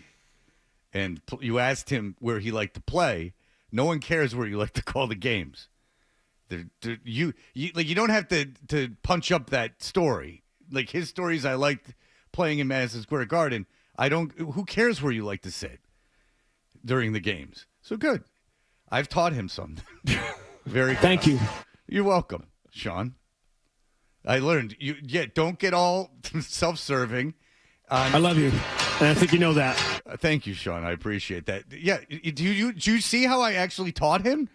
[SPEAKER 10] and you asked him where he liked to play. No one cares where you like to call the games. You don't have to punch up that story. Like his stories, I liked playing in Madison Square Garden. Who cares where you like to sit during the games? So good. I've taught him something. Very good.
[SPEAKER 16] Thank you.
[SPEAKER 10] You're welcome, Sean. I learned. Don't get all self-serving.
[SPEAKER 16] I love you, and I think you know that.
[SPEAKER 10] Thank you, Sean. I appreciate that. Yeah. Do you see how I actually taught him?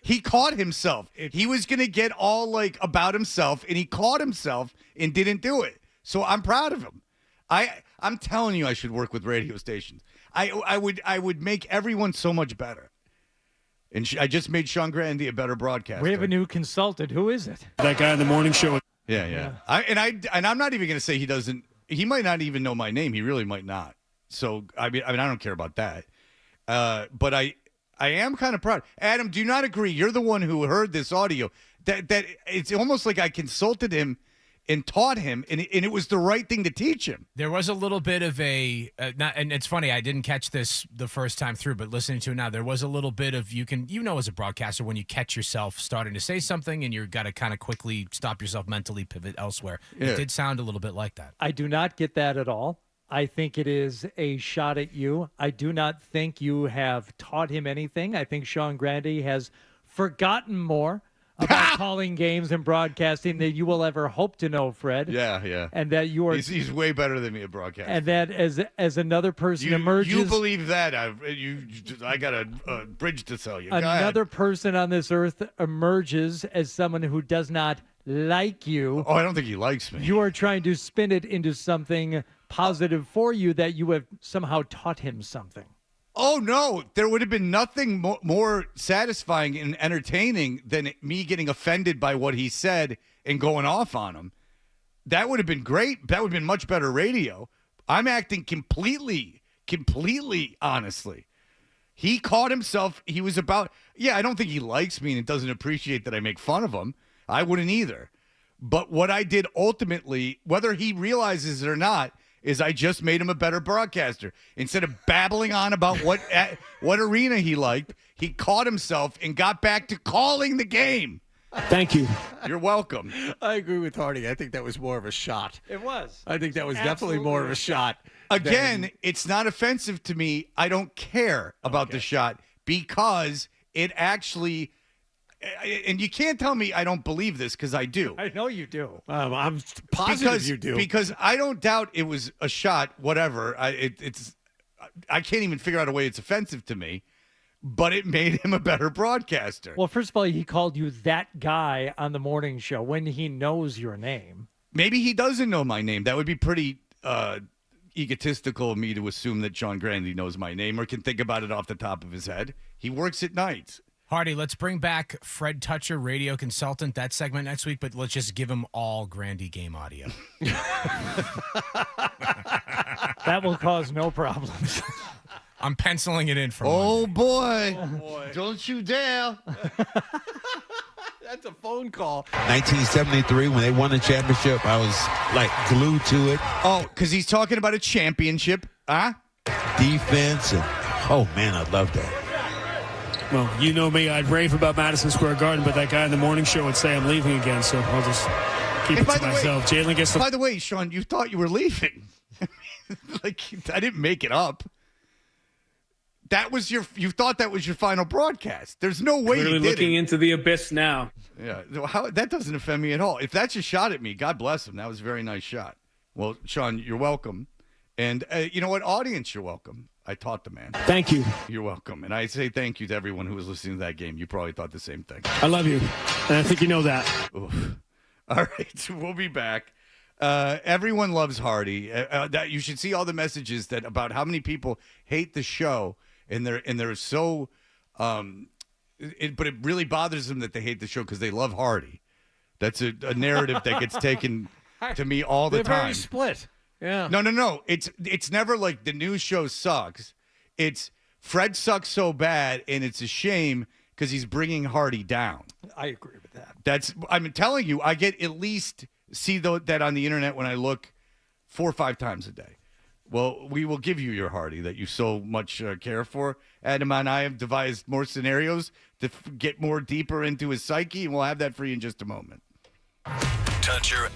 [SPEAKER 10] He caught himself. He was going to get all like about himself, and he caught himself and didn't do it. So I'm proud of him. I'm telling you, I should work with radio stations. I would make everyone so much better. And I just made Sean Grandy a better broadcaster.
[SPEAKER 11] We have a new consultant. Who is it?
[SPEAKER 16] That guy in the morning show.
[SPEAKER 10] Yeah. I'm not even going to say he doesn't. He might not even know my name. He really might not. So I mean, I don't care about that. But I am kind of proud. Adam, do you not agree? You're the one who heard this audio. That it's almost like I consulted him and taught him, and it was the right thing to teach him.
[SPEAKER 12] There was a little bit of and it's funny, I didn't catch this the first time through, but listening to it now, there was a little bit of, as a broadcaster, when you catch yourself starting to say something and you've got to kind of quickly stop yourself, mentally pivot elsewhere. Yeah. It did sound a little bit like that.
[SPEAKER 11] I do not get that at all. I think it is a shot at you. I do not think you have taught him anything. I think Sean Grandy has forgotten more about calling games and broadcasting than you will ever hope to know, Fred.
[SPEAKER 10] Yeah.
[SPEAKER 11] And that you are
[SPEAKER 10] he's way better than me at broadcasting.
[SPEAKER 11] And that as another person emerges,
[SPEAKER 10] you believe that? I got a bridge to sell you.
[SPEAKER 11] Another person on this earth emerges as someone who does not like you.
[SPEAKER 10] Oh, I don't think he likes me.
[SPEAKER 11] You are trying to spin it into something positive for you, that you have somehow taught him something.
[SPEAKER 10] Oh, no. There would have been nothing more satisfying and entertaining than me getting offended by what he said and going off on him. That would have been great. That would have been much better radio. I'm acting completely honestly. He caught himself. He was about, I don't think he likes me and doesn't appreciate that I make fun of him. I wouldn't either. But what I did ultimately, whether he realizes it or not, is I just made him a better broadcaster. Instead of babbling on about what arena he liked, he caught himself and got back to calling the game.
[SPEAKER 16] Thank you.
[SPEAKER 10] You're welcome.
[SPEAKER 2] I agree with Hardy. I think that was more of a shot.
[SPEAKER 11] It was.
[SPEAKER 2] I think that was definitely more of a shot.
[SPEAKER 10] Again, it's not offensive to me. I don't care about the shot because it actually... And you can't tell me I don't believe this, because I do.
[SPEAKER 11] I know you do.
[SPEAKER 2] I'm positive you do.
[SPEAKER 10] Because I don't doubt it was a shot, whatever. I can't even figure out a way it's offensive to me, but it made him a better broadcaster.
[SPEAKER 11] Well, first of all, he called you that guy on the morning show when he knows your name.
[SPEAKER 10] Maybe he doesn't know my name. That would be pretty egotistical of me to assume that Sean Grandy knows my name or can think about it off the top of his head. He works at night.
[SPEAKER 12] Hardy, let's bring back Fred Toucher, radio consultant, that segment next week, but let's just give him all Grandy game audio.
[SPEAKER 11] That will cause no problems.
[SPEAKER 12] I'm penciling it in for
[SPEAKER 10] Monday. Boy. Don't you dare.
[SPEAKER 2] That's a phone call.
[SPEAKER 21] 1973, when they won the championship, I was like glued to it.
[SPEAKER 10] Oh, because he's talking about a championship. Huh?
[SPEAKER 21] Defense and oh man, I love that.
[SPEAKER 16] Well, you know me, I'd rave about Madison Square Garden, but that guy in the morning show would say I'm leaving again, so I'll just keep it to myself. Jalen gets
[SPEAKER 10] By the way, Sean, you thought you were leaving. Like, I didn't make it up. That was you thought that was your final broadcast. There's no way
[SPEAKER 16] Clearly
[SPEAKER 10] you did
[SPEAKER 16] looking into the abyss now.
[SPEAKER 10] Yeah, that doesn't offend me at all. If that's a shot at me, God bless him. That was a very nice shot. Well, Sean, you're welcome. And you know what? Audience, you're welcome. I taught the man.
[SPEAKER 16] Thank you.
[SPEAKER 10] You're welcome. And I say thank you to everyone who was listening to that game. You probably thought the same thing.
[SPEAKER 16] I love you. And I think you know that.
[SPEAKER 10] Oof. All right. So we'll be back. Everyone loves Hardy. That you should see all the messages that about how many people hate the show. And they're so but it really bothers them that they hate the show because they love Hardy. That's a narrative that gets taken to me all the time.
[SPEAKER 2] They're very split. Yeah.
[SPEAKER 10] No. It's never like the news show sucks. It's Fred sucks so bad, and it's a shame because he's bringing Hardy down.
[SPEAKER 11] I agree with that.
[SPEAKER 10] I'm telling you, I get at least see that on the internet when I look 4 or 5 times a day. Well, we will give you your Hardy that you so much care for. Adam and I have devised more scenarios to get more deeper into his psyche, and we'll have that for you in just a moment.
[SPEAKER 1] Touch your...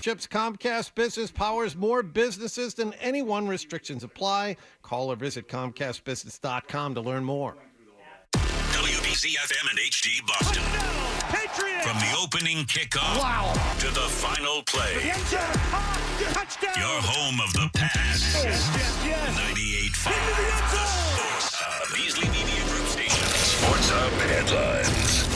[SPEAKER 2] Chips Comcast Business powers more businesses than anyone. Restrictions apply. Call or visit ComcastBusiness.com to learn more.
[SPEAKER 1] WBZ-FM and HD Boston. From the opening kickoff to the final play. Your home of the pass. 98.5. The Sports Hub. Beasley Media Group Station. Sports Hub headlines.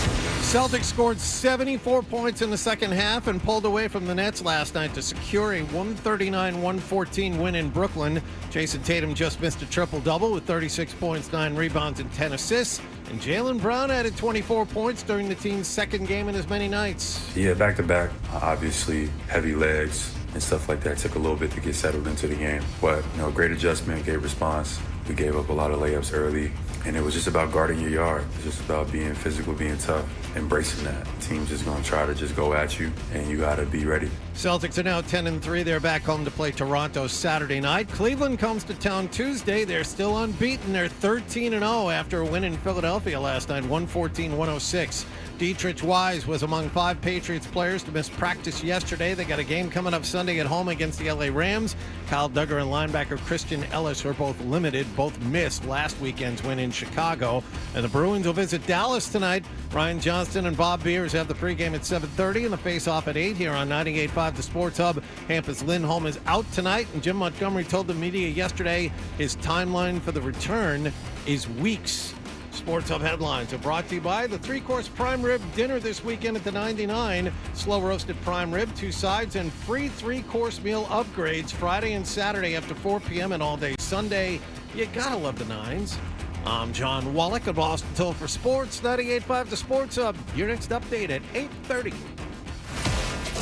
[SPEAKER 2] Celtics scored 74 points in the second half and pulled away from the Nets last night to secure a 139-114 win in Brooklyn. Jason Tatum just missed a triple-double with 36 points, 9 rebounds, and 10 assists. And Jaylen Brown added 24 points during the team's second game in as many nights.
[SPEAKER 19] Yeah, back-to-back, obviously heavy legs and stuff like that. Took a little bit to get settled into the game. But, great adjustment, great response. We gave up a lot of layups early. And it was just about guarding your yard. It's just about being physical, being tough, embracing that. The team's just going to try to just go at you, and you got to be ready.
[SPEAKER 2] Celtics are now 10-3. They're back home to play Toronto Saturday night. Cleveland comes to town Tuesday. They're still unbeaten. They're 13-0 after a win in Philadelphia last night, 114-106. Dietrich Wise was among 5 Patriots players to miss practice yesterday. They got a game coming up Sunday at home against the LA Rams. Kyle Duggar and linebacker Christian Ellis were both limited. Both missed last weekend's win in Chicago. And the Bruins will visit Dallas tonight. Ryan Johnston and Bob Beers have the pregame at 7:30 and the face-off at 8 here on 98.5 The Sports Hub. Hampus Lindholm is out tonight, and Jim Montgomery told the media yesterday his timeline for the return is weeks. Sports Hub headlines are brought to you by the 3-course prime rib dinner this weekend at the 99. Slow roasted prime rib, 2 sides, and free 3-course meal upgrades Friday and Saturday after 4 p.m. and all day Sunday. You gotta love the nines. I'm John Wallach of Boston Toll for Sports, 98.5 The Sports Hub. Your next update at 8:30.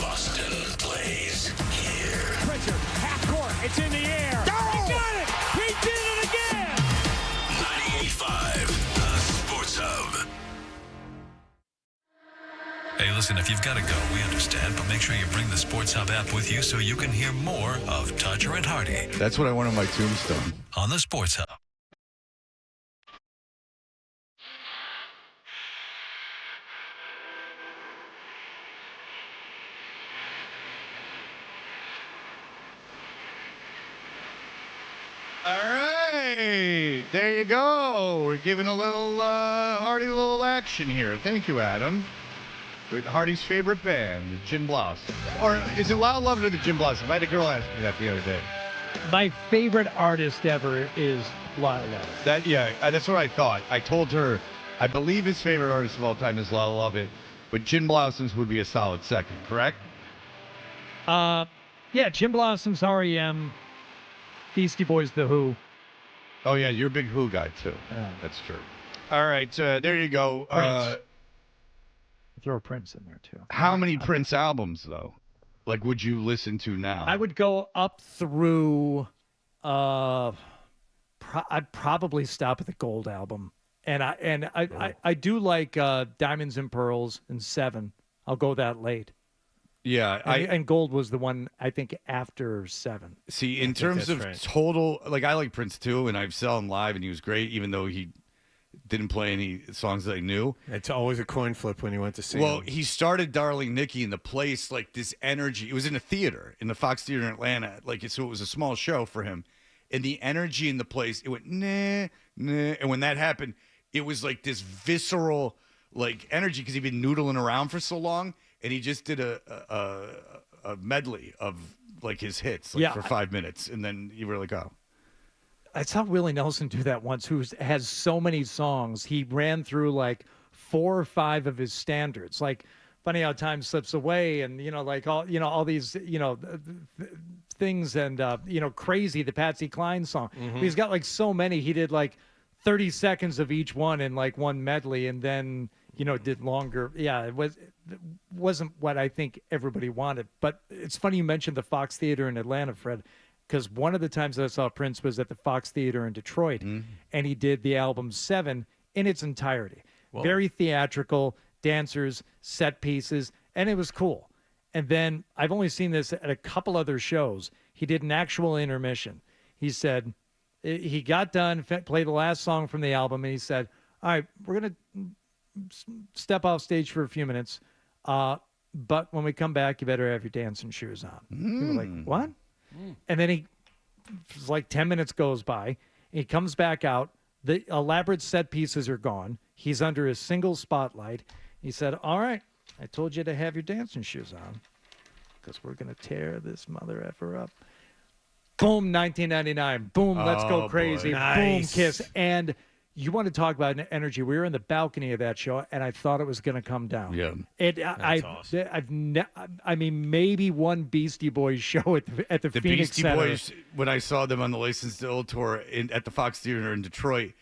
[SPEAKER 1] Boston plays here.
[SPEAKER 16] Pressure, half court, it's in the air. He got it! He did it again!
[SPEAKER 1] 98.5 The Sports Hub.
[SPEAKER 3] Hey, listen, if you've got to go, we understand, but make sure you bring the Sports Hub app with you so you can hear more of Toucher and Hardy.
[SPEAKER 10] That's what I want on my tombstone.
[SPEAKER 3] On the Sports Hub.
[SPEAKER 4] All right, there you go. We're giving a little Hardy little action here. Thank you, Adam. With Hardy's favorite band, Gin Blossom. Or is it Loud Love or the Gin Blossom? I had a girl ask me that the other day.
[SPEAKER 11] My favorite artist ever is Lyle Lovett.
[SPEAKER 4] That's what I thought. I told her I believe his favorite artist of all time is Lyle Lovett, but Gin Blossoms would be a solid second, correct?
[SPEAKER 11] Yeah, Gin Blossoms, R.E.M., Beastie Boys, The Who.
[SPEAKER 4] Oh, yeah, you're a big Who guy, too.
[SPEAKER 11] Yeah.
[SPEAKER 4] That's true. All right, there you go.
[SPEAKER 11] Throw Prince in there, too.
[SPEAKER 4] How many Prince albums, though? Like, would you listen to now?
[SPEAKER 11] I would go up through, I'd probably stop at the Gold album. And I do like Diamonds and Pearls and 7. I'll go that late.
[SPEAKER 10] Yeah,
[SPEAKER 11] and Gold was the one, I think, after 7.
[SPEAKER 10] See, in terms of total, like, I like Prince too, and I've saw him live, and he was great, even though he didn't play any songs that I knew.
[SPEAKER 2] It's always a coin flip when you went to see
[SPEAKER 10] him.
[SPEAKER 2] him.
[SPEAKER 10] He started Darling Nikki in the place, like, this energy. It was in a theater, in the Fox Theater in Atlanta. Like, so it was a small show for him. And the energy in the place, it went, nah, nah. And when that happened, it was like this visceral, like, energy, because he'd been noodling around for so long. And he just did a medley of, like, his hits for 5 minutes. And then you were like, oh.
[SPEAKER 11] I saw Willie Nelson do that once, who has so many songs. He ran through, like, 4 or 5 of his standards. Like, Funny How Time Slips Away and, like, all these, things and, Crazy, the Patsy Cline song. Mm-hmm. He's got, like, so many. He did, like, 30 seconds of each one in, like, one medley and then, did longer. Yeah, it wasn't what I think everybody wanted. But it's funny you mentioned the Fox Theater in Atlanta, Fred, because one of the times that I saw Prince was at the Fox Theater in Detroit, and he did the album 7 in its entirety. Whoa. Very theatrical, dancers, set pieces, and it was cool. And then I've only seen this at a couple other shows. He did an actual intermission. He said he got done, played the last song from the album, and he said, all right, we're going to step off stage for a few minutes. but when we come back, you better have your dancing shoes on. People are like, what? And then it's like 10 minutes goes by. He comes back out. The elaborate set pieces are gone. He's under a single spotlight. He said, all right, I told you to have your dancing shoes on because we're going to tear this mother effer up. Boom, 1999. Boom, let's go crazy.
[SPEAKER 2] Nice.
[SPEAKER 11] Boom, Kiss. And you want to talk about energy. We were in the balcony of that show, and I thought it was going to come down.
[SPEAKER 10] Yeah.
[SPEAKER 11] I mean, maybe one Beastie Boys show at the Phoenix
[SPEAKER 10] Beastie
[SPEAKER 11] Center.
[SPEAKER 10] Boys, when I saw them on the License to Ill tour at the Fox Theater in Detroit,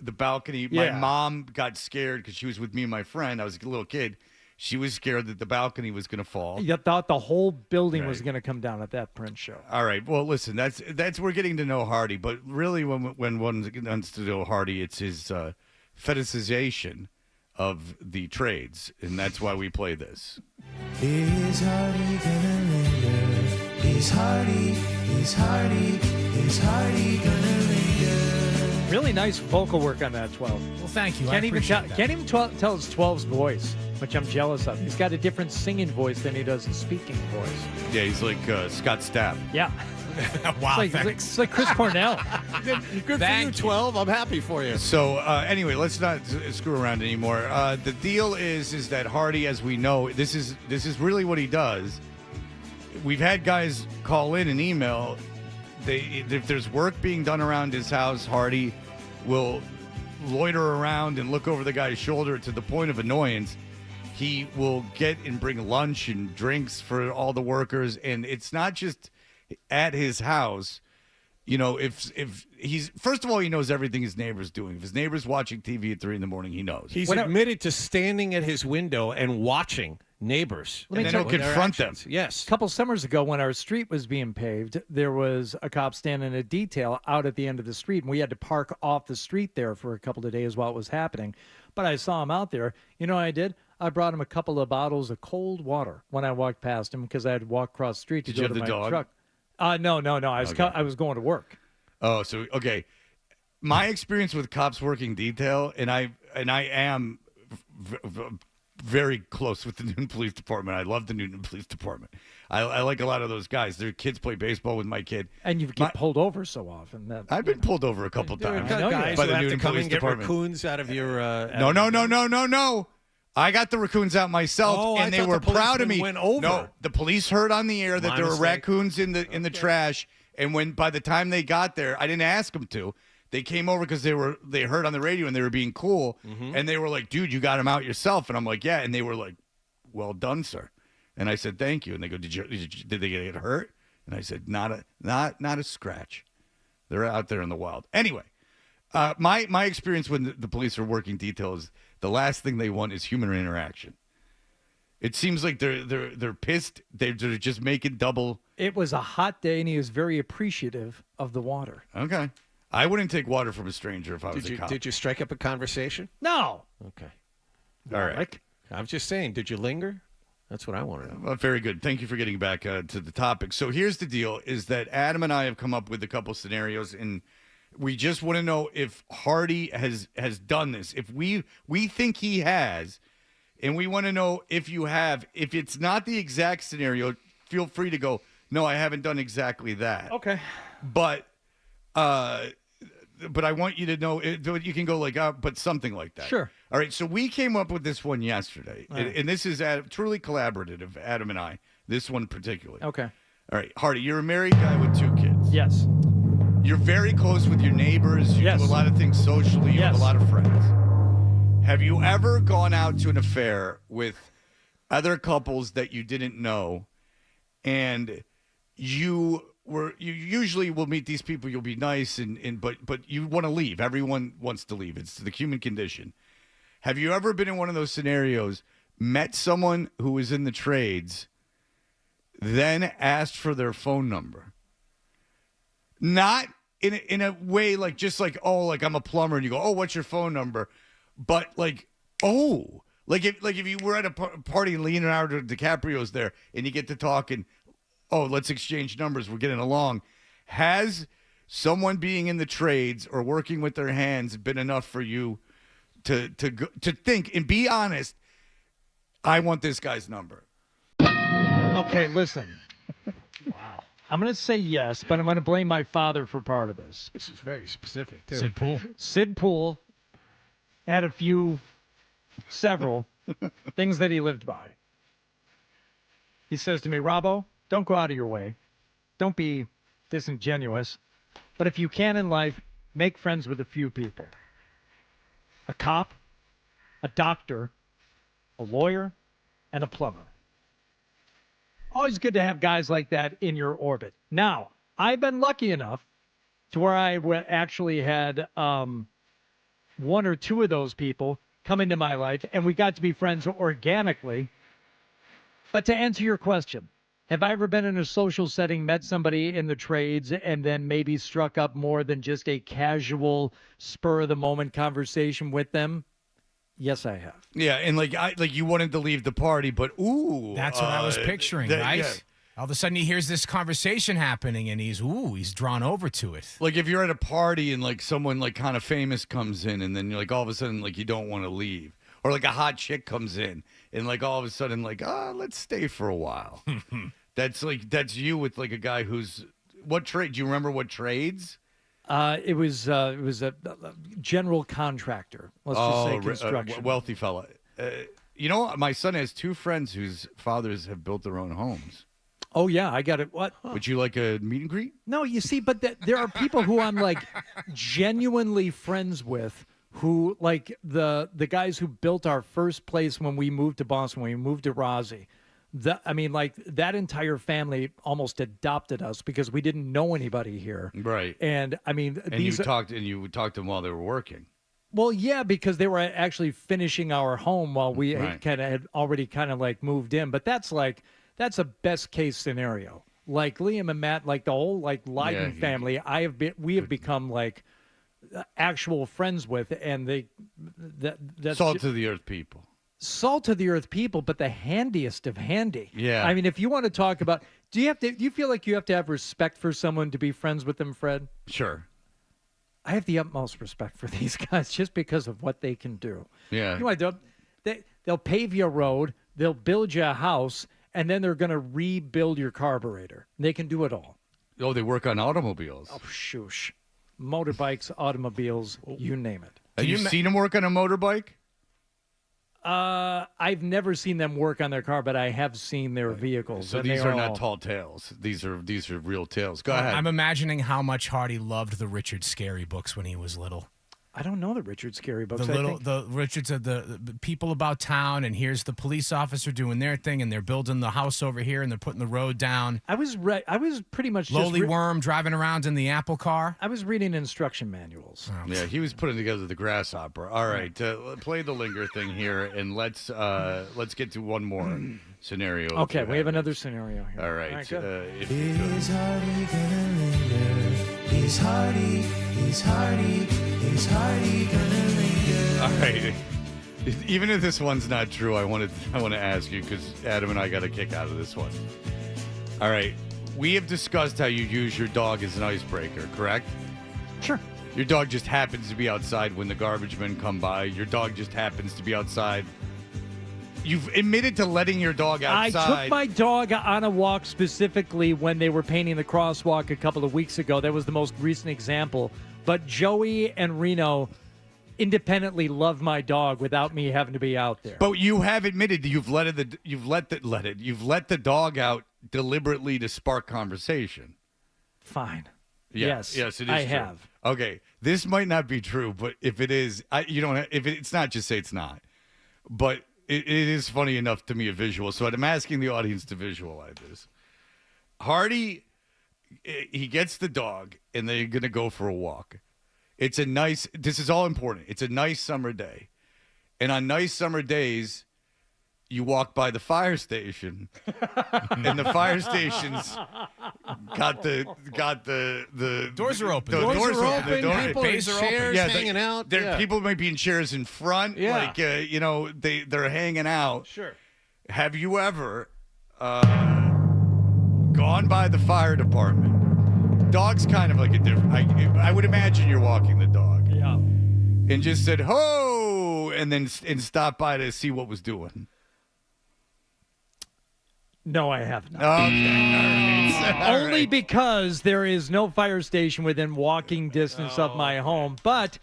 [SPEAKER 10] the balcony, my mom got scared because she was with me and my friend. I was a little kid. She was scared that the balcony was going to fall.
[SPEAKER 11] You thought the whole building was going to come down at that Prince show.
[SPEAKER 10] All right. Well, listen, that's we're getting to know Hardy, but really, when one wants to know Hardy, it's his fetishization of the trades, and that's why we play this.
[SPEAKER 7] Is Hardy gonna linger? Is Hardy gonna linger?
[SPEAKER 11] Really nice vocal work on that 12.
[SPEAKER 12] Well, thank you.
[SPEAKER 11] Can't even tell it's 12's voice, which I'm jealous of. He's got a different singing voice than he does a speaking voice.
[SPEAKER 10] Yeah, he's like Scott Stapp.
[SPEAKER 11] Yeah.
[SPEAKER 12] Wow,
[SPEAKER 11] it's like Chris Cornell.
[SPEAKER 2] Good for you, 12. I'm happy for you.
[SPEAKER 10] So anyway, let's not screw around anymore. The deal is that Hardy, as we know, this is really what he does. We've had guys call in and email. If there's work being done around his house, Hardy will loiter around and look over the guy's shoulder to the point of annoyance. He will get and bring lunch and drinks for all the workers, and it's not just at his house. You know, if he's, first of all, he knows everything his neighbor's doing. If his neighbor's watching TV at 3 a.m, he knows.
[SPEAKER 2] He's admitted to standing at his window and watching neighbors.
[SPEAKER 11] Let me
[SPEAKER 10] and then he'll confront them.
[SPEAKER 2] Yes.
[SPEAKER 11] A couple summers ago, when our street was being paved, there was a cop standing a detail out at the end of the street, and we had to park off the street there for a couple of days while it was happening. But I saw him out there. You know what I did? I brought him a couple of bottles of cold water when I walked past him because I had to walk across the street to
[SPEAKER 10] Did you
[SPEAKER 11] go
[SPEAKER 10] have
[SPEAKER 11] to
[SPEAKER 10] the
[SPEAKER 11] my
[SPEAKER 10] dog?
[SPEAKER 11] truck. No. I was going to work.
[SPEAKER 10] Oh, so okay. My experience with cops working detail, and I am very close with the Newton Police Department. I love the Newton Police Department. I like a lot of those guys. Their kids play baseball with my kid.
[SPEAKER 11] And you get pulled over so often.
[SPEAKER 10] I've been pulled over a couple times
[SPEAKER 2] guys
[SPEAKER 10] by
[SPEAKER 2] who
[SPEAKER 10] the
[SPEAKER 2] have
[SPEAKER 10] Newton
[SPEAKER 2] to come
[SPEAKER 10] Police
[SPEAKER 2] and get
[SPEAKER 10] Department.
[SPEAKER 2] raccoons out of your.
[SPEAKER 10] No. I got the raccoons out myself, and they were proud of me.
[SPEAKER 2] Went over.
[SPEAKER 10] No, the police heard on the air that there were raccoons in the trash, and by the time they got there, I didn't ask them to. They came over because they heard on the radio and they were being cool, and they were like, "Dude, you got them out yourself," and I'm like, "Yeah," and they were like, "Well done, sir," and I said, "Thank you," and they go, "Did they get hurt?" And I said, "Not a scratch. They're out there in the wild." Anyway, my experience when the police are working detail is the last thing they want is human interaction. It seems like they're pissed. They're just making double.
[SPEAKER 11] It was a hot day, and he was very appreciative of the water.
[SPEAKER 10] Okay. I wouldn't take water from a stranger if I was a cop.
[SPEAKER 2] Did you strike up a conversation?
[SPEAKER 11] No.
[SPEAKER 2] Okay.
[SPEAKER 10] All right.
[SPEAKER 2] I'm just saying, did you linger? That's what I want to know.
[SPEAKER 10] Well, very good. Thank you for getting back to the topic. So here's the deal, is that Adam and I have come up with a couple scenarios, and we just want to know if Hardy has done this. If we think he has, and we want to know if you have. If it's not the exact scenario, feel free to go, no, I haven't done exactly that.
[SPEAKER 11] Okay.
[SPEAKER 10] But I want you to know, you can go like, but something like that.
[SPEAKER 11] Sure.
[SPEAKER 10] All right, so we came up with this one yesterday, and this is truly collaborative, Adam and I, this one particularly.
[SPEAKER 11] Okay.
[SPEAKER 10] All right, Hardy, you're a married guy with 2 kids.
[SPEAKER 11] Yes.
[SPEAKER 10] You're very close with your neighbors. You do a lot of things socially. You have a lot of friends. Have you ever gone out to an affair with other couples that you didn't know, and you usually will meet these people, you'll be nice, but you want to leave. Everyone wants to leave. It's the human condition. Have you ever been in one of those scenarios, met someone who was in the trades, then asked for their phone number? Not in a way like just like, oh, like I'm a plumber and you go, oh, what's your phone number? But like, oh, like if you were at a party and Leonardo DiCaprio's there and you get to talk and, oh, let's exchange numbers, we're getting along. Has someone being in the trades or working with their hands been enough for you to think and be honest, I want this guy's number?
[SPEAKER 11] Okay, listen. Wow. I'm going to say yes, but I'm going to blame my father for part of this.
[SPEAKER 4] This is very specific, too.
[SPEAKER 11] Sid Poole had several things that he lived by. He says to me, Robbo, don't go out of your way. Don't be disingenuous. But if you can in life, make friends with a few people. A cop, a doctor, a lawyer, and a plumber. Always good to have guys like that in your orbit. Now, I've been lucky enough to where I actually had one or two of those people come into my life, and we got to be friends organically. But to answer your question, have I ever been in a social setting, met somebody in the trades, and then maybe struck up more than just a casual, spur-of-the-moment conversation with them? Yes, I have.
[SPEAKER 10] Yeah, and like you wanted to leave the party, but ooh.
[SPEAKER 12] That's what I was picturing, right?
[SPEAKER 10] Yeah.
[SPEAKER 12] All of a sudden he hears this conversation happening and he's drawn over to it.
[SPEAKER 10] Like if you're at a party and like someone like kind of famous comes in and then you're like all of a sudden like you don't want to leave. Or like a hot chick comes in and like all of a sudden like, let's stay for a while. That's you with like a guy who's what trade? Do you remember what trades?
[SPEAKER 11] It was a general contractor. Let's just say construction.
[SPEAKER 10] Wealthy fella. You know, my son has two friends whose fathers have built their own homes.
[SPEAKER 11] Oh, yeah, I got it. What?
[SPEAKER 10] Would you like a meet and greet?
[SPEAKER 11] No, you see, but there are people who I'm like genuinely friends with who like the guys who built our first place when we moved to Boston, when we moved to Raleigh. That entire family almost adopted us because we didn't know anybody here.
[SPEAKER 10] Right.
[SPEAKER 11] And I mean,
[SPEAKER 10] you talked to them while they were working.
[SPEAKER 11] Well, yeah, because they were actually finishing our home while we kind of had already kind of like moved in. But that's a best case scenario. Like Liam and Matt, like the whole like Leiden family, we have become like actual friends with, and that's
[SPEAKER 10] salt to the earth people.
[SPEAKER 11] Salt to the earth people, but the handiest of handy.
[SPEAKER 10] Yeah.
[SPEAKER 11] I mean, if you want to talk about, do you feel like you have to have respect for someone to be friends with them, Fred?
[SPEAKER 10] Sure.
[SPEAKER 11] I have the utmost respect for these guys just because of what they can do.
[SPEAKER 10] Yeah.
[SPEAKER 11] You know, they'll pave you a road, they'll build you a house, and then they're going to rebuild your carburetor. They can do it all.
[SPEAKER 10] Oh, they work on automobiles.
[SPEAKER 11] Oh, shoosh. Motorbikes, automobiles, you name it.
[SPEAKER 10] Have you seen them work on a motorbike?
[SPEAKER 11] I've never seen them work on their car, but I have seen their vehicles.
[SPEAKER 10] So these are not tall tales. These are real tales. Go ahead.
[SPEAKER 12] I'm imagining how much Hardy loved the Richard Scarry books when he was little.
[SPEAKER 11] I don't know the Richard Scarry books.
[SPEAKER 12] The Richards of the people about town, and here's the police officer doing their thing, and they're building the house over here, and they're putting the road down.
[SPEAKER 11] I was pretty much
[SPEAKER 12] lowly worm driving around in the Apple car.
[SPEAKER 11] I was reading instruction manuals.
[SPEAKER 10] Oh. Yeah, he was putting together the grasshopper. All right, play the linger thing here, and let's get to one more scenario.
[SPEAKER 11] Okay, we have another scenario here.
[SPEAKER 10] All right.
[SPEAKER 7] Is Hardy gonna linger? Is Hardy gonna linger?
[SPEAKER 10] All right. Even if this one's not true, I want to ask you because Adam and I got a kick out of this one. All right. We have discussed how you use your dog as an icebreaker, correct?
[SPEAKER 11] Sure.
[SPEAKER 10] Your dog just happens to be outside when the garbage men come by. Your dog just happens to be outside. You've admitted to letting your dog outside.
[SPEAKER 11] I took my dog on a walk specifically when they were painting the crosswalk a couple of weeks ago. That was the most recent example. But Joey and Reno independently love my dog without me having to be out there.
[SPEAKER 10] But you have admitted that you've let the dog out deliberately to spark conversation.
[SPEAKER 11] Fine.
[SPEAKER 10] Yeah.
[SPEAKER 11] Yes,
[SPEAKER 10] it is.
[SPEAKER 11] I
[SPEAKER 10] true.
[SPEAKER 11] have.
[SPEAKER 10] Okay, this might not be true, but if it is, if it's not, just say it's not. But it is funny enough to me a visual, so I'm asking the audience to visualize this. Hardy, he gets the dog, and they're gonna go for a walk. This is all important. It's a nice summer day, and on nice summer days, you walk by the fire station, and the fire station's got the
[SPEAKER 12] doors are open.
[SPEAKER 10] The doors are open.
[SPEAKER 2] People in chairs hanging out.
[SPEAKER 10] People might be in chairs in front.
[SPEAKER 11] Yeah.
[SPEAKER 10] Like they're hanging out.
[SPEAKER 11] Sure.
[SPEAKER 10] Have you ever gone by the fire department? Dog's kind of like a different. I would imagine you're walking the dog.
[SPEAKER 11] Yeah.
[SPEAKER 10] And just said ho, and then stopped by to see what was doing.
[SPEAKER 11] No, I have not.
[SPEAKER 10] Okay.
[SPEAKER 11] Only because there is no fire station within walking distance of my home. But,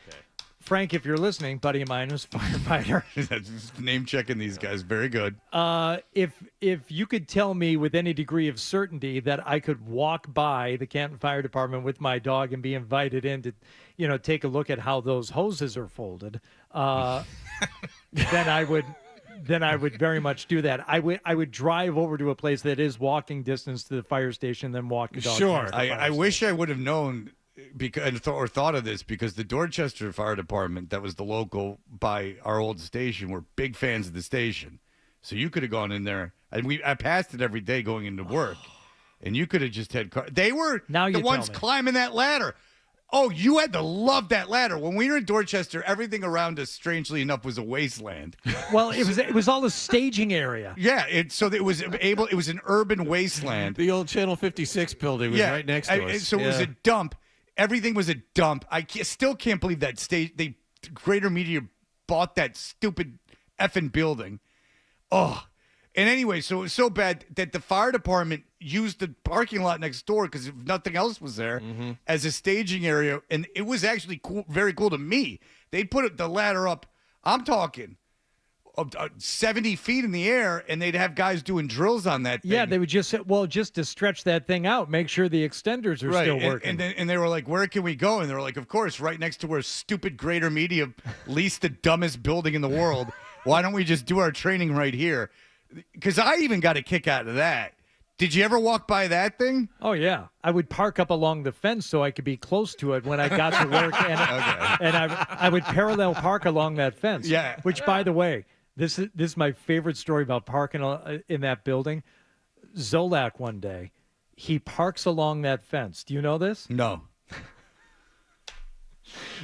[SPEAKER 11] Frank, if you're listening, buddy of mine who's a firefighter.
[SPEAKER 10] Name checking these guys. Very good.
[SPEAKER 11] If you could tell me with any degree of certainty that I could walk by the Canton Fire Department with my dog and be invited in to, take a look at how those hoses are folded, then I would very much do that. I would drive over to a place that is walking distance to the fire station, then walk the dog.
[SPEAKER 10] Sure. I wish I would have known or thought of this, because the Dorchester Fire Department, that was the local by our old station, were big fans of the station. So you could have gone in there, and I passed it every day going into work, and you could have just had they were the ones climbing that ladder. Oh, you had to love that ladder. When we were in Dorchester, everything around us, strangely enough, was a wasteland.
[SPEAKER 11] Well, it was all a staging area.
[SPEAKER 10] Yeah, it was an urban wasteland.
[SPEAKER 2] The old Channel 56 building was right next to us.
[SPEAKER 10] So it was a dump. Everything was a dump. I still can't believe that Greater Media bought that stupid effing building. Oh. And anyway, so it was so bad that the fire department used the parking lot next door, because if nothing else was there, as a staging area. And it was actually cool, very cool to me. They'd put the ladder up, I'm talking 70 feet in the air, and they'd have guys doing drills on that thing.
[SPEAKER 11] Yeah, they would just to stretch that thing out, make sure the extenders are still working.
[SPEAKER 10] And they were like, where can we go? And they were like, of course, right next to where stupid Greater Media leased the dumbest building in the world. Why don't we just do our training right here? Because I even got a kick out of that. Did you ever walk by that thing?
[SPEAKER 11] Oh, yeah. I would park up along the fence so I could be close to it when I got to work. And I would parallel park along that fence.
[SPEAKER 10] Yeah.
[SPEAKER 11] Which, by the way, this is my favorite story about parking in that building. Zolak one day, he parks along that fence. Do you know this?
[SPEAKER 10] No.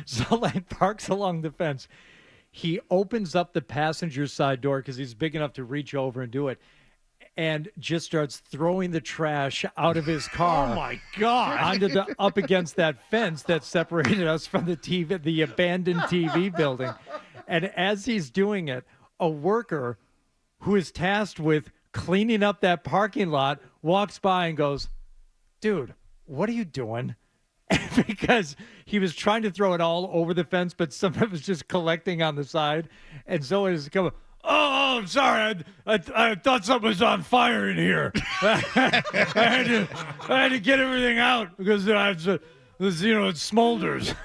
[SPEAKER 11] Zolak parks along the fence. He opens up the passenger side door because he's big enough to reach over and do it, and just starts throwing the trash out of his car.
[SPEAKER 2] Oh my God!
[SPEAKER 11] Up against that fence that separated us from the abandoned TV building. And as he's doing it, a worker who is tasked with cleaning up that parking lot walks by and goes, "Dude, what are you doing?" Because he was trying to throw it all over the fence, but some of it was just collecting on the side. And Zoe is coming, "Oh, I'm sorry. I thought something was on fire in here. I had to get everything out because it smolders."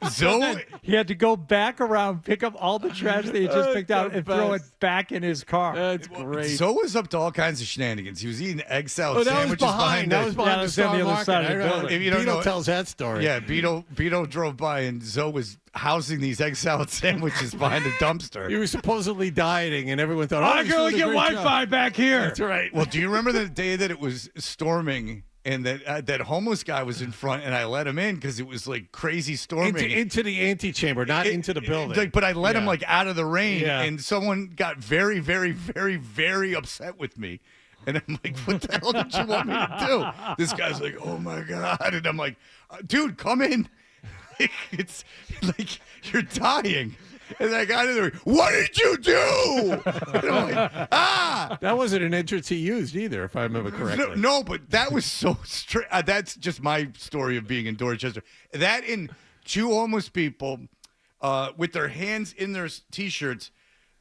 [SPEAKER 10] Zoe,
[SPEAKER 11] he had to go back around, pick up all the trash that he just picked out, and throw it back in his car.
[SPEAKER 2] That's great.
[SPEAKER 10] Zoe was up to all kinds of shenanigans. He was eating egg salad sandwiches behind.
[SPEAKER 2] That was behind the Star
[SPEAKER 11] other
[SPEAKER 2] Market.
[SPEAKER 11] side of the building.
[SPEAKER 10] If you don't know,
[SPEAKER 2] tells that story.
[SPEAKER 10] Yeah, Beto drove by, and Zoe was housing these egg salad sandwiches behind a dumpster.
[SPEAKER 2] He was supposedly dieting, and everyone thought,
[SPEAKER 11] I can only get Wi-Fi back here.
[SPEAKER 2] That's right.
[SPEAKER 10] Well, do you remember the day that it was storming? And that homeless guy was in front, and I let him in because it was like crazy storming
[SPEAKER 2] into the antechamber, not into the building.
[SPEAKER 10] But I let him like out of the rain, and someone got very, very, very, very upset with me. And I'm like, "What the hell did you want me to do?" This guy's like, "Oh my God!" And I'm like, "Dude, come in. It's like you're dying." And that guy in there, "What did you do?" And I'm like,
[SPEAKER 2] That wasn't an entrance he used either, if I remember correctly.
[SPEAKER 10] No, but that was so straight. That's just my story of being in Dorchester. That in two homeless people with their hands in their T-shirts,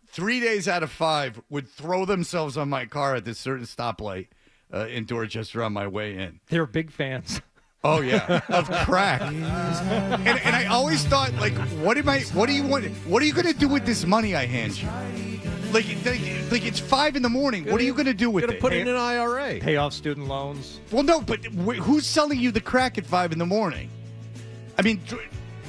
[SPEAKER 10] 3 days out of 5 would throw themselves on my car at this certain stoplight in Dorchester on my way in.
[SPEAKER 11] They're big fans.
[SPEAKER 10] Oh yeah, of crack. And I always thought, like, what do you want? What are you gonna do with this money I hand you? Like it's 5 a.m. What are you gonna do with it?
[SPEAKER 2] Put it in an IRA.
[SPEAKER 11] Pay off student loans.
[SPEAKER 10] Well, no, but who's selling you the crack at 5 a.m? I mean,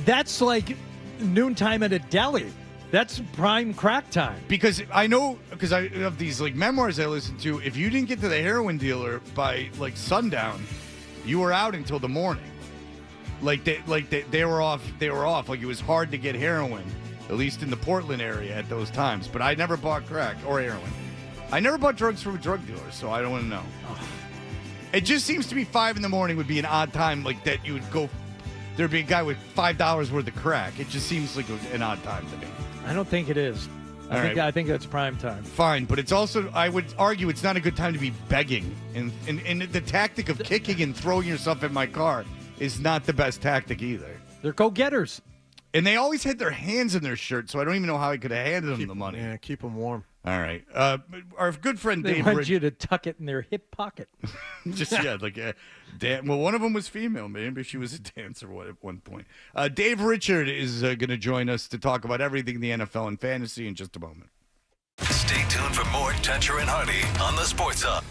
[SPEAKER 11] that's like noontime at a deli. That's prime crack time.
[SPEAKER 10] Because I know, because I have these like memoirs I listened to. If you didn't get to the heroin dealer by like sundown, you were out until the morning. They were off. Like it was hard to get heroin, at least in the Portland area at those times. But I never bought crack or heroin. I never bought drugs from a drug dealer, so I don't want to know. It just seems to me 5 a.m. would be an odd time, like that you would go. There'd be a guy with $5 worth of crack. It just seems like an odd time to me.
[SPEAKER 11] I don't think it is. I think that's prime time.
[SPEAKER 10] Fine, but it's also, I would argue, it's not a good time to be begging. And the tactic of kicking and throwing yourself in my car is not the best tactic either.
[SPEAKER 11] They're go-getters.
[SPEAKER 10] And they always had their hands in their shirt, so I don't even know how I could have handed them the money.
[SPEAKER 2] Yeah, keep them warm.
[SPEAKER 10] All right. Our good friend
[SPEAKER 11] They
[SPEAKER 10] Dave
[SPEAKER 11] want you to tuck it in their hip pocket.
[SPEAKER 10] Well, one of them was female. Maybe she was a dancer at one point. Dave Richard is going to join us to talk about everything in the NFL and fantasy in just a moment.
[SPEAKER 3] Stay tuned for more Toucher and Hardy on the Sports Hub.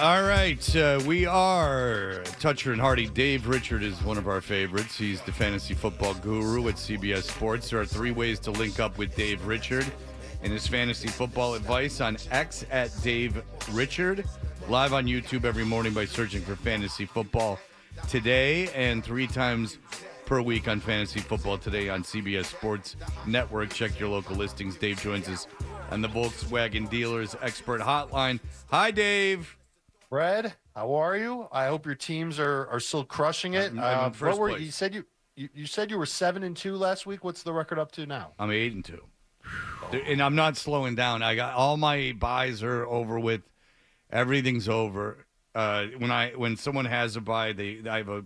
[SPEAKER 10] All right, we are Toucher and Hardy. Dave Richard is one of our favorites. He's the fantasy football guru at CBS Sports. There are 3 ways to link up with Dave Richard and his fantasy football advice on X at Dave Richard. Live on YouTube every morning by searching for Fantasy Football Today, and 3 times per week on Fantasy Football Today on CBS Sports Network. Check your local listings. Dave joins us on the Volkswagen Dealers Expert Hotline. Hi, Dave.
[SPEAKER 6] Fred, how are you? I hope your teams are still crushing it.
[SPEAKER 10] I'm in first place.
[SPEAKER 6] You said you said you were 7-2 last week. What's the record up to now?
[SPEAKER 10] I'm 8-2, and I'm not slowing down. I got all my buys are over with. Everything's over. When someone has a buy, I have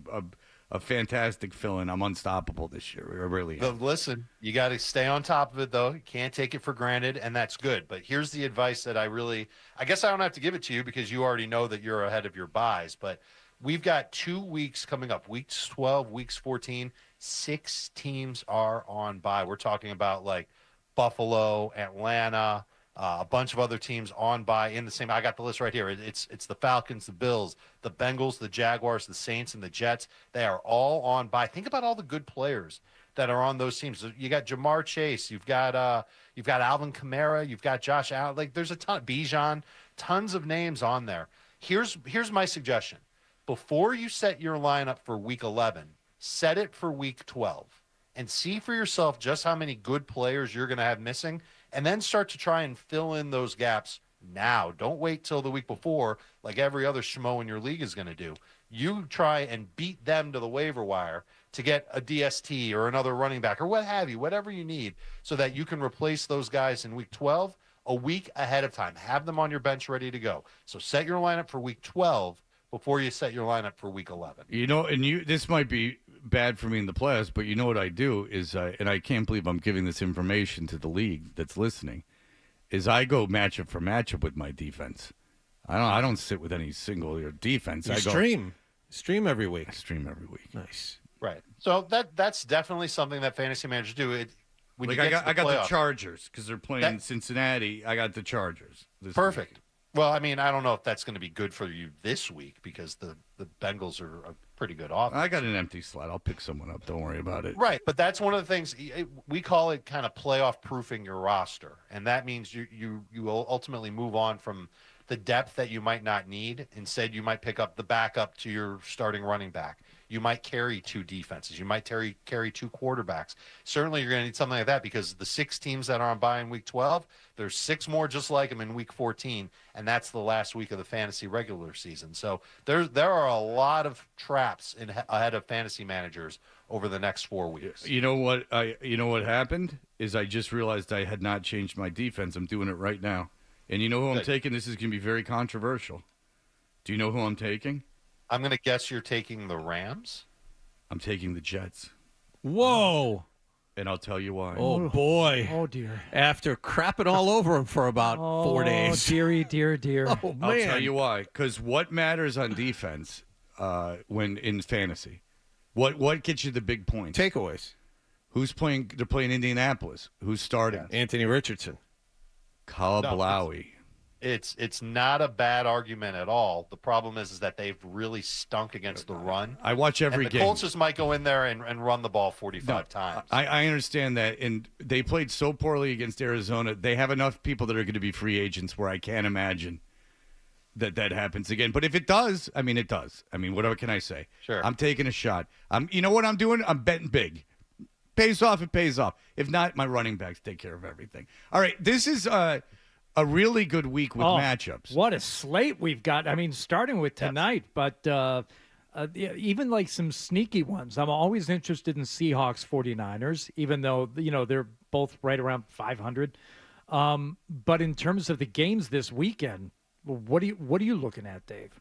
[SPEAKER 10] a fantastic fill-in. I'm unstoppable this year. I really am.
[SPEAKER 6] But listen, you got to stay on top of it, though. You can't take it for granted, and that's good. But here's the advice that I guess I don't have to give it to you because you already know that you're ahead of your buys. But we've got 2 weeks coming up, weeks 12, weeks 14. 6 teams are on bye. We're talking about like Buffalo, Atlanta, a bunch of other teams on bye in the same. I got the list right here. It's the Falcons, the Bills, the Bengals, the Jaguars, the Saints, and the Jets. They are all on bye. Think about all the good players that are on those teams. You got Jamar Chase, you've got Alvin Kamara, you've got Josh Allen. Like there's a ton, Bijan, tons of names on there. Here's my suggestion: before you set your lineup for Week 11, set it for Week 12, and see for yourself just how many good players you're going to have missing. And then start to try and fill in those gaps now. Don't wait till the week before like every other schmo in your league is going to do. You try and beat them to the waiver wire to get a DST or another running back or what have you, whatever you need, so that you can replace those guys in Week 12 a week ahead of time. Have them on your bench ready to go. So set your lineup for Week 12 before you set your lineup for Week 11.
[SPEAKER 10] You know, and this might be bad for me in the playoffs, but you know what I do is, and I can't believe I'm giving this information to the league that's listening, is I go matchup for matchup with my defense. I don't sit with any single defense.
[SPEAKER 2] You stream every week.
[SPEAKER 10] I stream every week.
[SPEAKER 2] Nice.
[SPEAKER 6] Right. So that's definitely something that fantasy managers do.
[SPEAKER 10] I got the Chargers because they're playing Cincinnati. I got the Chargers.
[SPEAKER 6] Perfect.
[SPEAKER 10] Week.
[SPEAKER 6] Well, I mean, I don't know if that's going to be good for you this week because the Bengals are a pretty good offense.
[SPEAKER 10] I got an empty slot. I'll pick someone up. Don't worry about it.
[SPEAKER 6] Right, but that's one of the things we call it kind of playoff proofing your roster, and that means you will ultimately move on from the depth that you might not need. Instead, you might pick up the backup to your starting running back. You might carry 2 defenses. You might carry 2 quarterbacks. Certainly, you're going to need something like that because the 6 teams that are on bye in Week 12, there's 6 more just like them in Week 14, and that's the last week of the fantasy regular season. So there are a lot of traps ahead of fantasy managers over the next 4 weeks.
[SPEAKER 10] You know what happened is I just realized I had not changed my defense. I'm doing it right now. And you know who I'm taking? This is going to be very controversial. Do you know who I'm taking?
[SPEAKER 6] I'm going to guess you're taking the Rams.
[SPEAKER 10] I'm taking the Jets.
[SPEAKER 2] Whoa.
[SPEAKER 10] And I'll tell you why.
[SPEAKER 2] Oh, boy.
[SPEAKER 11] Oh, dear.
[SPEAKER 2] After crapping all over him for about 4 days.
[SPEAKER 11] Oh, dear.
[SPEAKER 2] Oh, man.
[SPEAKER 10] I'll tell you why. Because what matters on defense when in fantasy? What gets you the big points?
[SPEAKER 2] Takeaways.
[SPEAKER 10] Who's playing? They're playing Indianapolis. Who's starting?
[SPEAKER 2] Anthony Richardson.
[SPEAKER 10] Kalablawi.
[SPEAKER 6] It's not a bad argument at all. The problem is that they've really stunk against the run.
[SPEAKER 10] I watch every game.
[SPEAKER 6] The Colts just might go in there and run the ball 45 times.
[SPEAKER 10] I understand that, and they played so poorly against Arizona. They have enough people that are going to be free agents where I can't imagine that happens again. But if it does, I mean, it does. I mean, whatever can I say?
[SPEAKER 6] Sure.
[SPEAKER 10] I'm taking a shot. You know what I'm doing? I'm betting big. Pays off, it pays off. If not, my running backs take care of everything. All right, this is a really good week with matchups.
[SPEAKER 11] What a slate we've got. I mean, starting with tonight, but even like some sneaky ones. I'm always interested in Seahawks 49ers, even though, they're both right around 500. But in terms of the games this weekend, what are you looking at, Dave?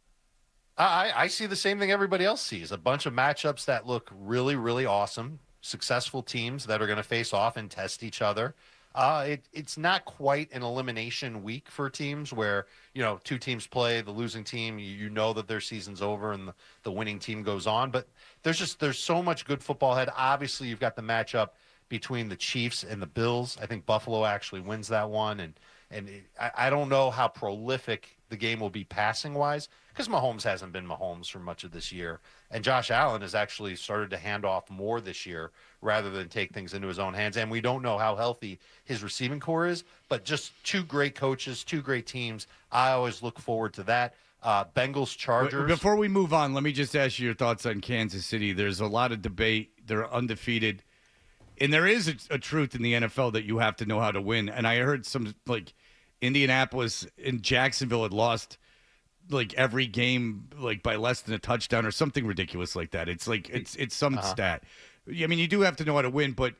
[SPEAKER 6] I see the same thing everybody else sees. A bunch of matchups that look really, really awesome. Successful teams that are going to face off and test each other. It's not quite an elimination week for teams where, 2 teams play, the losing team, you know that their season's over and the winning team goes on. But there's so much good football ahead. Obviously, you've got the matchup between the Chiefs and the Bills. I think Buffalo actually wins that one, I don't know how prolific the game will be passing-wise because Mahomes hasn't been Mahomes for much of this year. And Josh Allen has actually started to hand off more this year rather than take things into his own hands. And we don't know how healthy his receiving core is, but just two great coaches, two great teams. I always look forward to that. Bengals, Chargers.
[SPEAKER 10] Before we move on, let me just ask you your thoughts on Kansas City. There's a lot of debate. They're undefeated. And there is a truth in the NFL that you have to know how to win. And I heard some, like, Indianapolis and Jacksonville had lost, like, every game, like, by less than a touchdown or something ridiculous like that. It's like, it's some stat. I mean, you do have to know how to win, but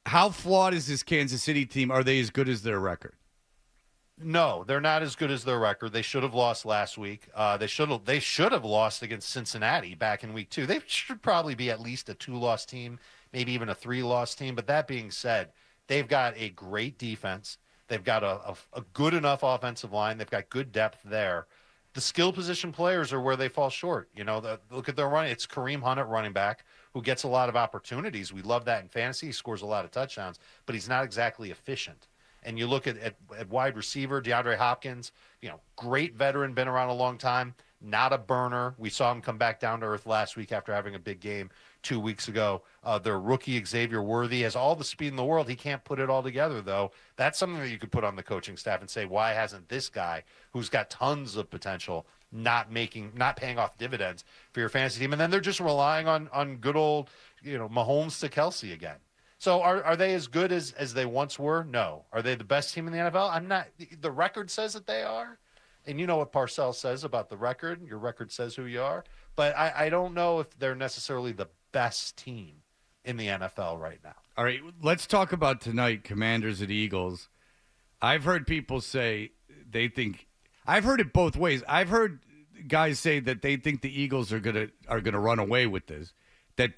[SPEAKER 10] how flawed is this Kansas City team? Are they as good as their record?
[SPEAKER 6] No, they're not as good as their record. They should have lost last week. They should have lost against Cincinnati back in week 2. They should probably be at least a 2-loss team, maybe even a 3-loss team. But that being said, they've got a great defense. They've got a good enough offensive line. They've got good depth there. The skill position players are where they fall short. You know, look at their running. It's Kareem Hunt at running back, who gets a lot of opportunities. We love that in fantasy. He scores a lot of touchdowns, but he's not exactly efficient. And you look at wide receiver, DeAndre Hopkins, you know, great veteran, been around a long time, not a burner. We saw him come back down to earth last week after having a big game 2 weeks ago. Their rookie, Xavier Worthy, has all the speed in the world. He can't put it all together, though. That's something that you could put on the coaching staff and say, why hasn't this guy, who's got tons of potential, not paying off dividends for your fantasy team? And then they're just relying on good old, you know, Mahomes to Kelsey again. So are they as good as they once were? No. Are they the best team in the NFL? I'm not. The record says that they are. And you know what Parcells says about the record. Your record says who you are. But I don't know if they're necessarily the best team in the NFL right now.
[SPEAKER 10] All right, let's talk about tonight, Commanders at Eagles. I've heard people say they think – I've heard it both ways. I've heard guys say that they think the Eagles are gonna run away with this, that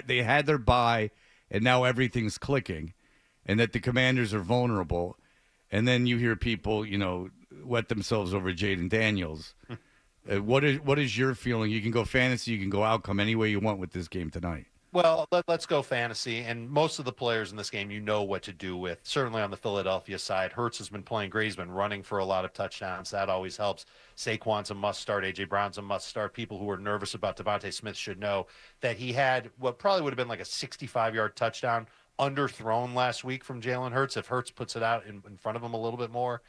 [SPEAKER 10] they had their bye – and now everything's clicking, and that the Commanders are vulnerable. And then you hear people, you know, wet themselves over Jaden Daniels. What is your feeling? You can go fantasy, you can go outcome any way you want with this game tonight.
[SPEAKER 6] Well, let's go fantasy. And most of the players in this game, you know what to do with. Certainly on the Philadelphia side, Hurts has been playing great. He's been running for a lot of touchdowns. That always helps. Saquon's a must-start. A.J. Brown's a must-start. People who are nervous about Devontae Smith should know that he had what probably would have been like a 65-yard touchdown underthrown last week from Jalen Hurts. If Hurts puts it out in front of him a little bit more,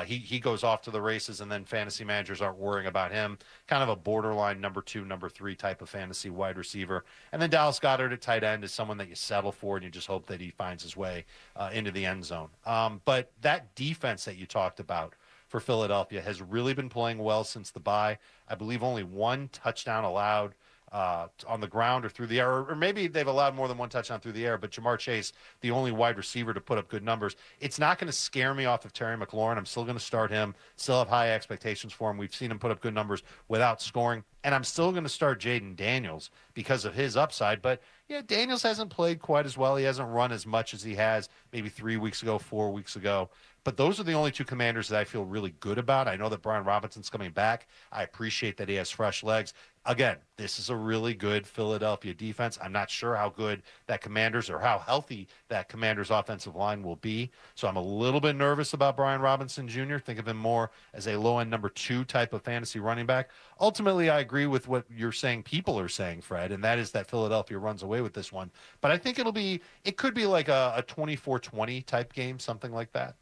[SPEAKER 6] he goes off to the races, and then fantasy managers aren't worrying about him. Kind of a borderline number 2, number 3 type of fantasy wide receiver. And then Dallas Goedert at tight end is someone that you settle for, and you just hope that he finds his way into the end zone. But that defense that you talked about for Philadelphia has really been playing well since the bye. I believe only 1 touchdown allowed on the ground or through the air, or maybe they've allowed more than 1 touchdown through the air, but Jamar Chase, the only wide receiver to put up good numbers. It's not going to scare me off of Terry McLaurin. I'm still going to start him, still have high expectations for him. We've seen him put up good numbers without scoring, and I'm still going to start Jaden Daniels because of his upside. But yeah, Daniels hasn't played quite as well. He hasn't run as much as he has maybe 3 weeks ago, 4 weeks ago. But those are the only 2 Commanders that I feel really good about. I know that Brian Robinson's coming back. I appreciate that he has fresh legs. Again, this is a really good Philadelphia defense. I'm not sure how good that Commanders or how healthy that Commanders offensive line will be. So I'm a little bit nervous about Brian Robinson Jr. Think of him more as a low-end number 2 type of fantasy running back. Ultimately, I agree with what you're saying people are saying, Fred, and that is that Philadelphia runs away with this one. But I think it could be like a 24-20 type game, something like that.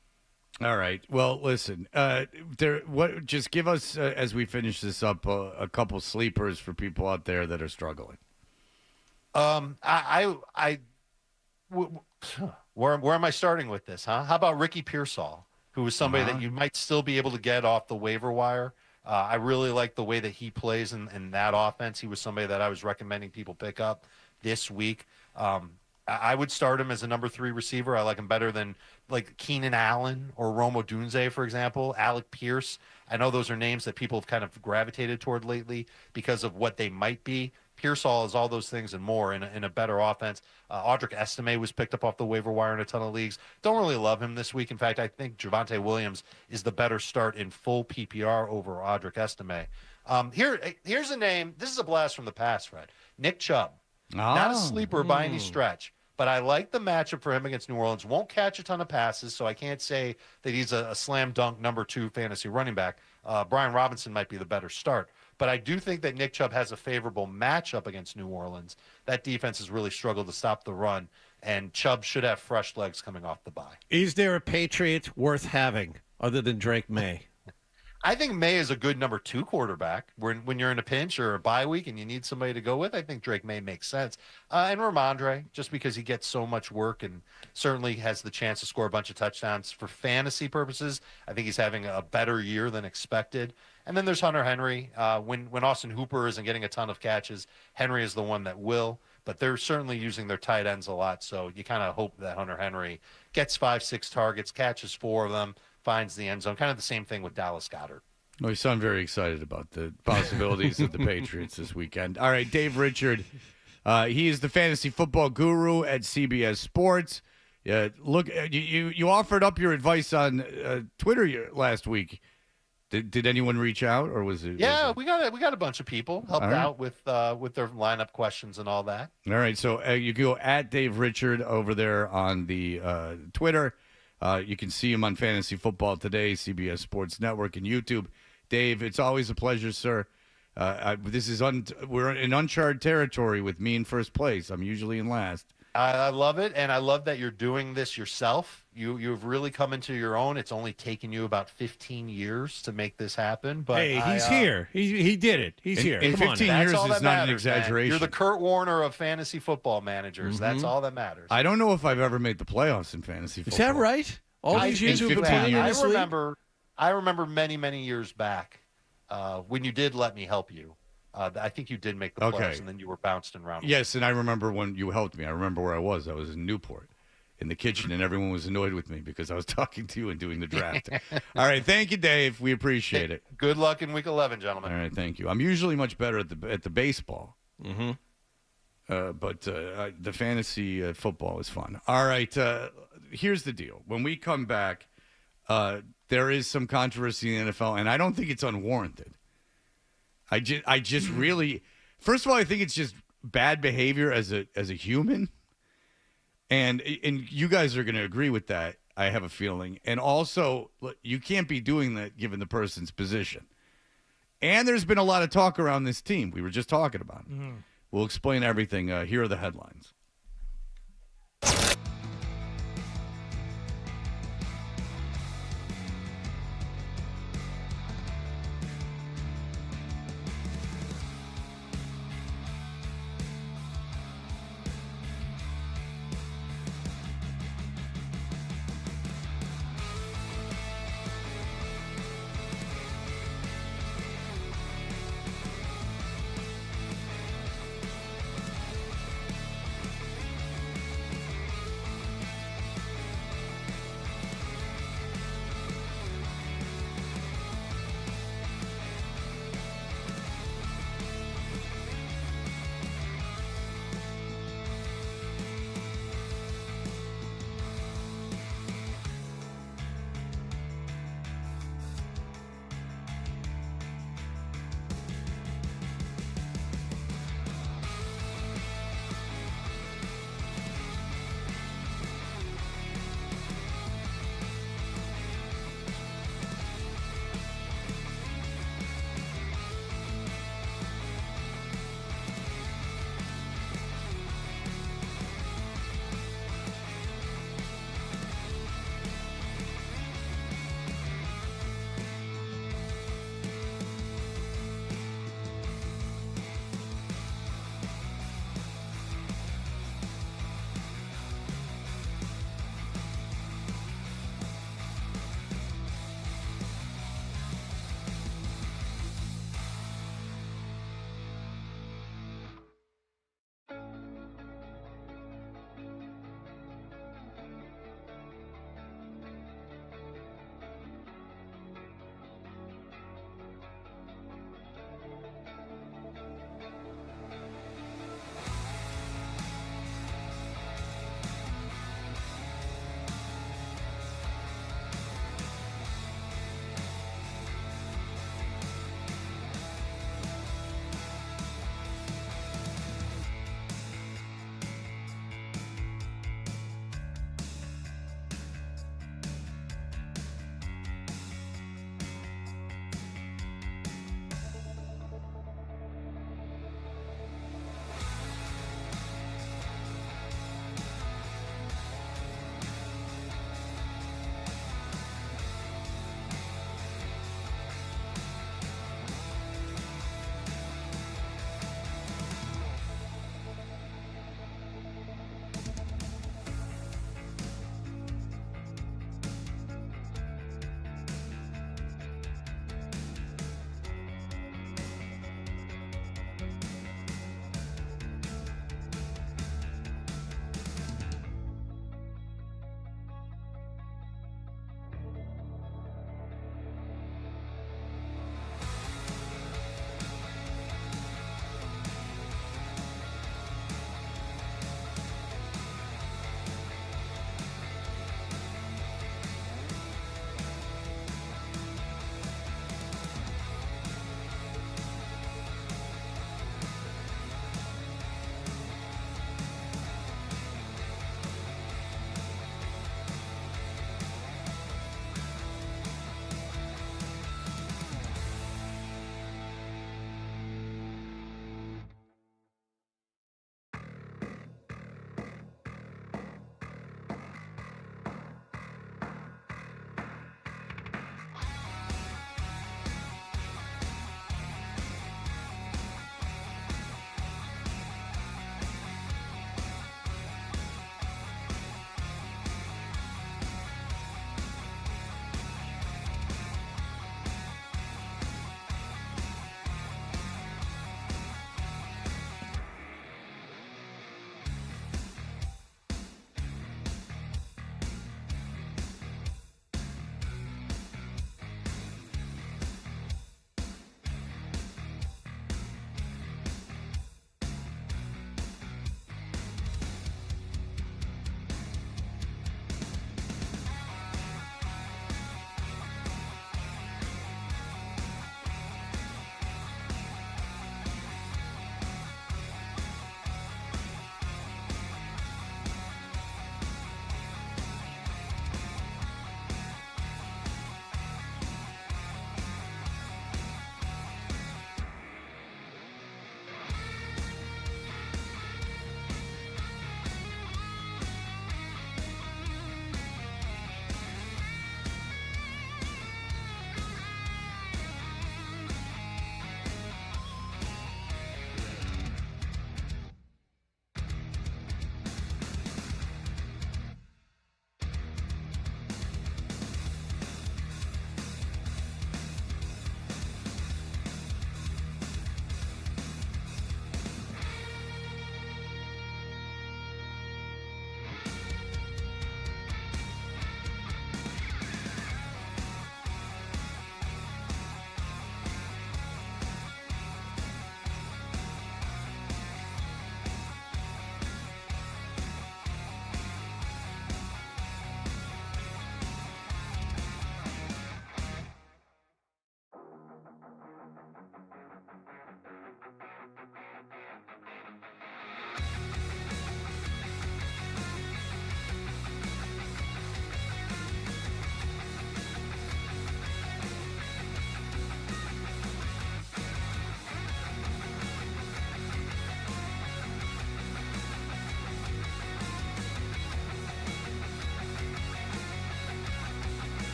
[SPEAKER 10] All right. Well, listen. Just give us as we finish this up a couple sleepers for people out there that are struggling.
[SPEAKER 6] Where am I starting with this? Huh? How about Ricky Pearsall, who was somebody that you might still be able to get off the waiver wire? I really like the way that he plays in that offense. He was somebody that I was recommending people pick up this week. I would start him as a number 3 receiver. I like him better than like Keenan Allen or Rome Odunze, for example. Alec Pierce. I know those are names that people have kind of gravitated toward lately because of what they might be. Pearsall is all those things and more in a better offense. Audric Estime was picked up off the waiver wire in a ton of leagues. Don't really love him this week. In fact, I think Javonte Williams is the better start in full PPR over Audric Estime. Here's a name. This is a blast from the past, Fred. Nick Chubb. Not a sleeper by any stretch, But I like the matchup for him against New Orleans. Won't catch a ton of passes, so I can't say that he's a slam dunk number 2 fantasy running back. Brian Robinson might be the better start. But I do think that Nick Chubb has a favorable matchup against New Orleans. That defense has really struggled to stop the run, and Chubb should have fresh legs coming off the bye.
[SPEAKER 2] Is there a Patriot worth having other than Drake May?
[SPEAKER 6] I think May is a good number 2 quarterback. When you're in a pinch or a bye week and you need somebody to go with, I think Drake May makes sense. And Ramondre, just because he gets so much work and certainly has the chance to score a bunch of touchdowns. For fantasy purposes, I think he's having a better year than expected. And then there's Hunter Henry. When Austin Hooper isn't getting a ton of catches, Henry is the one that will. But they're certainly using their tight ends a lot, so you kind of hope that Hunter Henry gets 5-6 targets, catches 4 of them, finds the end zone. Kind of the same thing with Dallas Goedert.
[SPEAKER 10] Well, you sound very excited about the possibilities of the Patriots this weekend. All right, Dave Richard. He is the fantasy football guru at CBS Sports. Look, you offered up your advice on Twitter last week. Did anyone reach out, or was it?
[SPEAKER 6] Yeah, we got a bunch of people helped out with their lineup questions and all that.
[SPEAKER 10] All right, so you go at Dave Richard over there on the Twitter. You can see him on Fantasy Football Today, CBS Sports Network, and YouTube. Dave, it's always a pleasure, sir. We're in uncharted territory with me in first place. I'm usually in last.
[SPEAKER 6] I love it, and I love that you're doing this yourself. You've really come into your own. It's only taken you about 15 years to make this happen. But
[SPEAKER 2] hey, he's here. He did it. He's here.
[SPEAKER 10] In 15 years is not an exaggeration.
[SPEAKER 6] Man. You're the Kurt Warner of fantasy football managers.
[SPEAKER 2] Mm-hmm.
[SPEAKER 6] That's all that matters.
[SPEAKER 10] I don't know if I've ever made the playoffs in fantasy football.
[SPEAKER 2] Is that right? All these years you've been playing in this league?
[SPEAKER 6] I remember many years back when you did let me help you. I think you did make the playoffs, and then you were bounced in round 1.
[SPEAKER 10] Yes, and I remember when you helped me. I remember where I was. I was in Newport in the kitchen, and everyone was annoyed with me because I was talking to you and doing the draft. All right, thank you, Dave. We appreciate it.
[SPEAKER 6] Good luck in Week 11, gentlemen.
[SPEAKER 10] All right, thank you. I'm usually much better at the baseball, but the fantasy football is fun. All right, here's the deal. When we come back, there is some controversy in the NFL, and I don't think it's unwarranted. I just really, first of all, I think it's just bad behavior as a human, and you guys are going to agree with that. I have a feeling, and also you can't be doing that given the person's position. And there's been a lot of talk around this team. We were just talking about it. We'll explain everything. Here are the headlines.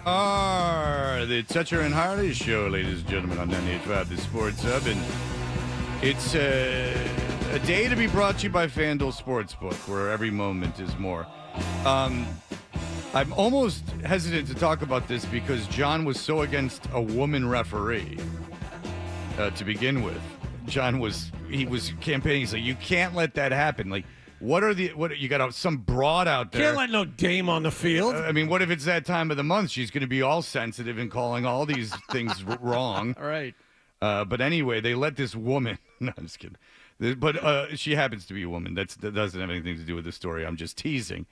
[SPEAKER 10] are the Toucher and Hardy Show, ladies and gentlemen, on 98.5 The Sports Hub. And it's a day to be brought to you by FanDuel Sportsbook, where every moment is more. I'm almost hesitant to talk about this because John was so against a woman referee to begin with. He was campaigning. He's like, you can't let that happen. Like, what you got some broad out there?
[SPEAKER 2] Can't let no dame on the field.
[SPEAKER 10] I mean, what if it's that time of the month? She's going to be all sensitive and calling all these things wrong.
[SPEAKER 2] All right.
[SPEAKER 10] But anyway, they let this woman. No, I'm just kidding. But she happens to be a woman. That doesn't have anything to do with the story. I'm just teasing.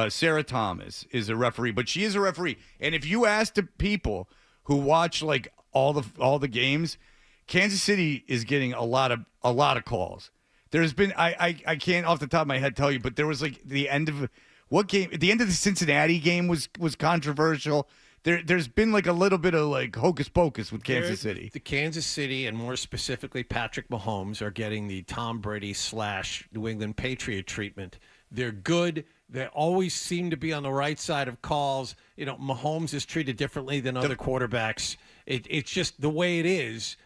[SPEAKER 10] Sarah Thomas is a referee, but she is a referee. And if you ask the people who watch like all the games, Kansas City is getting a lot of calls. There's been I can't off the top of my head tell you, but there was like the end of what game? The end of the Cincinnati game was controversial. There's been like a little bit of like hocus pocus with Kansas City.
[SPEAKER 2] The Kansas City and more specifically Patrick Mahomes are getting the Tom Brady / New England Patriot treatment. They're good. They always seem to be on the right side of calls. You know, Mahomes is treated differently than other quarterbacks. It's just the way it is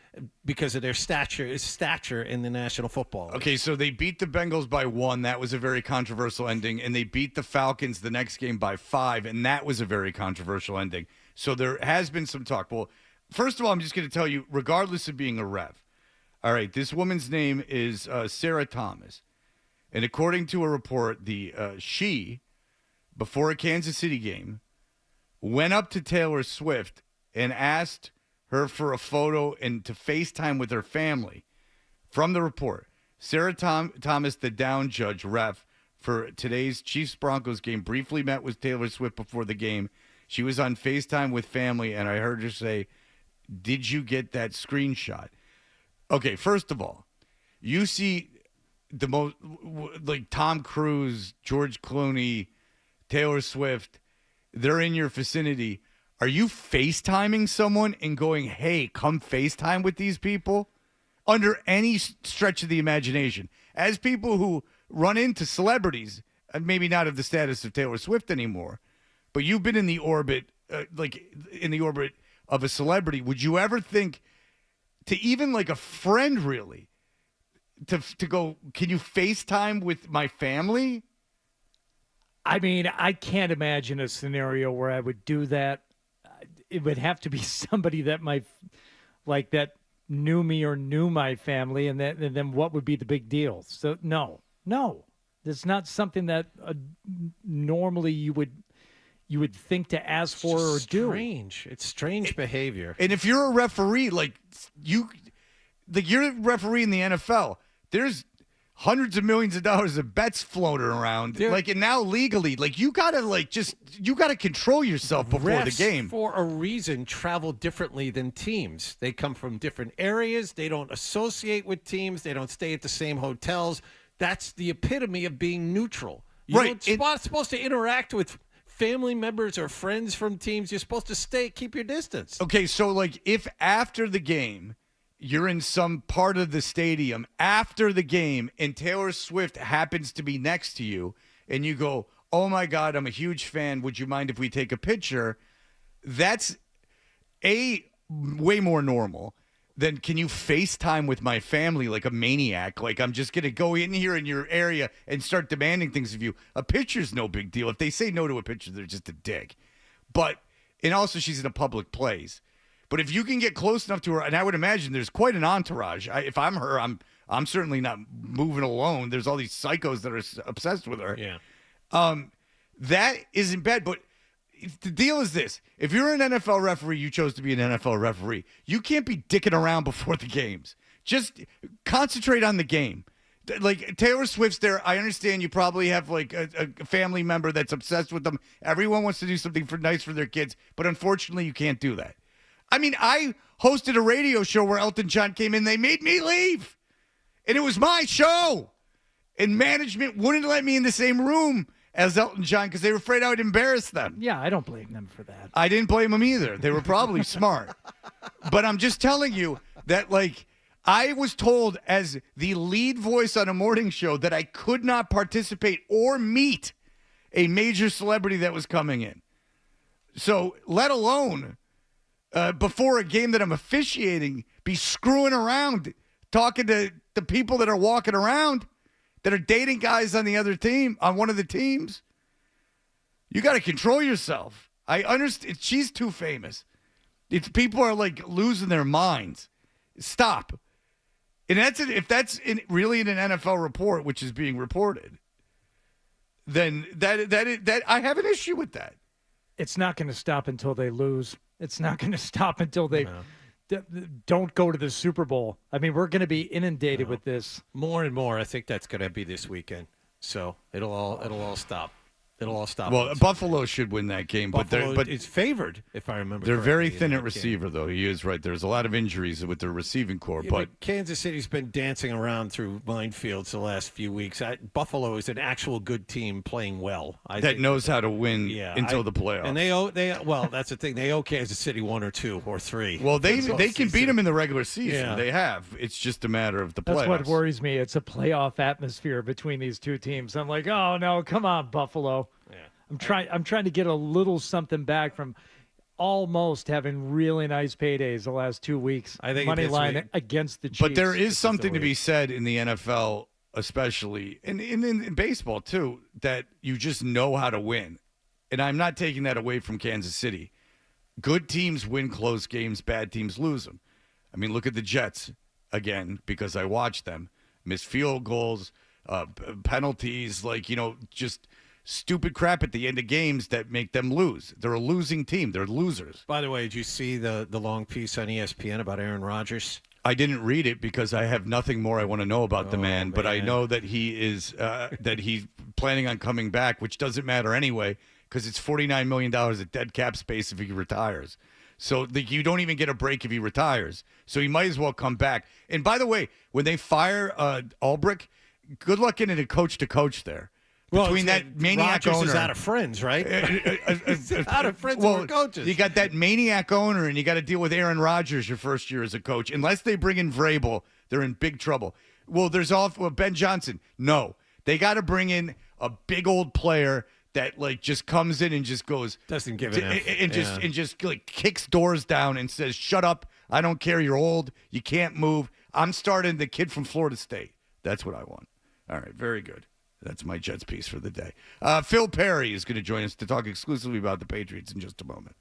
[SPEAKER 2] because of their stature in the National Football League.
[SPEAKER 10] Okay, so they beat the Bengals by 1. That was a very controversial ending. And they beat the Falcons the next game by 5. And that was a very controversial ending. So there has been some talk. Well, first of all, I'm just going to tell you, regardless of being a ref, all right, this woman's name is Sarah Thomas. And according to a report, she, before a Kansas City game, went up to Taylor Swift and asked her for a photo and to FaceTime with her family. From the report, Sarah Thomas, the down judge ref for today's Chiefs-Broncos game, briefly met with Taylor Swift before the game. She was on FaceTime with family, and I heard her say, "Did you get that screenshot?" Okay, first of all, you see the most, like Tom Cruise, George Clooney, Taylor Swift, they're in your vicinity. Are you FaceTiming someone and going, hey, come FaceTime with these people? Under any stretch of the imagination. As people who run into celebrities, maybe not of the status of Taylor Swift anymore, but you've been in the orbit, of a celebrity, would you ever think to even like a friend really, to go, can you FaceTime with my family?
[SPEAKER 11] I mean, I can't imagine a scenario where I would do that. It would have to be somebody that that knew me or knew my family, and then what would be the big deal? So no, it's not something that normally you would think to ask for or do.
[SPEAKER 2] It's strange behavior.
[SPEAKER 10] And if you're a referee, you're a referee in the NFL, there's hundreds of millions of dollars of bets floating around. And now legally, you gotta control yourself before the game.
[SPEAKER 2] For a reason, travel differently than teams. They come from different areas. They don't associate with teams. They don't stay at the same hotels. That's the epitome of being neutral. You're not supposed to interact with family members or friends from teams. You're supposed to keep your distance.
[SPEAKER 10] Okay, so if after the game you're in some part of the stadium after the game and Taylor Swift happens to be next to you and you go, oh my God, I'm a huge fan. Would you mind if we take a picture? That's way more normal than can you FaceTime with my family like a maniac? Like I'm just going to go in here in your area and start demanding things of you. A picture's no big deal. If they say no to a picture, they're just a dick. And also she's in a public place. But if you can get close enough to her, and I would imagine there's quite an entourage. If I'm her, I'm certainly not moving alone. There's all these psychos that are obsessed with her.
[SPEAKER 2] Yeah.
[SPEAKER 10] That isn't bad. But the deal is this. If you're an NFL referee, you chose to be an NFL referee. You can't be dicking around before the games. Just concentrate on the game. Taylor Swift's there. I understand you probably have a family member that's obsessed with them. Everyone wants to do something nice for their kids. But unfortunately, you can't do that. I mean, I hosted a radio show where Elton John came in. They made me leave. And it was my show. And management wouldn't let me in the same room as Elton John because they were afraid I would embarrass them.
[SPEAKER 11] Yeah, I don't blame them for that.
[SPEAKER 10] I didn't blame them either. They were probably smart. But I'm just telling you that, I was told as the lead voice on a morning show that I could not participate or meet a major celebrity that was coming in. So let alone before a game that I'm officiating, be screwing around, talking to the people that are walking around, that are dating guys on the other team, on one of the teams. You got to control yourself. I understand. She's too famous. It's people are like losing their minds. Stop. And if that's really in an NFL report, which is being reported, then that I have an issue with that.
[SPEAKER 11] It's not going to stop until they lose. It's not going to stop until they don't go to the Super Bowl. I mean, we're going to be inundated with this
[SPEAKER 2] more and more. I think that's going to be this weekend. So it'll all stop. It'll all stop.
[SPEAKER 10] Well, Buffalo should win that game, but
[SPEAKER 2] it's favored, if I remember.
[SPEAKER 10] They're very
[SPEAKER 2] correctly,
[SPEAKER 10] thin at receiver, though. He is right. There's a lot of injuries with their receiving core, but
[SPEAKER 2] Kansas City's been dancing around through minefields the last few weeks. Buffalo is an actual good team playing well.
[SPEAKER 10] That knows how to win until the playoffs.
[SPEAKER 2] And well, that's the thing. They owe Kansas City 1 or 2 or 3.
[SPEAKER 10] Well, they can beat them in the regular season. Yeah. They have. It's just a matter of the playoffs.
[SPEAKER 11] That's what worries me. It's a playoff atmosphere between these two teams. I'm like, oh no, come on, Buffalo.
[SPEAKER 2] Yeah.
[SPEAKER 11] I'm trying to get a little something back from almost having really nice paydays the last 2 weeks.
[SPEAKER 2] I think
[SPEAKER 11] money line against the Chiefs.
[SPEAKER 10] But there is something to be said in the NFL, especially in baseball too, that you just know how to win. And I'm not taking that away from Kansas City. Good teams win close games, bad teams lose them. I mean, look at the Jets again, because I watched them miss field goals, penalties, just stupid crap at the end of games that make them lose. They're a losing team. They're losers.
[SPEAKER 2] By the way, did you see the long piece on ESPN about Aaron Rodgers?
[SPEAKER 10] I didn't read it because I have nothing more I want to know about the man, but I know that he is that he's planning on coming back, which doesn't matter anyway because it's $49 million of dead cap space if he retires. So you don't even get a break if he retires. So he might as well come back. And by the way, when they fire Ulbrich, good luck getting a coach to coach there. Between that maniac
[SPEAKER 2] Rodgers
[SPEAKER 10] owner,
[SPEAKER 2] is out of friends, right? Out of friends with coaches.
[SPEAKER 10] You got that maniac owner, and you got to deal with Aaron Rodgers your first year as a coach. Unless they bring in Vrabel, they're in big trouble. Well, Ben Johnson. No, they got to bring in a big old player that just comes in and just goes
[SPEAKER 2] doesn't give an F.
[SPEAKER 10] and just kicks doors down and says, "Shut up! I don't care. You're old. You can't move. I'm starting the kid from Florida State." That's what I want. All right, very good. That's my Jets piece for the day. Phil Perry is going to join us to talk exclusively about the Patriots in just a moment.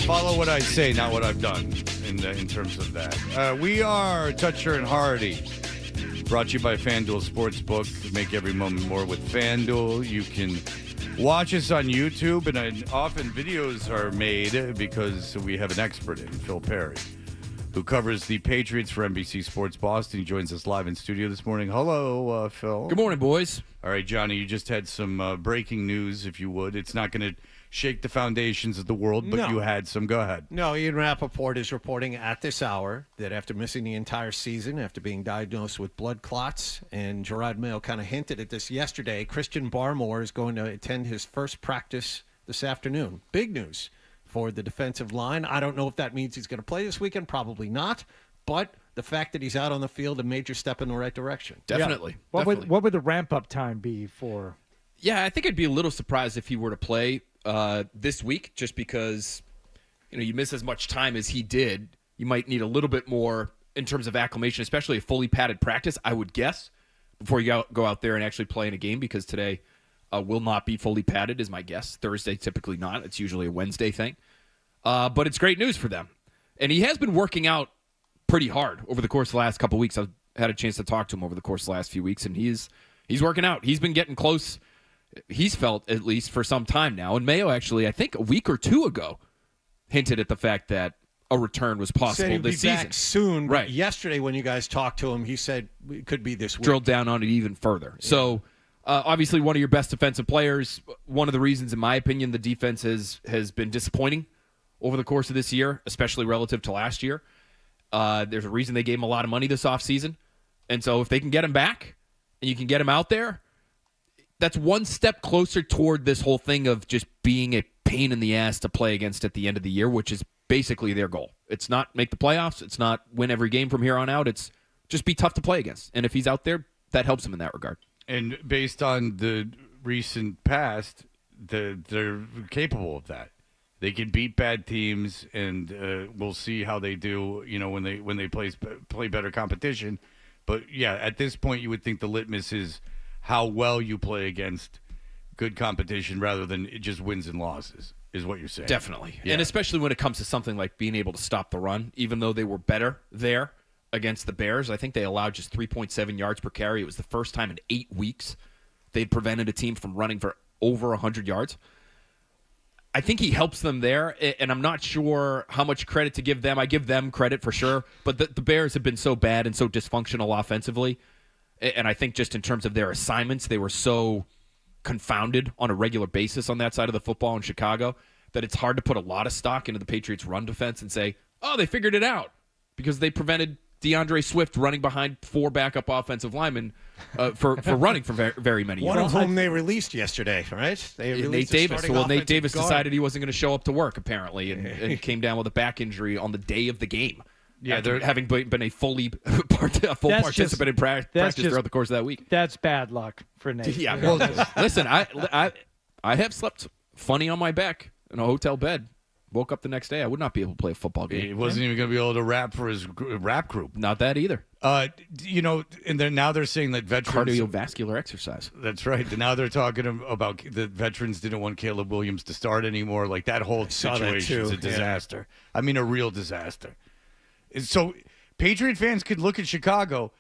[SPEAKER 10] Follow what I say, not what I've done in terms of that. We are Toucher and Hardy, brought to you by FanDuel Sportsbook. Make every moment more with FanDuel. You can watch us on YouTube, and often videos are made because we have an expert in, Phil Perry, who covers the Patriots for NBC Sports Boston. He joins us live in studio this morning. Hello, Phil.
[SPEAKER 8] Good morning, boys.
[SPEAKER 10] All right, Johnny, you just had some breaking news, if you would. It's not going to shake the foundations of the world, but
[SPEAKER 2] No.
[SPEAKER 10] you had some. Go ahead.
[SPEAKER 2] No, Ian Rappaport is reporting at this hour that after missing the entire season, after being diagnosed with blood clots, and Gerard Mayo kind of hinted at this yesterday, Christian Barmore is going to attend his first practice this afternoon. Big news for the defensive line. I don't know if that means he's going to play this weekend. Probably not. But the fact that he's out on the field, a major step in the right direction.
[SPEAKER 8] Definitely.
[SPEAKER 11] Yeah.
[SPEAKER 8] Definitely.
[SPEAKER 11] What would the ramp-up time be for?
[SPEAKER 8] Yeah, I think I'd be a little surprised if he were to play this week, just because you miss as much time as he did. You might need a little bit more in terms of acclimation, especially a fully padded practice, I would guess, before you go out there and actually play in a game, because today will not be fully padded, is my guess. Thursday, typically not. It's usually a Wednesday thing. But it's great news for them. And he has been working out pretty hard over the course of the last couple of weeks. I've had a chance to talk to him over the course of the last few weeks, and he's working out. He's been getting close. He's felt, at least for some time now. And Mayo actually, I think a week or two ago, hinted at the fact that a return was possible
[SPEAKER 2] Said
[SPEAKER 8] this
[SPEAKER 2] he'd be
[SPEAKER 8] season.
[SPEAKER 2] back soon, but
[SPEAKER 8] Right.
[SPEAKER 2] yesterday when you guys talked to him, he said it could be this week.
[SPEAKER 8] Drilled down on it even further. Yeah. So, obviously, one of your best defensive players. One of the reasons, in my opinion, the defense has been disappointing over the course of this year, especially relative to last year. There's a reason they gave him a lot of money this offseason. And so if they can get him back and you can get him out there, that's one step closer toward this whole thing of just being a pain in the ass to play against at the end of the year, which is basically their goal. It's not make the playoffs. It's not win every game from here on out. It's just be tough to play against. And if he's out there, that helps him in that regard.
[SPEAKER 10] And based on the recent past, they're capable of that. They can beat bad teams, and we'll see how they do. When they play better competition. But yeah, at this point, you would think the litmus is how well you play against good competition rather than just wins and losses, is what you're saying.
[SPEAKER 8] Definitely.
[SPEAKER 10] Yeah.
[SPEAKER 8] And especially when it comes to something like being able to stop the run, even though they were better there against the Bears. I think they allowed just 3.7 yards per carry. It was the first time in 8 weeks they'd prevented a team from running for over 100 yards. I think he helps them there, and I'm not sure how much credit to give them. I give them credit for sure, but the Bears have been so bad and so dysfunctional offensively. And I think just in terms of their assignments, they were so confounded on a regular basis on that side of the football in Chicago that it's hard to put a lot of stock into the Patriots' run defense and say, oh, they figured it out, because they prevented DeAndre Swift running behind 4 backup offensive linemen for running for very many years.
[SPEAKER 2] One of whom they released yesterday, right? They
[SPEAKER 8] Nate
[SPEAKER 2] released
[SPEAKER 8] Davis. Well, Nate Davis
[SPEAKER 2] guard.
[SPEAKER 8] decided he wasn't going to show up to work, apparently, and came down with a back injury on the day of the game.
[SPEAKER 10] Yeah,
[SPEAKER 8] after having been a full participant in practice throughout the course of that week.
[SPEAKER 11] That's bad luck for Nate.
[SPEAKER 8] Yeah, well, listen, I have slept funny on my back in a hotel bed. Woke up the next day, I would not be able to play a football game.
[SPEAKER 10] He wasn't even going to be able to rap for his rap group.
[SPEAKER 8] Not that either.
[SPEAKER 10] And now they're saying that veterans
[SPEAKER 8] cardiovascular exercise.
[SPEAKER 10] That's right. Now they're talking about the veterans didn't want Caleb Williams to start anymore. Like that whole situation is a disaster. Yeah. I mean, a real disaster. So Patriot fans could look at Chicago.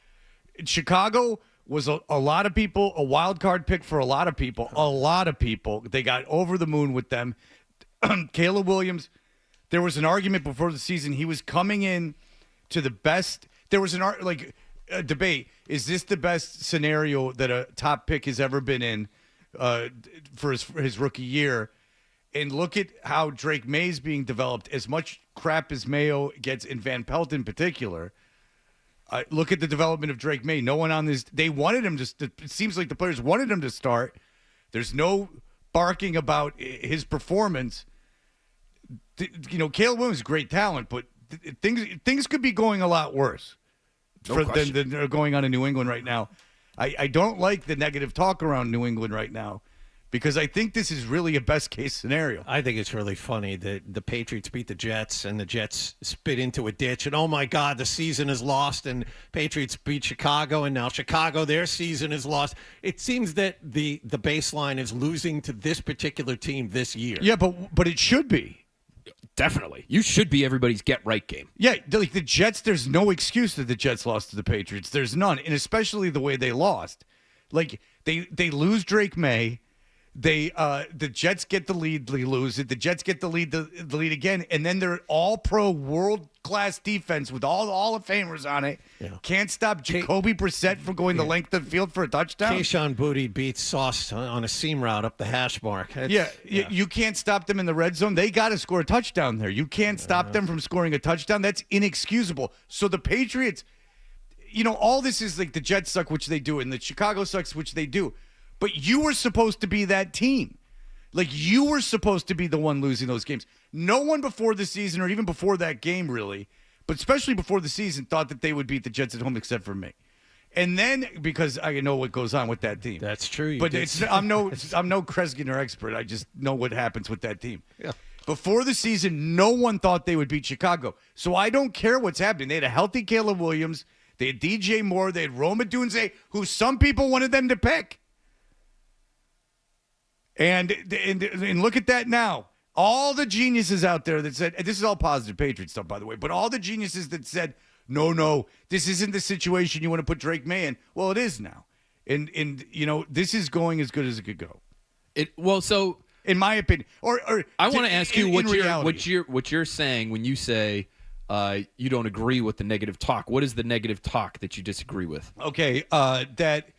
[SPEAKER 10] Chicago was a lot of people, a wild card pick for a lot of people. A lot of people. They got over the moon with them. Caleb Williams, there was an argument before the season. He was coming in to the best. There was a debate. Is this the best scenario that a top pick has ever been in for his rookie year? And look at how Drake May's being developed. As much crap as Mayo gets, in Van Pelt in particular, look at the development of Drake May. No one on this. They wanted him to. It seems like the players wanted him to start. There's no barking about his performance. Caleb Williams is great talent, but things could be going a lot worse than are going on in New England right now. I don't like the negative talk around New England right now, because I think this is really a best-case scenario.
[SPEAKER 2] I think it's really funny that the Patriots beat the Jets and the Jets spit into a ditch and, oh, my God, the season is lost, and Patriots beat Chicago, and now Chicago, their season is lost. It seems that the baseline is losing to this particular team this year.
[SPEAKER 10] Yeah, but it should be.
[SPEAKER 8] Definitely. You should be everybody's get-right game.
[SPEAKER 10] Yeah, like the Jets, there's no excuse that the Jets lost to the Patriots. There's none, and especially the way they lost. Like, they lose Drake May. The Jets get the lead, they lose it. The Jets get the lead again, and then they're all-pro, world-class defense with all the Hall of Famers on it. Yeah. Can't stop Jacoby Brissett from going the length of the field for a touchdown.
[SPEAKER 2] Kayshon Boutte beats Sauce on a seam route up the hash mark.
[SPEAKER 10] You can't stop them in the red zone. They got to score a touchdown there. You can't stop them from scoring a touchdown. That's inexcusable. So the Patriots, all this is like the Jets suck, which they do, and the Chicago sucks, which they do. But you were supposed to be that team. Like, you were supposed to be the one losing those games. No one before the season, or even before that game, really, but especially before the season, thought that they would beat the Jets at home except for me. And then, because I know what goes on with that team.
[SPEAKER 2] That's true.
[SPEAKER 10] But I'm no Kresgener expert. I just know what happens with that team. Yeah. Before the season, no one thought they would beat Chicago. So I don't care what's happening. They had a healthy Caleb Williams. They had DJ Moore. They had Rome Odunze, who some people wanted them to pick. And look at that now. All the geniuses out there that said, and this is all positive Patriot stuff, by the way, but all the geniuses that said, no, this isn't the situation you want to put Drake May in. Well, it is now. And this is going as good as it could go. In my opinion.
[SPEAKER 8] I want to ask you what you're saying when you say you don't agree with the negative talk. What is the negative talk that you disagree with?
[SPEAKER 10] Okay, that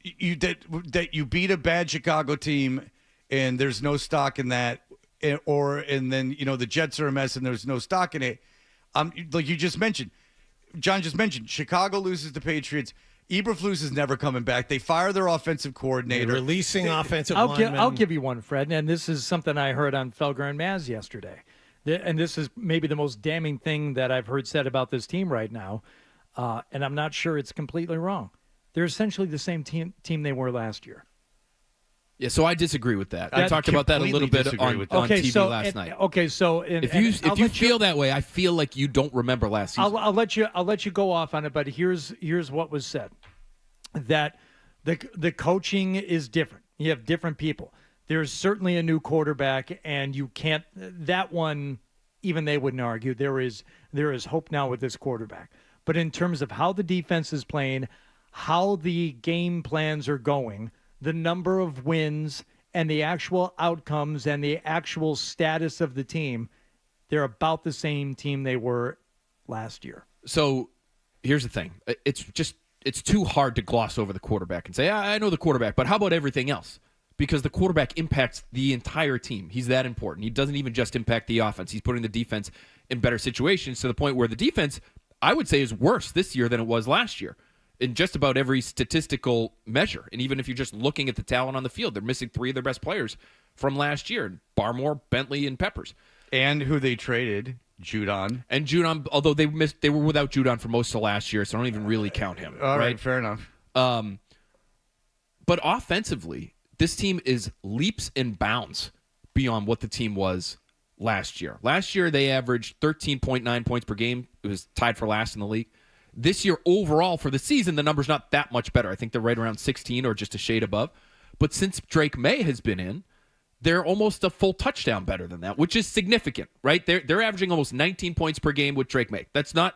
[SPEAKER 10] you beat a bad Chicago team and there's no stock in that, and then the Jets are a mess and there's no stock in it. Like you just mentioned, John just mentioned, Chicago loses the Patriots. Eberflus is never coming back. They fire their offensive coordinator.
[SPEAKER 2] They're releasing offensive linemen.
[SPEAKER 11] I'll give you one, Fred, and this is something I heard on Felger and Maz yesterday. And this is maybe the most damning thing that I've heard said about this team right now, and I'm not sure it's completely wrong. They're essentially the same team they were last year.
[SPEAKER 8] Yeah, so I disagree with that. I talked about that a little bit on TV last night.
[SPEAKER 11] Okay, so
[SPEAKER 8] if you feel that way, I feel like you don't remember last season.
[SPEAKER 11] I'll let you go off on it, but here's what was said: that the coaching is different. You have different people. There's certainly a new quarterback, and you can't. That one, even they wouldn't argue. There is hope now with this quarterback. But in terms of how the defense is playing, how the game plans are going, the number of wins and the actual outcomes and the actual status of the team, they're about the same team they were last year.
[SPEAKER 8] So here's the thing. It's too hard to gloss over the quarterback and say, I know the quarterback, but how about everything else? Because the quarterback impacts the entire team. He's that important. He doesn't even just impact the offense. He's putting the defense in better situations to the point where the defense, I would say, is worse this year than it was last year in just about every statistical measure. And even if you're just looking at the talent on the field, they're missing three of their best players from last year: Barmore, Bentley, and Peppers.
[SPEAKER 10] And who they traded, Judon.
[SPEAKER 8] And Judon, although they were without Judon for most of last year, so I don't even really count him.
[SPEAKER 10] All right, fair enough.
[SPEAKER 8] But offensively, this team is leaps and bounds beyond what the team was last year. Last year, they averaged 13.9 points per game. It was tied for last in the league. This year, overall, for the season, the number's not that much better. I think they're right around 16 or just a shade above. But since Drake May has been in, they're almost a full touchdown better than that, which is significant, right? They're averaging almost 19 points per game with Drake May. That's not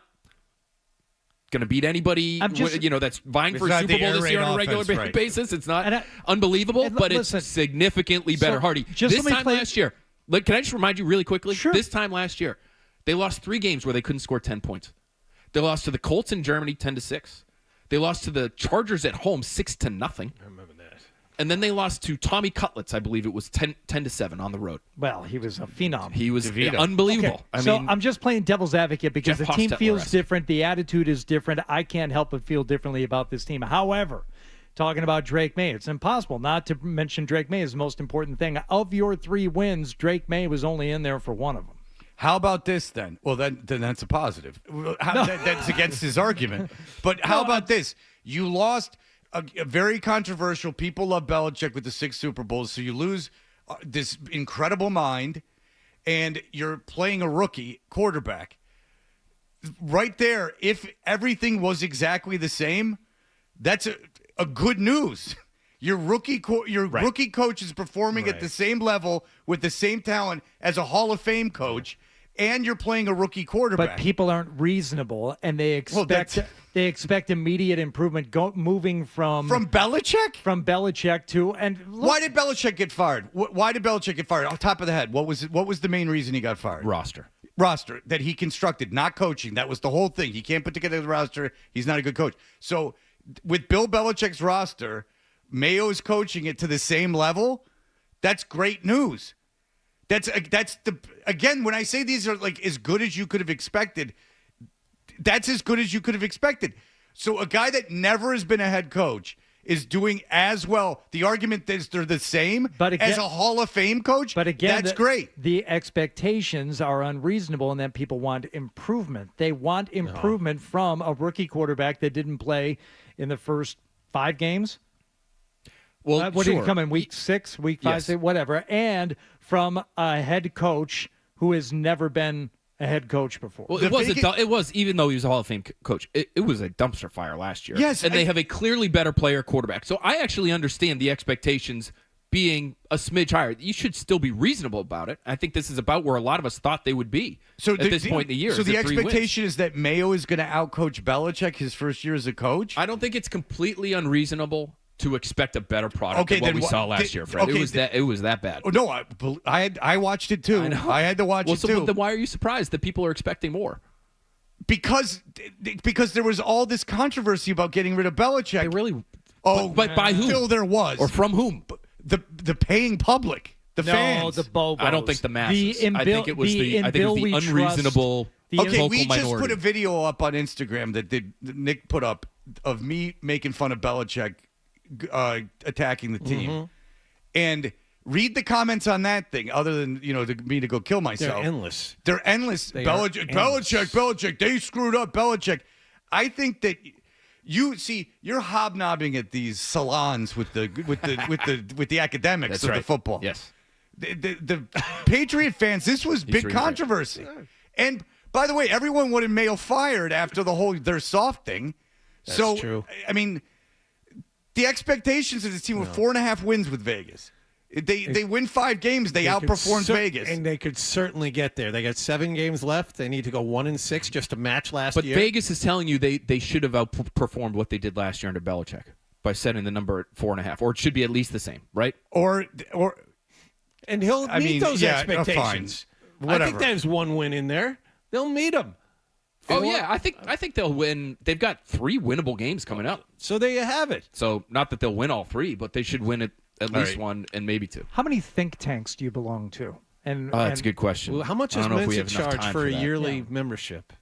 [SPEAKER 8] going to beat anybody that's vying for a Super Bowl this year on a regular basis. It's not unbelievable, but it's significantly better. Hardy, this time last year, can I just remind you really quickly?
[SPEAKER 11] Sure.
[SPEAKER 8] This time last year, they lost 3 games where they couldn't score 10 points. They lost to the Colts in Germany 10-6. They lost to the Chargers at home 6-0.
[SPEAKER 2] I remember that.
[SPEAKER 8] And then they lost to Tommy Cutlets, I believe it was 10-7 on the road.
[SPEAKER 11] Well, he was a phenom.
[SPEAKER 8] He was unbelievable.
[SPEAKER 11] Okay. I'm just playing devil's advocate because the team feels different. The attitude is different. I can't help but feel differently about this team. However, talking about Drake May, it's impossible not to mention Drake May is the most important thing. Of your 3 wins, Drake May was only in there for one of them.
[SPEAKER 10] How about this then? Well, then that's a positive. That's against his argument. But how about this? You lost a very controversial. People love Belichick with the 6 Super Bowls, so you lose this incredible mind, and you're playing a rookie quarterback. Right there, if everything was exactly the same, that's a good news. Your rookie rookie coach is performing at the same level with the same talent as a Hall of Fame coach, and you're playing a rookie quarterback.
[SPEAKER 11] But people aren't reasonable, and they expect immediate improvement. Moving from Belichick to
[SPEAKER 10] why did Belichick get fired? Why did Belichick get fired? Off the top of the head, what was the main reason he got fired?
[SPEAKER 8] Roster
[SPEAKER 10] that he constructed, not coaching. That was the whole thing. He can't put together the roster. He's not a good coach. So with Bill Belichick's roster, Mayo's coaching it to the same level. That's great news. That's again, when I say these are like as good as you could have expected, that's as good as you could have expected. So a guy that never has been a head coach is doing as well. The argument is they're the same as a Hall of Fame coach.
[SPEAKER 11] But again,
[SPEAKER 10] that's great.
[SPEAKER 11] The expectations are unreasonable, and then people want improvement. They want improvement from a rookie quarterback that didn't play in the first 5 games.
[SPEAKER 8] Well,
[SPEAKER 11] what did he come in week 6, week 5, 6, whatever, and from a head coach who has never been a head coach before.
[SPEAKER 8] Well, it was even though he was a Hall of Fame coach, it was a dumpster fire last year.
[SPEAKER 10] Yes,
[SPEAKER 8] and they have a clearly better player quarterback. So I actually understand the expectations being a smidge higher. You should still be reasonable about it. I think this is about where a lot of us thought they would be at this point in the year.
[SPEAKER 10] So the expectation is that Mayo is going to outcoach Belichick his first year as a coach?
[SPEAKER 8] I don't think it's completely unreasonable to expect a better product than what we saw last year, Fred. It was that bad.
[SPEAKER 10] Oh, no, I watched it too. I had to watch it too.
[SPEAKER 8] Then why are you surprised that people are expecting more?
[SPEAKER 10] Because there was all this controversy about getting rid of Belichick.
[SPEAKER 8] They really.
[SPEAKER 10] But
[SPEAKER 8] by whom?
[SPEAKER 10] Still there was.
[SPEAKER 8] Or from whom?
[SPEAKER 10] The paying public. The fans.
[SPEAKER 11] The Bobos.
[SPEAKER 8] I don't think the masses. I think it was the unreasonable
[SPEAKER 10] Okay, we
[SPEAKER 8] vocal
[SPEAKER 10] just
[SPEAKER 8] minority.
[SPEAKER 10] put a video up on Instagram that Nick put up of me making fun of Belichick attacking the team, and read the comments on that thing. Other than me to go kill myself,
[SPEAKER 2] they're endless.
[SPEAKER 10] Belichick, they screwed up. Belichick. I think that you're hobnobbing at these salons with the academics of the football.
[SPEAKER 8] Yes,
[SPEAKER 10] the Patriot fans. This was big controversy, and by the way, everyone wanted Mayo fired after the whole their soft thing.
[SPEAKER 2] That's true.
[SPEAKER 10] I mean. The expectations of this team were 4.5 wins with Vegas. They win 5 games. They outperformed Vegas,
[SPEAKER 2] and they could certainly get there. They got 7 games left. They need to go 1-6 just to match last year.
[SPEAKER 8] But Vegas is telling you they should have outperformed what they did last year under Belichick by setting the number at 4.5, or it should be at least the same, right?
[SPEAKER 2] And he'll meet those expectations.
[SPEAKER 10] Fine.
[SPEAKER 2] I think there's 1 win in there. They'll meet them.
[SPEAKER 8] I think they'll win. They've got 3 winnable games coming up.
[SPEAKER 2] So there you have it.
[SPEAKER 8] So not that they'll win all 3, but they should win at least 1 and maybe 2.
[SPEAKER 11] How many think tanks do you belong to?
[SPEAKER 8] That's a good question.
[SPEAKER 2] Well, how much is Mensa charge for a yearly membership?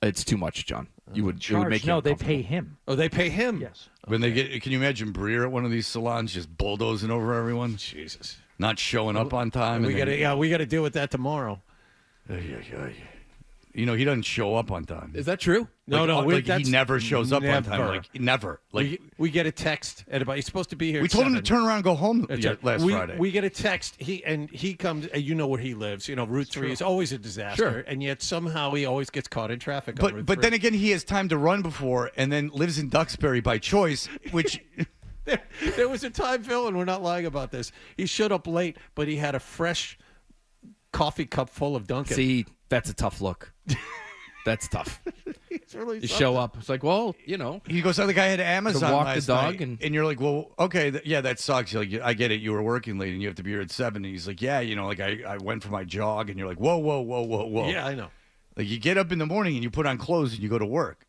[SPEAKER 8] It's too much, John. It would make you
[SPEAKER 11] No, they pay him.
[SPEAKER 2] Oh, they pay him?
[SPEAKER 11] Yes.
[SPEAKER 10] When they get, can you imagine Breer at one of these salons just bulldozing over everyone?
[SPEAKER 2] Jesus.
[SPEAKER 10] Not showing up on time.
[SPEAKER 2] We got to deal with that tomorrow.
[SPEAKER 10] He doesn't show up on time.
[SPEAKER 8] Is that true?
[SPEAKER 2] No.
[SPEAKER 10] He never shows up on time. Never.
[SPEAKER 2] We get a text at about. He's supposed to be here.
[SPEAKER 10] We told him to turn around and go home last Friday.
[SPEAKER 2] We get a text. He comes. You know where he lives. Route 3 is always a disaster, and yet somehow he always gets caught in traffic.
[SPEAKER 10] But then again, he has time to run before, and then lives in Duxbury by choice, which.
[SPEAKER 2] There was a time, Phil, and we're not lying about this. He showed up late, but he had a fresh coffee cup full of Dunkin'.
[SPEAKER 8] See, that's a tough look. That's tough.
[SPEAKER 2] Really
[SPEAKER 8] you show up. It's like, well,
[SPEAKER 10] He goes, the guy had Amazon
[SPEAKER 8] walk
[SPEAKER 10] last
[SPEAKER 8] the dog
[SPEAKER 10] night. And you're like, well, okay, that sucks. You're like, I get it. You were working late and you have to be here at 7. And he's like, yeah, I went for my jog. And you're like, whoa.
[SPEAKER 2] Yeah, I know.
[SPEAKER 10] Like, you get up in the morning and you put on clothes and you go to work.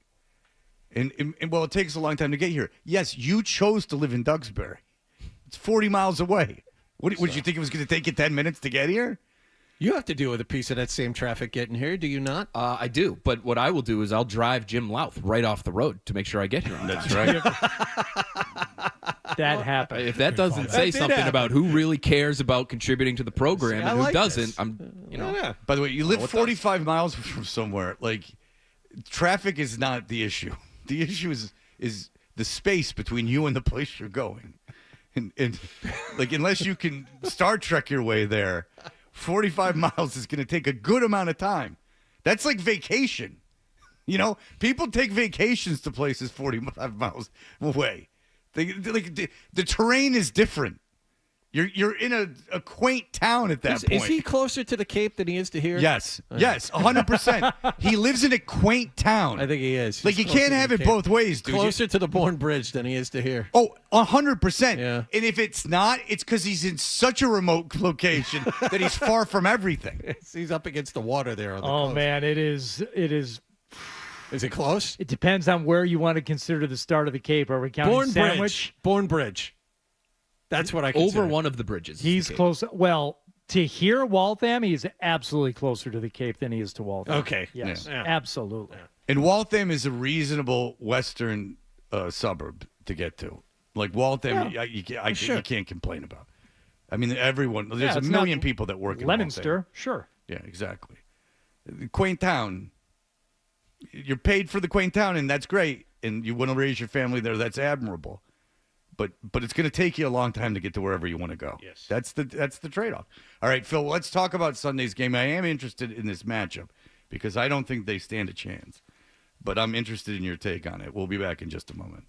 [SPEAKER 10] And it takes a long time to get here. Yes, you chose to live in Duxbury. It's 40 miles away. Would you think it was going to take you 10 minutes to get here?
[SPEAKER 2] You have to deal with a piece of that same traffic getting here, do you not?
[SPEAKER 8] I do, but what I will do is I'll drive Jim Louth right off the road to make sure I get here on time.
[SPEAKER 10] That's right.
[SPEAKER 11] That happened.
[SPEAKER 8] If that doesn't say something about who really cares about contributing to the program and who doesn't,
[SPEAKER 2] Yeah.
[SPEAKER 10] By the way, you live 45 miles from somewhere. Like, traffic is not the issue. The issue is the space between you and the place you're going. And like, unless you can Star Trek your way there, 45 miles is going to take a good amount of time. That's like vacation. You know, people take vacations to places 45 miles away. The terrain is different. You're in a quaint town at that point.
[SPEAKER 2] Is he closer to the Cape than he is to here?
[SPEAKER 10] Yes. Yes, 100%. He lives in a quaint town.
[SPEAKER 2] I think he is.
[SPEAKER 10] Like, you can't have it both ways, dude.
[SPEAKER 2] Closer to the Bourne Bridge than he is to here.
[SPEAKER 10] Oh, 100%.
[SPEAKER 2] Yeah.
[SPEAKER 10] And if it's not, it's because he's in such a remote location that he's far from everything.
[SPEAKER 2] He's up against the water there on the
[SPEAKER 11] Oh,
[SPEAKER 2] coast.
[SPEAKER 11] man, it is.
[SPEAKER 2] Is it close?
[SPEAKER 11] It depends on where you want to consider the start of the Cape. Are we counting
[SPEAKER 2] Bourne
[SPEAKER 11] Sandwich?
[SPEAKER 2] Bourne Bridge. That's what I consider.
[SPEAKER 8] Over one of the bridges.
[SPEAKER 11] He's close. Well, to here, Waltham, he's absolutely closer to the Cape than he is to Waltham.
[SPEAKER 2] Okay.
[SPEAKER 11] Yes,
[SPEAKER 2] Yeah.
[SPEAKER 11] absolutely.
[SPEAKER 10] And Waltham is a reasonable western suburb to get to. Like, Waltham, you can't complain about. I mean, everyone, there's a million people that work in
[SPEAKER 11] Leominster,
[SPEAKER 10] Waltham.
[SPEAKER 11] sure.
[SPEAKER 10] Yeah, exactly. Quaint town. You're paid for the quaint town, and that's great. And you want to raise your family there, that's admirable. But it's going to take you a long time to get to wherever you want to go.
[SPEAKER 2] Yes.
[SPEAKER 10] That's the trade-off. All right, Phil, let's talk about Sunday's game. I am interested in this matchup because I don't think they stand a chance. But I'm interested in your take on it. We'll be back in just a moment.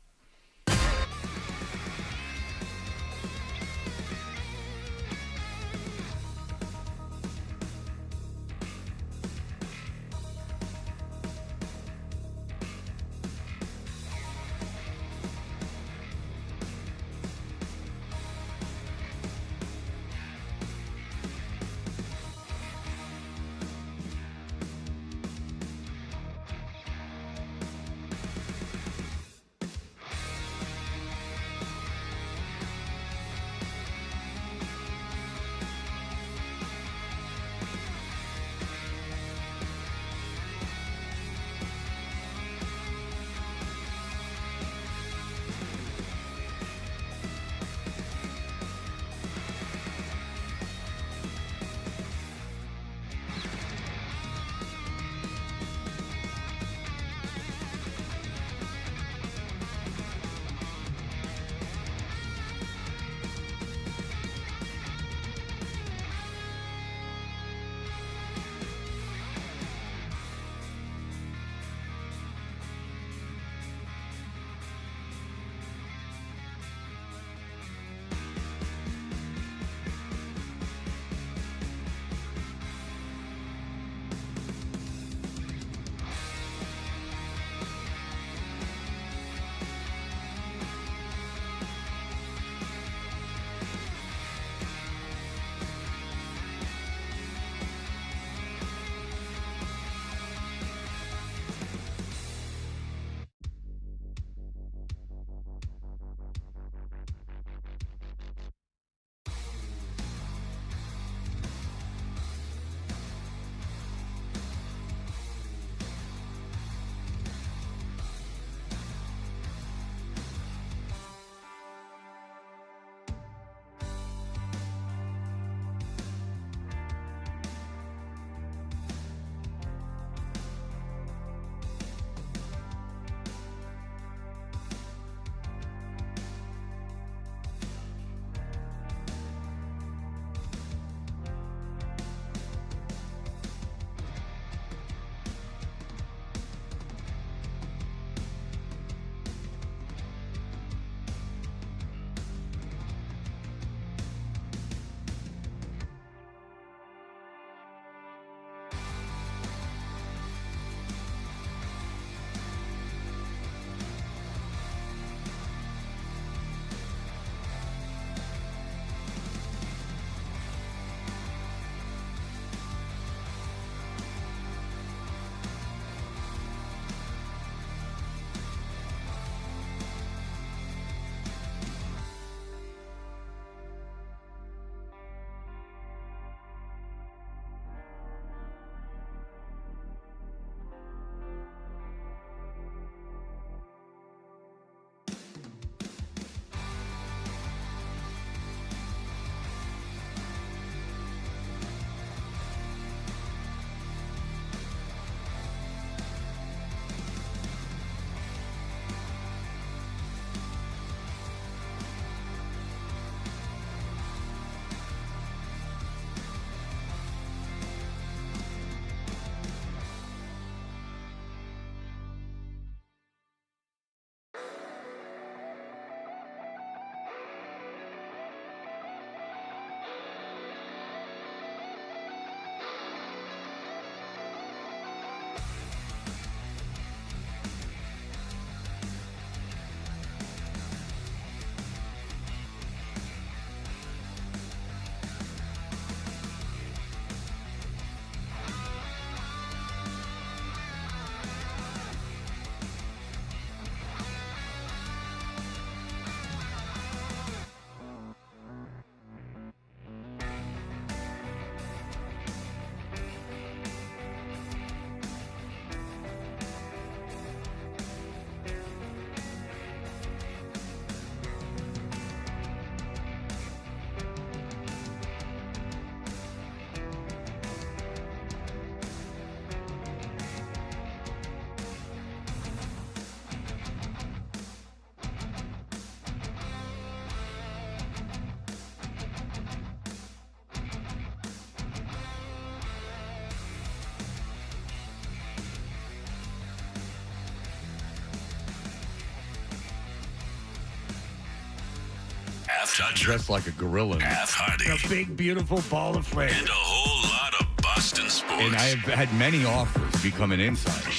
[SPEAKER 1] Half Toucher.
[SPEAKER 10] Dressed like a gorilla.
[SPEAKER 1] Half Hardy.
[SPEAKER 11] A big, beautiful ball of flame.
[SPEAKER 1] And a whole lot of Boston sports.
[SPEAKER 10] And I have had many offers to become an insider.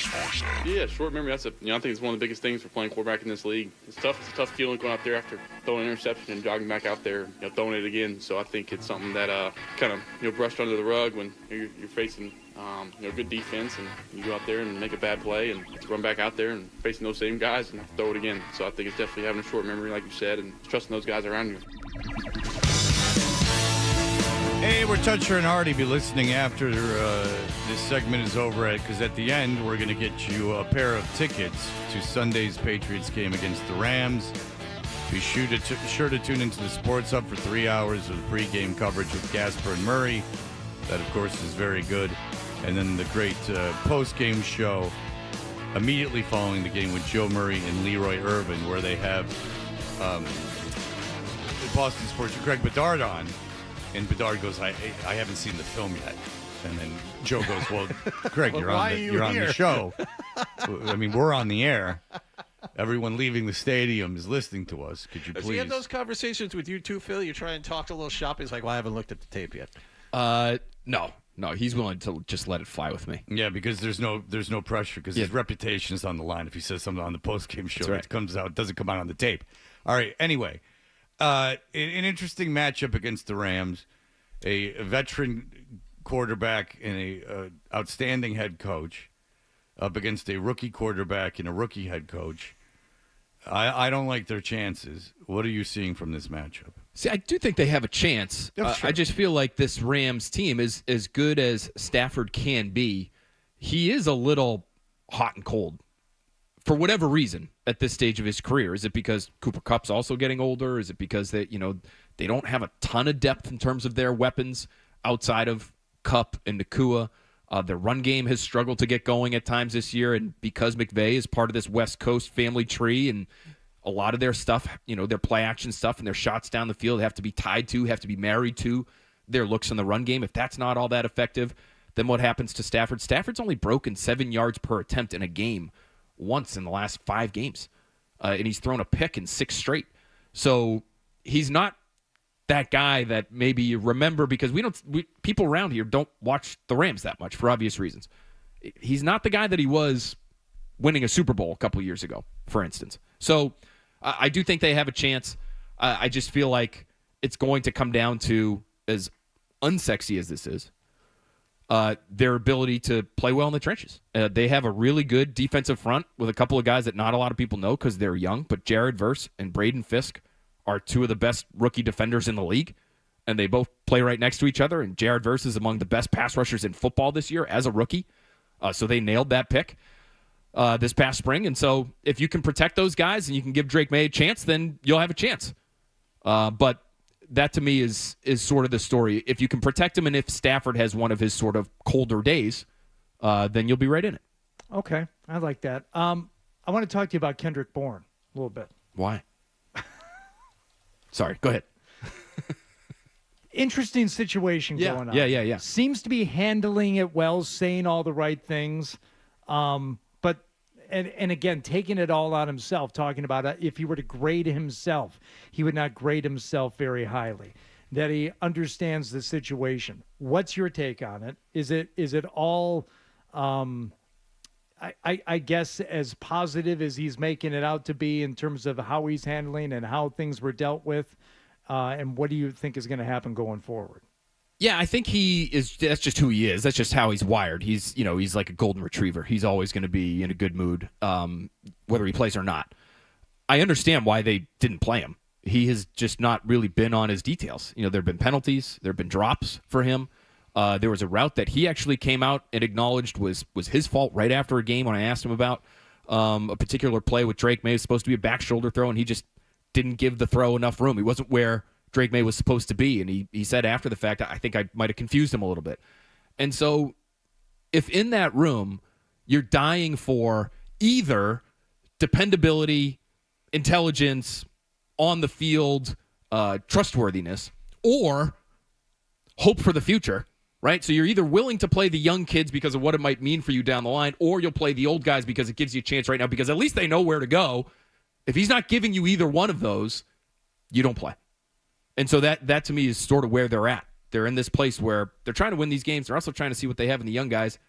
[SPEAKER 9] Yeah, short memory. I think it's one of the biggest things for playing quarterback in this league. It's tough. It's a tough feeling going out there after throwing an interception and jogging back out there, throwing it again. So I think it's something that kind of brushed under the rug when you're facing good defense and you go out there and make a bad play and run back out there and facing those same guys and throw it again. So I think it's definitely having a short memory, like you said, and trusting those guys around you.
[SPEAKER 10] Hey, we're Toucher and Hardy. Be listening after this segment is over, because at the end, we're going to get you a pair of tickets to Sunday's Patriots game against the Rams. Be sure to tune into the Sports Hub for 3 hours of pregame coverage with Gasper and Murray. That, of course, is very good. And then the great post-game show immediately following the game with Joe Murray and Leroy Irvin, where they have Boston Sports' Greg Bedard on. And Bedard goes, I haven't seen the film yet. And then Joe goes, well, Greg, you're on the show. I mean, we're on the air. Everyone leaving the stadium is listening to us. Could you please?
[SPEAKER 2] Does he have those conversations with you too, Phil? You try and talk a little shop. He's like, well, I haven't looked at the tape yet.
[SPEAKER 8] No, he's willing to just let it fly with me.
[SPEAKER 10] Yeah, because there's no pressure, because his reputation is on the line. If he says something on the post-game show, it doesn't come out on the tape. All right, anyway. An interesting matchup against the Rams, a veteran quarterback and a outstanding head coach up against a rookie quarterback and a rookie head coach. I don't like their chances. What are you seeing from this matchup?
[SPEAKER 8] See, I do think they have a chance.
[SPEAKER 10] Sure.
[SPEAKER 8] I just feel like this Rams team is as good as Stafford can be. He is a little hot and cold for whatever reason at this stage of his career. Is it because Cooper Kupp's also getting older? Is it because they don't have a ton of depth in terms of their weapons outside of Kupp and Nakua? Their run game has struggled to get going at times this year, and because McVay is part of this West Coast family tree, and a lot of their stuff, their play action stuff and their shots down the field have to be tied to, have to be married to their looks in the run game. If that's not all that effective, then what happens to Stafford? Stafford's only broken 7 yards per attempt in a game once in the last 5 games, and he's thrown a pick in 6 straight. So he's not that guy that maybe you remember, because people around here don't watch the Rams that much for obvious reasons. He's not the guy that he was winning a Super Bowl a couple years ago, for instance. So I do think they have a chance. I just feel like it's going to come down to, as unsexy as this is, their ability to play well in the trenches. They have a really good defensive front with a couple of guys that not a lot of people know because they're young, but Jared Verse and Braden Fisk are 2 of the best rookie defenders in the league, and they both play right next to each other, and Jared Verse is among the best pass rushers in football this year as a rookie. So they nailed that pick this past spring, and so if you can protect those guys and you can give Drake May a chance, then you'll have a chance. But that to me is sort of the story. If you can protect him, and if Stafford has one of his sort of colder days, then you'll be right in it.
[SPEAKER 11] Okay, I like that. I want to talk to you about Kendrick Bourne a little bit.
[SPEAKER 8] Why? Sorry, go ahead.
[SPEAKER 11] Interesting situation going on.
[SPEAKER 8] Yeah.
[SPEAKER 11] Seems to be handling it well, saying all the right things. But again, taking it all on himself, talking about if he were to grade himself, he would not grade himself very highly. That he understands the situation. What's your take on it? Is it all, I guess, as positive as he's making it out to be in terms of how he's handling and how things were dealt with? And what do you think is going to happen going forward?
[SPEAKER 8] Yeah, I think that's just who he is. That's just how he's wired. He's like a golden retriever. He's always going to be in a good mood, whether he plays or not. I understand why they didn't play him. He has just not really been on his details. There have been penalties. There have been drops for him. There was a route that he actually came out and acknowledged was his fault right after a game when I asked him about a particular play with Drake May. It was supposed to be a back shoulder throw, and he just didn't give the throw enough room. He wasn't where Drake May was supposed to be, and he said after the fact, I think I might have confused him a little bit. And so if in that room you're dying for either dependability, intelligence, on the field, trustworthiness, or hope for the future, right? So you're either willing to play the young kids because of what it might mean for you down the line, or you'll play the old guys because it gives you a chance right now, because at least they know where to go. If he's not giving you either one of those, you don't play. And so that to me is sort of where they're at. They're in this place where they're trying to win these games. They're also trying to see what they have in the young guys.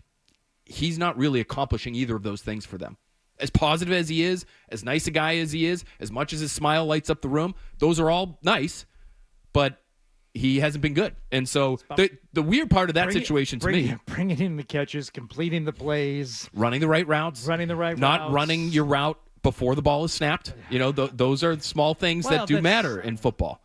[SPEAKER 8] He's not really accomplishing either of those things for them. As positive as he is, as nice a guy as he is, as much as his smile lights up the room, those are all nice, but he hasn't been good. And so the weird part of that situation to me,
[SPEAKER 11] bringing in the catches, completing the plays,
[SPEAKER 8] running the right routes, not running your route before the ball is snapped. Those are small things that do matter in football.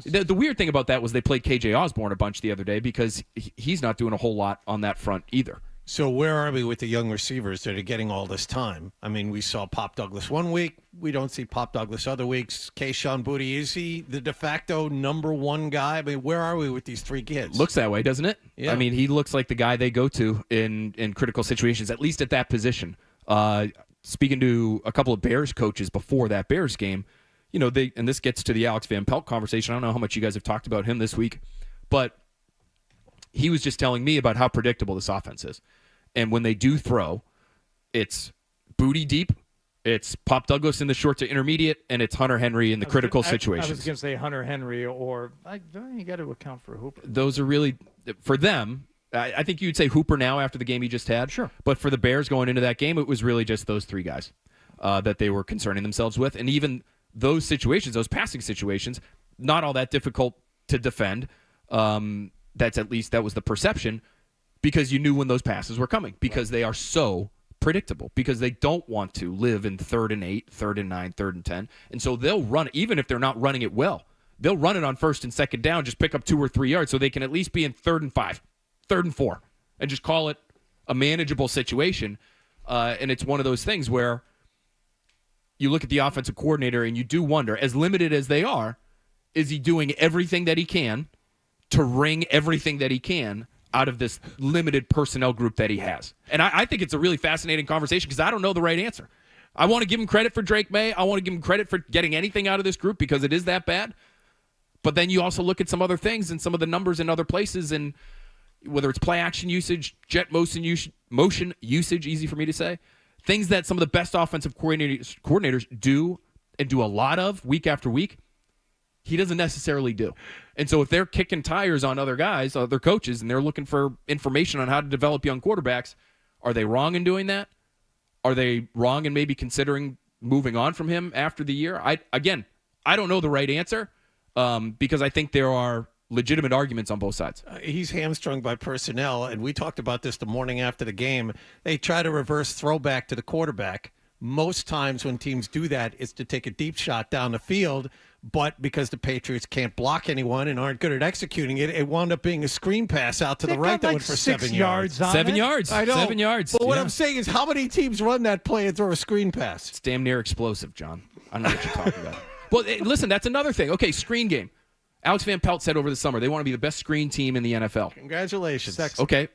[SPEAKER 8] The weird thing about that was they played KJ Osborne a bunch the other day because he's not doing a whole lot on that front either.
[SPEAKER 2] So where are we with the young receivers that are getting all this time? I mean, we saw Pop Douglas one week. We don't see Pop Douglas other weeks. Kayshon Boutte, is he the de facto number one guy? I mean, where are we with these three kids?
[SPEAKER 8] Looks that way, doesn't it?
[SPEAKER 2] Yeah.
[SPEAKER 8] I mean, he looks like the guy they go to in critical situations, at least at that position. Speaking to a couple of Bears coaches before that Bears game, and this gets to the Alex Van Pelt conversation. I don't know how much you guys have talked about him this week, but he was just telling me about how predictable this offense is. And when they do throw, it's Boutte deep, it's Pop Douglas in the short to intermediate, and it's Hunter Henry in the critical situations.
[SPEAKER 11] I was going to say Hunter Henry, or you got to account for Hooper.
[SPEAKER 8] Those are really, for them, I think you'd say Hooper now after the game he just had.
[SPEAKER 11] Sure.
[SPEAKER 8] But for the Bears going into that game, it was really just those three guys that they were concerning themselves with. And even those situations, those passing situations, not all that difficult to defend. That was the perception, because you knew when those passes were coming, because they are so predictable, because they don't want to live in 3rd and 8, 3rd and 9, 3rd and 10. And so they'll run it, even if they're not running it well. They'll run it on 1st and 2nd down, just pick up 2 or 3 yards so they can at least be in 3rd and 5, 3rd and 4, and just call it a manageable situation. And it's one of those things where you look at the offensive coordinator and you do wonder, as limited as they are, is he doing everything that he can to wring everything that he can out of this limited personnel group that he has? And I think it's a really fascinating conversation because I don't know the right answer. I want to give him credit for Drake May. I want to give him credit for getting anything out of this group because it is that bad. But then you also look at some other things and some of the numbers in other places, and whether it's play action usage, jet motion usage, easy for me to say, things that some of the best offensive coordinators do and do a lot of week after week, he doesn't necessarily do. And so if they're kicking tires on other guys, other coaches, and they're looking for information on how to develop young quarterbacks, are they wrong in doing that? Are they wrong in maybe considering moving on from him after the year? I don't know the right answer because I think there are legitimate arguments on both sides.
[SPEAKER 2] He's hamstrung by personnel, and we talked about this the morning after the game. They try to reverse throwback to the quarterback. Most times when teams do that, it's to take a deep shot down the field, but because the Patriots can't block anyone and aren't good at executing it, it wound up being a screen pass out to the right that went for 7 yards.
[SPEAKER 8] 7 yards.
[SPEAKER 2] I know.
[SPEAKER 8] 7 yards.
[SPEAKER 2] But what I'm saying is, how many teams run that play and throw a screen pass?
[SPEAKER 8] It's damn near explosive, John. I don't know what you're talking about. Well, listen, that's another thing. Okay, screen game. Alex Van Pelt said over the summer they want to be the best screen team in the NFL.
[SPEAKER 2] Congratulations.
[SPEAKER 8] Okay.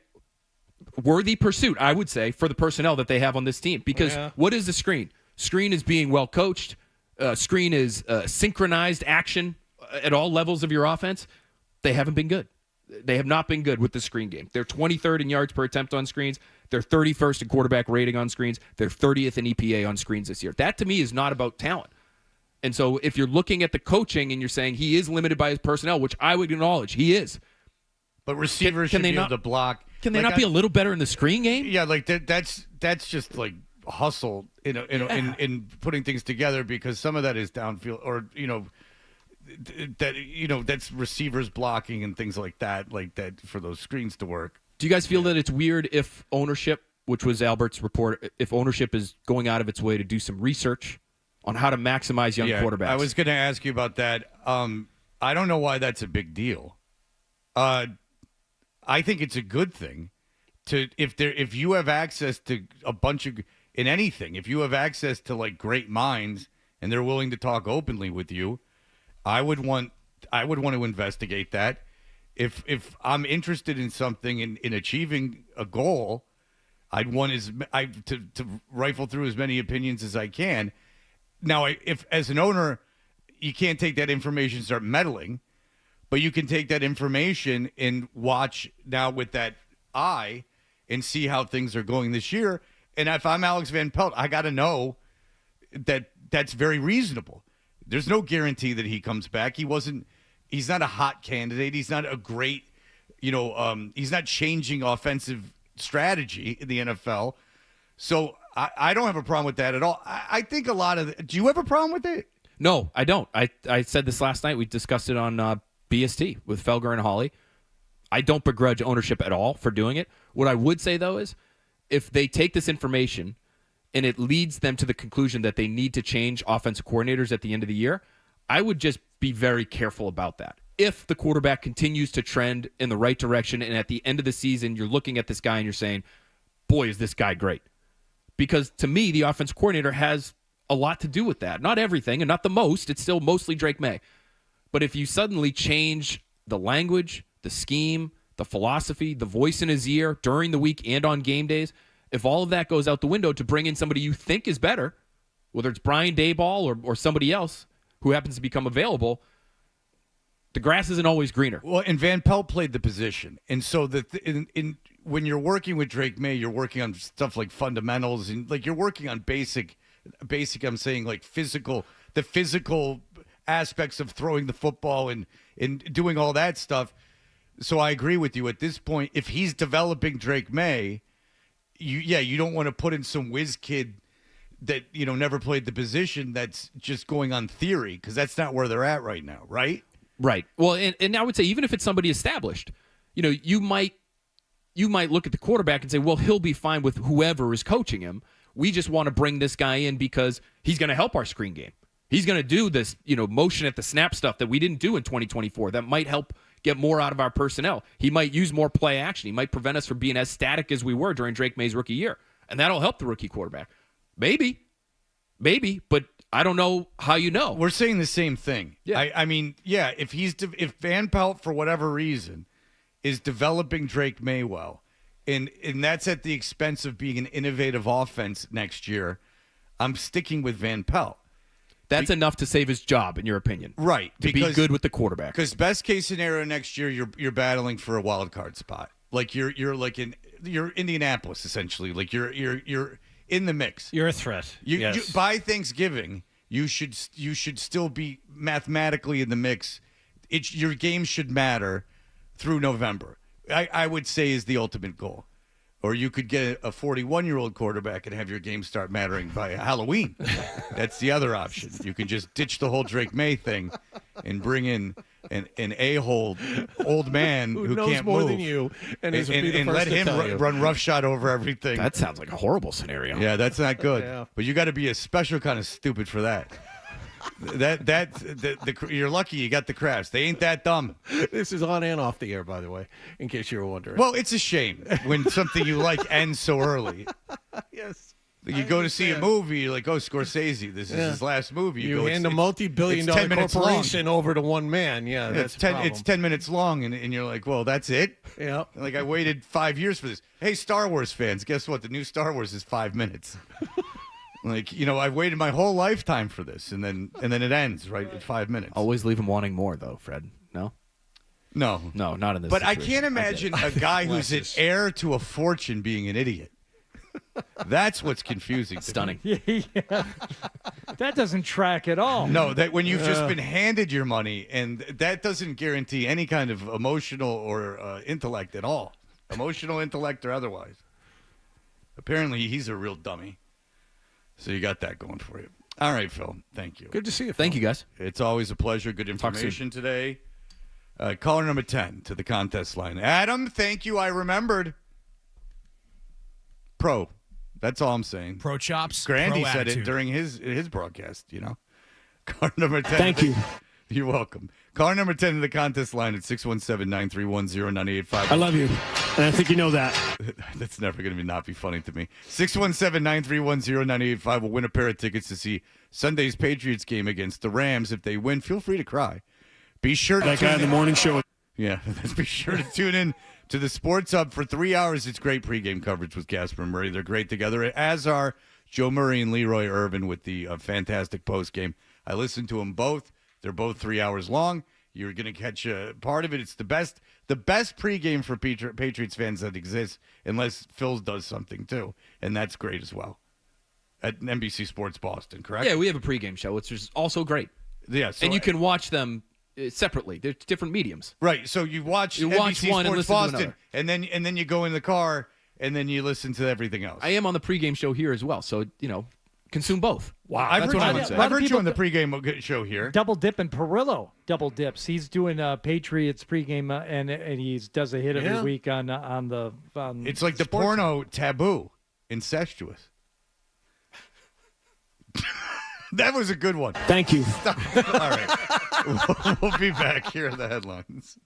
[SPEAKER 8] Worthy pursuit, I would say, for the personnel that they have on this team. Because what is the screen? Screen is being well coached. Screen is synchronized action at all levels of your offense. They haven't been good. They have not been good with the screen game. They're 23rd in yards per attempt on screens. They're 31st in quarterback rating on screens. They're 30th in EPA on screens this year. That, to me, is not about talent. And so if you're looking at the coaching and you're saying he is limited by his personnel, which I would acknowledge he is.
[SPEAKER 10] But receivers should be able to block.
[SPEAKER 8] Can they not be a little better in the screen game?
[SPEAKER 10] Yeah, like that's just like hustle in putting things together, because some of that is downfield, or that's receivers blocking and things like that for those screens to work.
[SPEAKER 8] Do you guys feel that it's weird if ownership, which was Albert's report, if ownership is going out of its way to do some research on how to maximize young quarterbacks?
[SPEAKER 10] I was going to ask you about that. I don't know why that's a big deal. I think it's a good thing to if you have access to a bunch of in anything, if you have access to like great minds and they're willing to talk openly with you, I would want to investigate that. If I'm interested in something in achieving a goal, I'd want to rifle through as many opinions as I can. Now, if as an owner, you can't take that information and start meddling, but you can take that information and watch now with that eye and see how things are going this year. And if I'm Alex Van Pelt, I got to know that that's very reasonable. There's no guarantee that he comes back. He wasn't He's not a hot candidate. He's not a great, he's not changing offensive strategy in the NFL. So I don't have a problem with that at all. I think a lot of do you have a problem with it?
[SPEAKER 8] No, I don't. I said this last night. We discussed it on BST with Felger and Hawley. I don't begrudge ownership at all for doing it. What I would say, though, is if they take this information and it leads them to the conclusion that they need to change offensive coordinators at the end of the year, I would just be very careful about that. If the quarterback continues to trend in the right direction and at the end of the season you're looking at this guy and you're saying, boy, is this guy great. Because to me, the offensive coordinator has a lot to do with that. Not everything and not the most. It's still mostly Drake May. But if you suddenly change the language, the scheme, the philosophy, the voice in his ear during the week and on game days, if all of that goes out the window to bring in somebody you think is better, whether it's Brian Daboll or somebody else who happens to become available, the grass isn't always greener.
[SPEAKER 10] Well, and Van Pelt played the position. And so when you're working with Drake May, you're working on stuff like fundamentals and like you're working on basic I'm saying like the physical aspects of throwing the football and doing all that stuff. So I agree with you at this point. If he's developing Drake May, you don't want to put in some whiz kid that never played the position that's just going on theory, because that's not where they're at right now, right?
[SPEAKER 8] Right. Well, and I would say even if it's somebody established, you might look at the quarterback and say, well, he'll be fine with whoever is coaching him. We just want to bring this guy in because he's going to help our screen game. He's going to do this, motion at the snap stuff that we didn't do in 2024 that might help get more out of our personnel. He might use more play action. He might prevent us from being as static as we were during Drake May's rookie year. And that'll help the rookie quarterback. Maybe, but I don't know how you know.
[SPEAKER 10] We're saying the same thing.
[SPEAKER 8] Yeah.
[SPEAKER 10] I mean, if Van Pelt, for whatever reason, is developing Drake May well, and that's at the expense of being an innovative offense next year, I'm sticking with Van Pelt.
[SPEAKER 8] That's enough to save his job, in your opinion.
[SPEAKER 10] Right.
[SPEAKER 8] To be good with the quarterback.
[SPEAKER 10] Because best case scenario next year, you're battling for a wild card spot. Like you're Indianapolis, essentially. Like you're in the mix.
[SPEAKER 2] You're a threat.
[SPEAKER 10] You, by Thanksgiving, you should still be mathematically in the mix. Your game should matter through November. I would say is the ultimate goal. Or you could get a 41-year-old quarterback and have your game start mattering by Halloween. That's the other option. You can just ditch the whole Drake May thing and bring in an a-hole old man who
[SPEAKER 2] knows
[SPEAKER 10] can't
[SPEAKER 2] more
[SPEAKER 10] move
[SPEAKER 2] than you and
[SPEAKER 10] let him run roughshot over everything.
[SPEAKER 8] That sounds like a horrible scenario.
[SPEAKER 10] Yeah, that's not good.
[SPEAKER 2] Yeah.
[SPEAKER 10] But you got to be a special kind of stupid for that. You're lucky you got the crafts. They ain't that dumb.
[SPEAKER 2] This is on and off the air, by the way, in case you were wondering.
[SPEAKER 10] Well, it's a shame when something you like ends so early.
[SPEAKER 2] Yes.
[SPEAKER 10] You go to see a movie, you're like, oh, Scorsese, this is his last movie.
[SPEAKER 2] You hand a multi-billion-dollar corporation over to one man. Yeah, that's
[SPEAKER 10] it's 10 minutes long, and you're like, well, that's it?
[SPEAKER 2] Yeah.
[SPEAKER 10] Like, I waited 5 years for this. Hey, Star Wars fans, guess what? The new Star Wars is 5 minutes. Like, I've waited my whole lifetime for this, and then it ends right at 5 minutes.
[SPEAKER 8] Always leave him wanting more, though, Fred. No, not in this.
[SPEAKER 10] But
[SPEAKER 8] situation.
[SPEAKER 10] I can't imagine a guy who's an heir to a fortune being an idiot. That's what's confusing.
[SPEAKER 8] Stunning.
[SPEAKER 11] Yeah. That doesn't track at all.
[SPEAKER 10] No, that when you've just been handed your money, and that doesn't guarantee any kind of emotional or intellect at all. Emotional intellect or otherwise. Apparently, he's a real dummy. So you got that going for you. All right, Phil. Thank you.
[SPEAKER 2] Good to see you, Phil.
[SPEAKER 8] Thank you, guys.
[SPEAKER 10] It's always a pleasure. Good information today. Caller number 10 to the contest line. Adam, thank you. I remembered. Pro. That's all I'm saying.
[SPEAKER 12] Pro chops.
[SPEAKER 10] Grandy
[SPEAKER 12] pro
[SPEAKER 10] said
[SPEAKER 12] attitude.
[SPEAKER 10] it during his broadcast, Caller number 10.
[SPEAKER 16] Thank you.
[SPEAKER 10] You're welcome. Caller number 10 to the contest line at 617-931-0985.
[SPEAKER 16] I love you, and I think you know that.
[SPEAKER 10] That's never going to not be funny to me. 617-931-0985 will win a pair of tickets to see Sunday's Patriots game against the Rams. If they win, feel free to cry. Be sure to
[SPEAKER 16] That guy in the morning show.
[SPEAKER 10] Yeah, be sure to tune in to the Sports Hub for 3 hours. It's great pregame coverage with Casper and Murray. They're great together, as are Joe Murray and Leroy Irvin with the fantastic postgame. I listened to them both. They're both 3 hours long. You're going to catch part of it. It's the best pregame for Patriots fans that exists, unless Phil does something too, and that's great as well. At NBC Sports Boston, correct?
[SPEAKER 8] Yeah, we have a pregame show, which is also great.
[SPEAKER 10] Yeah,
[SPEAKER 8] and you can watch them separately. They're different mediums.
[SPEAKER 10] Right. So you watch NBC
[SPEAKER 8] one
[SPEAKER 10] Sports
[SPEAKER 8] and listen to
[SPEAKER 10] Boston,
[SPEAKER 8] another.
[SPEAKER 10] and then you go in the car, and then you listen to everything else.
[SPEAKER 8] I am on the pregame show here as well, so consume both.
[SPEAKER 10] Wow,
[SPEAKER 8] That's what I would say.
[SPEAKER 10] I've heard you on the pregame show here.
[SPEAKER 11] Double dip and Perillo double dips. He's doing Patriots pregame and he does a hit every week on the.
[SPEAKER 10] It's like the
[SPEAKER 11] sports.
[SPEAKER 10] porno taboo, incestuous. That was a good one.
[SPEAKER 16] Thank you.
[SPEAKER 10] All right, we'll be back. Here are the headlines.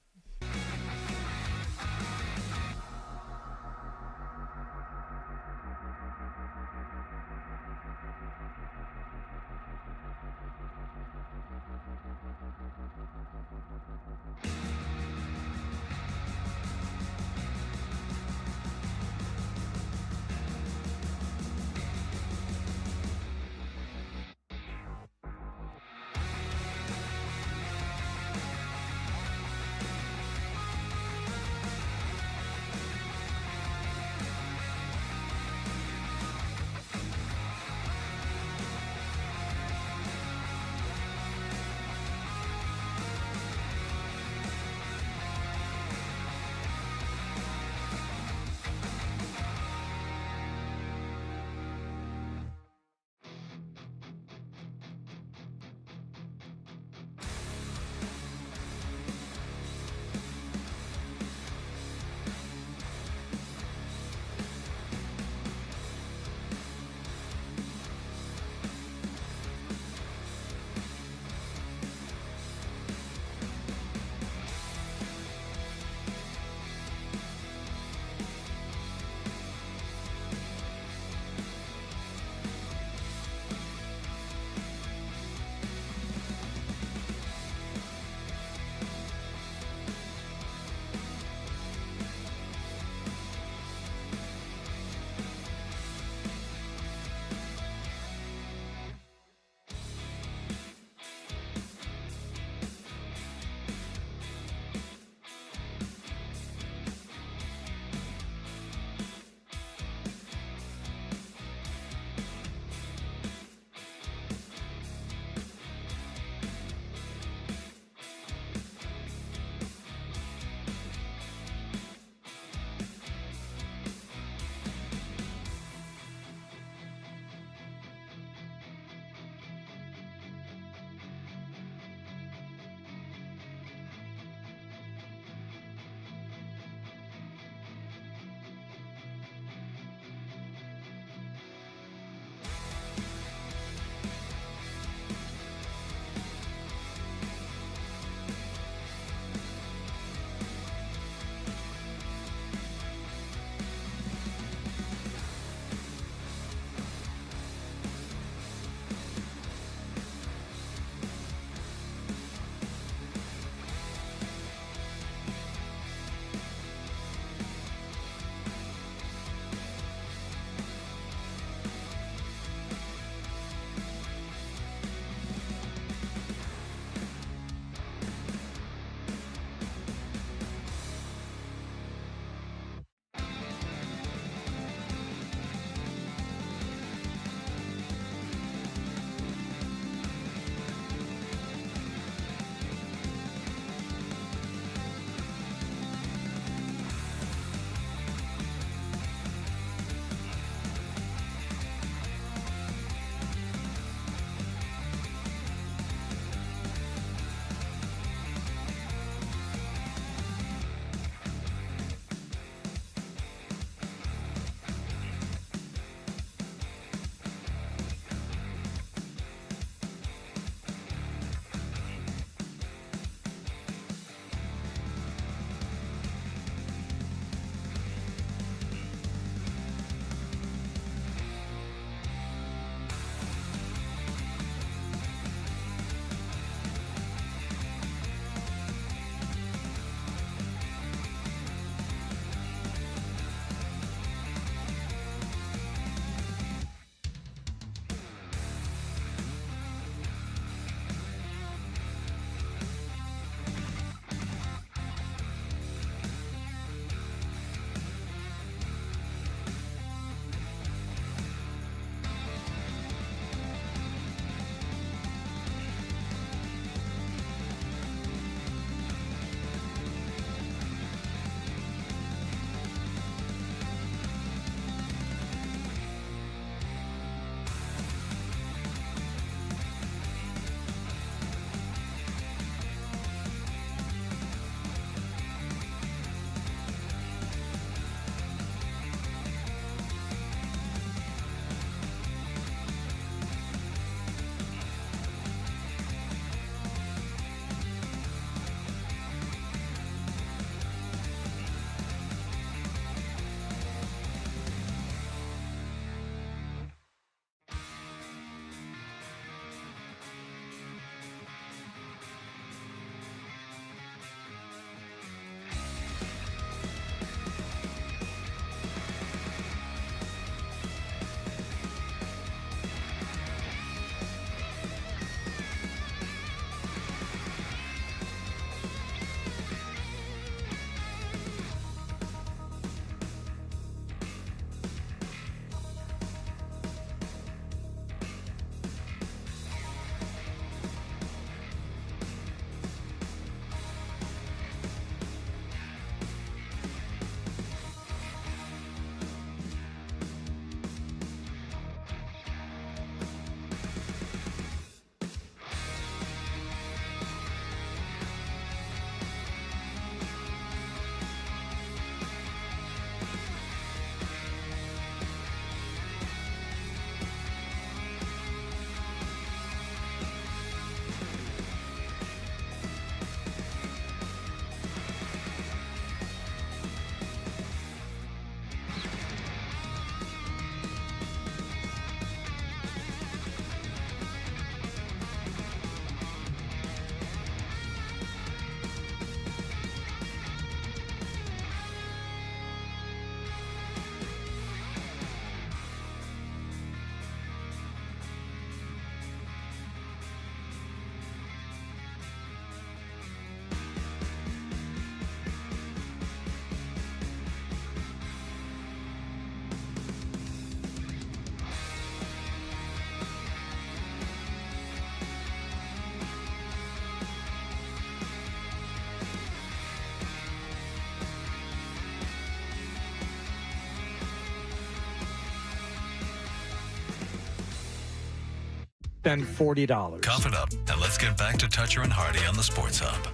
[SPEAKER 11] spend $40.
[SPEAKER 3] Cough it up, and let's get back to Toucher and Hardy on the Sports Hub.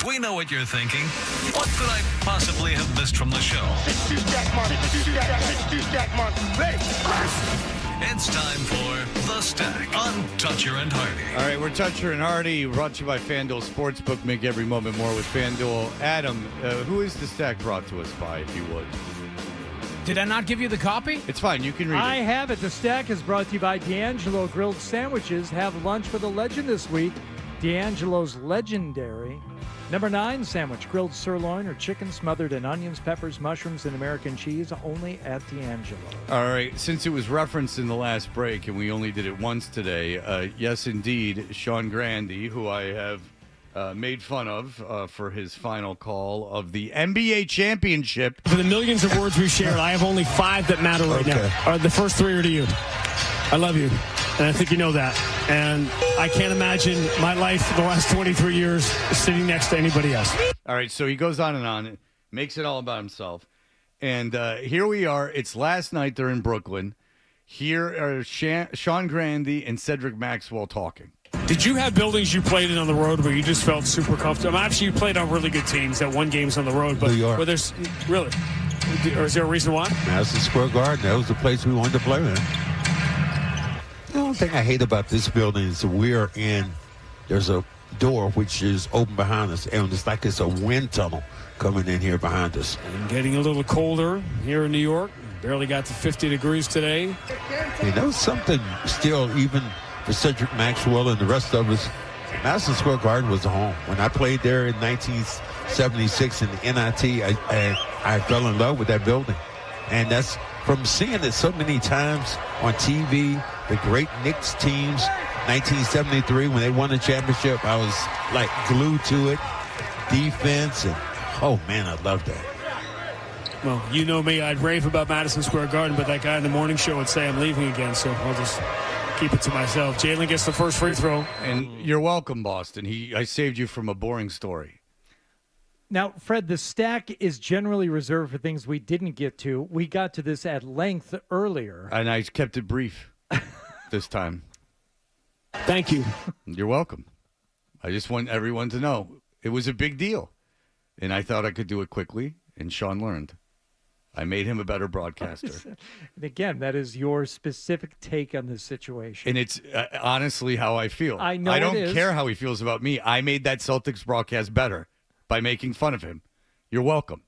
[SPEAKER 3] We know what you're thinking. What could I possibly have missed from the show? It's time for The Stack on Toucher and Hardy.
[SPEAKER 10] All right, we're Toucher and Hardy, brought to you by FanDuel Sportsbook. Make every moment more with FanDuel. Adam, who is The Stack brought to us by, if you would?
[SPEAKER 12] Did I not give you the copy?
[SPEAKER 10] It's fine. You can read
[SPEAKER 11] I
[SPEAKER 10] it.
[SPEAKER 11] have it. The Stack is brought to you by D'Angelo Grilled Sandwiches. Have lunch with a legend this week. D'Angelo's legendary #9 sandwich, grilled sirloin or chicken smothered in onions, peppers, mushrooms, and American cheese, only at D'Angelo.
[SPEAKER 10] All right, since it was referenced in the last break and we only did it once today, yes, indeed, Sean Grandy, who I have made fun of for his final call of the NBA championship.
[SPEAKER 16] For the millions of words we've shared, I have only 5 that matter right now. The first 3 are to you. I love you, and I think you know that. And I can't imagine my life for the last 23 years sitting next to anybody else.
[SPEAKER 10] All right, so he goes on, makes it all about himself. And here we are. It's last night. They're in Brooklyn. Here are Sean Grandy and Cedric Maxwell talking.
[SPEAKER 16] Did you have buildings you played in on the road where you just felt super comfortable? Actually, you played on really good teams that won games on the road, but
[SPEAKER 21] New York.
[SPEAKER 16] where there's really, or is there a reason why?
[SPEAKER 21] Madison Square Garden. That was the place we wanted to play in. The only thing I hate about this building is there's a door which is open behind us, and it's like it's a wind tunnel coming in here behind us.
[SPEAKER 16] And getting a little colder here in New York. Barely got to 50 degrees today.
[SPEAKER 21] You know, something still, even for Cedric Maxwell and the rest of us, Madison Square Garden was a home. When I played there in 1976 in the NIT, I fell in love with that building. And that's from seeing it so many times on TV, the great Knicks teams, 1973 when they won the championship, I was like glued to it. Defense, and oh man, I love that.
[SPEAKER 16] Well, you know me, I'd rave about Madison Square Garden, but that guy in the morning show would say I'm leaving again, so I'll just keep it to myself. Jalen gets the first free throw.
[SPEAKER 10] And you're welcome, Boston. I saved you from a boring story.
[SPEAKER 11] Now, Fred, the stack is generally reserved for things we didn't get to. We got to this at length earlier.
[SPEAKER 10] And I kept it brief this time.
[SPEAKER 16] Thank you.
[SPEAKER 10] You're welcome. I just want everyone to know it was a big deal. And I thought I could do it quickly, and Sean learned. I made him a better broadcaster.
[SPEAKER 11] And again, that is your specific take on this situation.
[SPEAKER 10] And it's honestly how I feel.
[SPEAKER 11] I know
[SPEAKER 10] I don't
[SPEAKER 11] it is.
[SPEAKER 10] care how he feels about me. I made that Celtics broadcast better by making fun of him. You're welcome.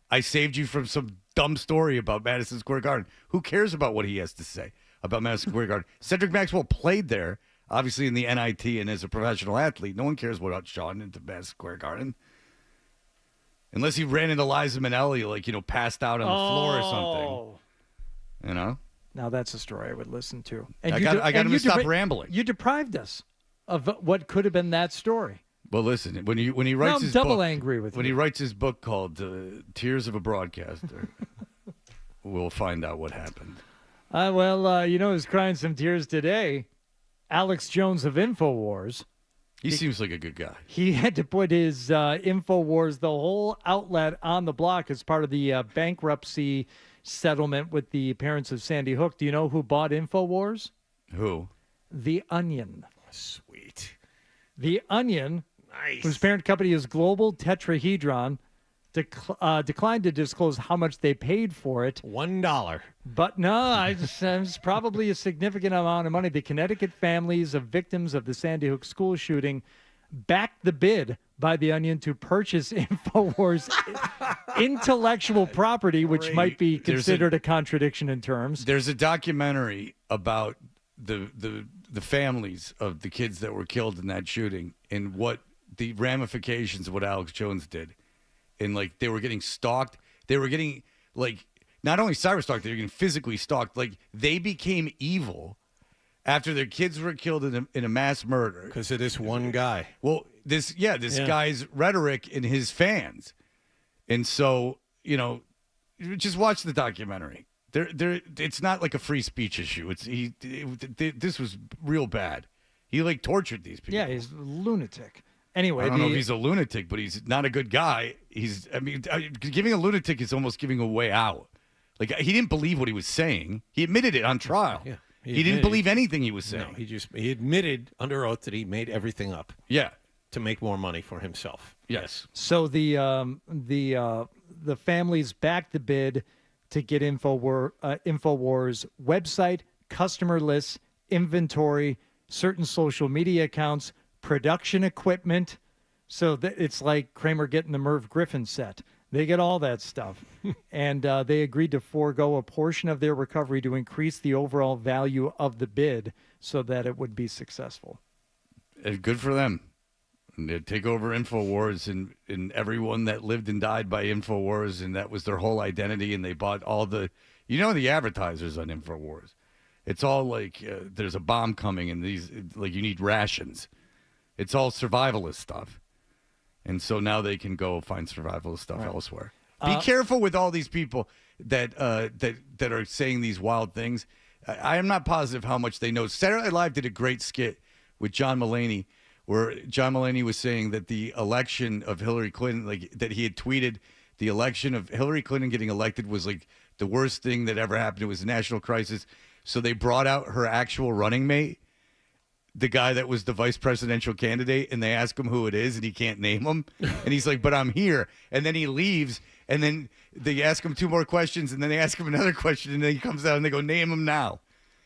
[SPEAKER 10] I saved you from some dumb story about Madison Square Garden. Who cares about what he has to say about Madison Square Garden? Cedric Maxwell played there, obviously in the NIT and as a professional athlete. No one cares about Sean into Madison Square Garden. Unless he ran into Liza Minnelli, passed out on the floor or something.
[SPEAKER 11] Now that's a story I would listen to.
[SPEAKER 10] I got him to stop rambling.
[SPEAKER 11] You deprived us of what could have been that story.
[SPEAKER 10] Well, listen, when he writes his
[SPEAKER 11] double
[SPEAKER 10] book,
[SPEAKER 11] angry with
[SPEAKER 10] when
[SPEAKER 11] you.
[SPEAKER 10] he writes his book called Tears of a Broadcaster, we'll find out what happened.
[SPEAKER 11] Who's crying some tears today? Alex Jones of InfoWars.
[SPEAKER 10] He seems like a good guy.
[SPEAKER 11] He had to put his InfoWars, the whole outlet, on the block as part of the bankruptcy settlement with the parents of Sandy Hook. Do you know who bought InfoWars?
[SPEAKER 10] Who?
[SPEAKER 11] The Onion.
[SPEAKER 10] Sweet.
[SPEAKER 11] The Onion, whose parent company is Global Tetrahedron, declined to disclose how much they paid for it.
[SPEAKER 2] $1.
[SPEAKER 11] But no, it's probably a significant amount of money. The Connecticut families of victims of the Sandy Hook school shooting backed the bid by The Onion to purchase InfoWars intellectual property, which might be considered a contradiction in terms.
[SPEAKER 10] There's a documentary about the families of the kids that were killed in that shooting and what the ramifications of what Alex Jones did. And they were getting stalked. They were getting not only cyber-stalked, they were getting physically stalked. They became evil after their kids were killed in a mass murder
[SPEAKER 2] because of this one guy.
[SPEAKER 10] Well, this guy's rhetoric and his fans, and so just watch the documentary. It's not like a free speech issue. This was real bad. He tortured these people.
[SPEAKER 11] Yeah, he's a lunatic. Anyway,
[SPEAKER 10] I don't know if he's a lunatic, but he's not a good guy. Giving a lunatic is almost giving a way out. He didn't believe what he was saying. He admitted it on trial.
[SPEAKER 2] Yeah.
[SPEAKER 10] He didn't believe anything he was saying.
[SPEAKER 2] No, he admitted under oath that he made everything up.
[SPEAKER 10] Yeah.
[SPEAKER 2] To make more money for himself.
[SPEAKER 10] Yes.
[SPEAKER 11] So the families backed the bid to get InfoWars website, customer lists, inventory, certain social media accounts, production equipment. So it's like Kramer getting the Merv Griffin set. They get all that stuff. And they agreed to forego a portion of their recovery to increase the overall value of the bid so that it would be successful.
[SPEAKER 10] Good for them. And they'd take over InfoWars and everyone that lived and died by InfoWars, and that was their whole identity, and they bought all the advertisers on InfoWars. It's all like there's a bomb coming and you need rations. It's all survivalist stuff. And so now they can go find survivalist stuff elsewhere. Be careful with all these people that are saying these wild things. I am not positive how much they know. Saturday Night Live did a great skit with John Mulaney, where John Mulaney was saying that the election of Hillary Clinton, that he had tweeted the election of Hillary Clinton getting elected was like the worst thing that ever happened. It was a national crisis. So they brought out her actual running mate, the guy that was the vice presidential candidate, and they ask him who it is, and he can't name him. And he's like, but I'm here. And then he leaves, and then they ask him 2 more questions, and then they ask him another question, and then he comes out, and they go, name him now.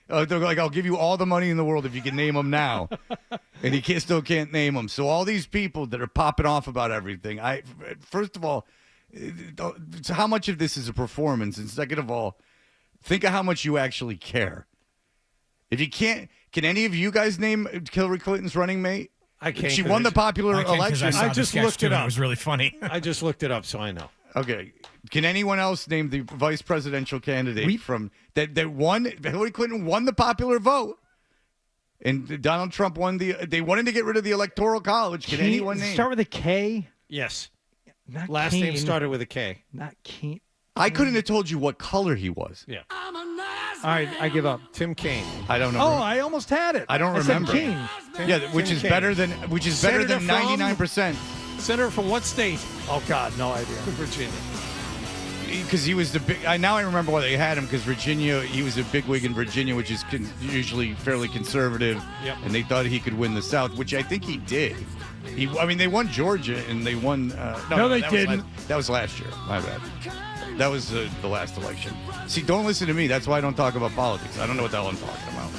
[SPEAKER 10] They're like, I'll give you all the money in the world if you can name him now. And he still can't name him. So all these people that are popping off about everything, first of all, how much of this is a performance? And second of all, think of how much you actually care. If you can't, can any of you guys name Hillary Clinton's running mate?
[SPEAKER 2] I can't.
[SPEAKER 10] She won the popular election.
[SPEAKER 12] I just looked it up. It was really funny.
[SPEAKER 2] I just looked it up, so I know.
[SPEAKER 10] Okay. Can anyone else name the vice presidential candidate from that won? Hillary Clinton won the popular vote, and Donald Trump won they wanted to get rid of the Electoral College. Can anyone name?
[SPEAKER 11] Start with a K?
[SPEAKER 2] Yes.
[SPEAKER 11] Not
[SPEAKER 2] Last
[SPEAKER 11] Keen.
[SPEAKER 2] name started with a K.
[SPEAKER 11] Not Keen.
[SPEAKER 10] I couldn't have told you what color he was.
[SPEAKER 2] Yeah.
[SPEAKER 11] All right, I give up.
[SPEAKER 2] Tim Kaine.
[SPEAKER 10] I don't know.
[SPEAKER 11] Oh, I almost had it.
[SPEAKER 10] I don't remember.
[SPEAKER 11] Said Keene.
[SPEAKER 10] Yeah, which is better than 99%.
[SPEAKER 2] Senator from what state?
[SPEAKER 11] Oh God, no idea.
[SPEAKER 2] Virginia.
[SPEAKER 10] Because he was the big. Now I remember why they had him. Because Virginia, he was a bigwig in Virginia, which is usually fairly conservative.
[SPEAKER 2] Yep.
[SPEAKER 10] And they thought he could win the South, which I think he did. They won Georgia and they won.
[SPEAKER 11] No, they didn't.
[SPEAKER 10] That was last year. My bad. That was the last election. See, don't listen to me. That's why I don't talk about politics. I don't know what the hell I'm talking about.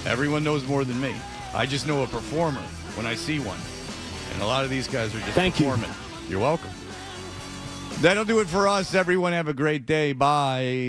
[SPEAKER 10] Everyone knows more than me. I just know a performer when I see one. And a lot of these guys are just performing. You're welcome. That'll do it for us. Everyone have a great day. Bye.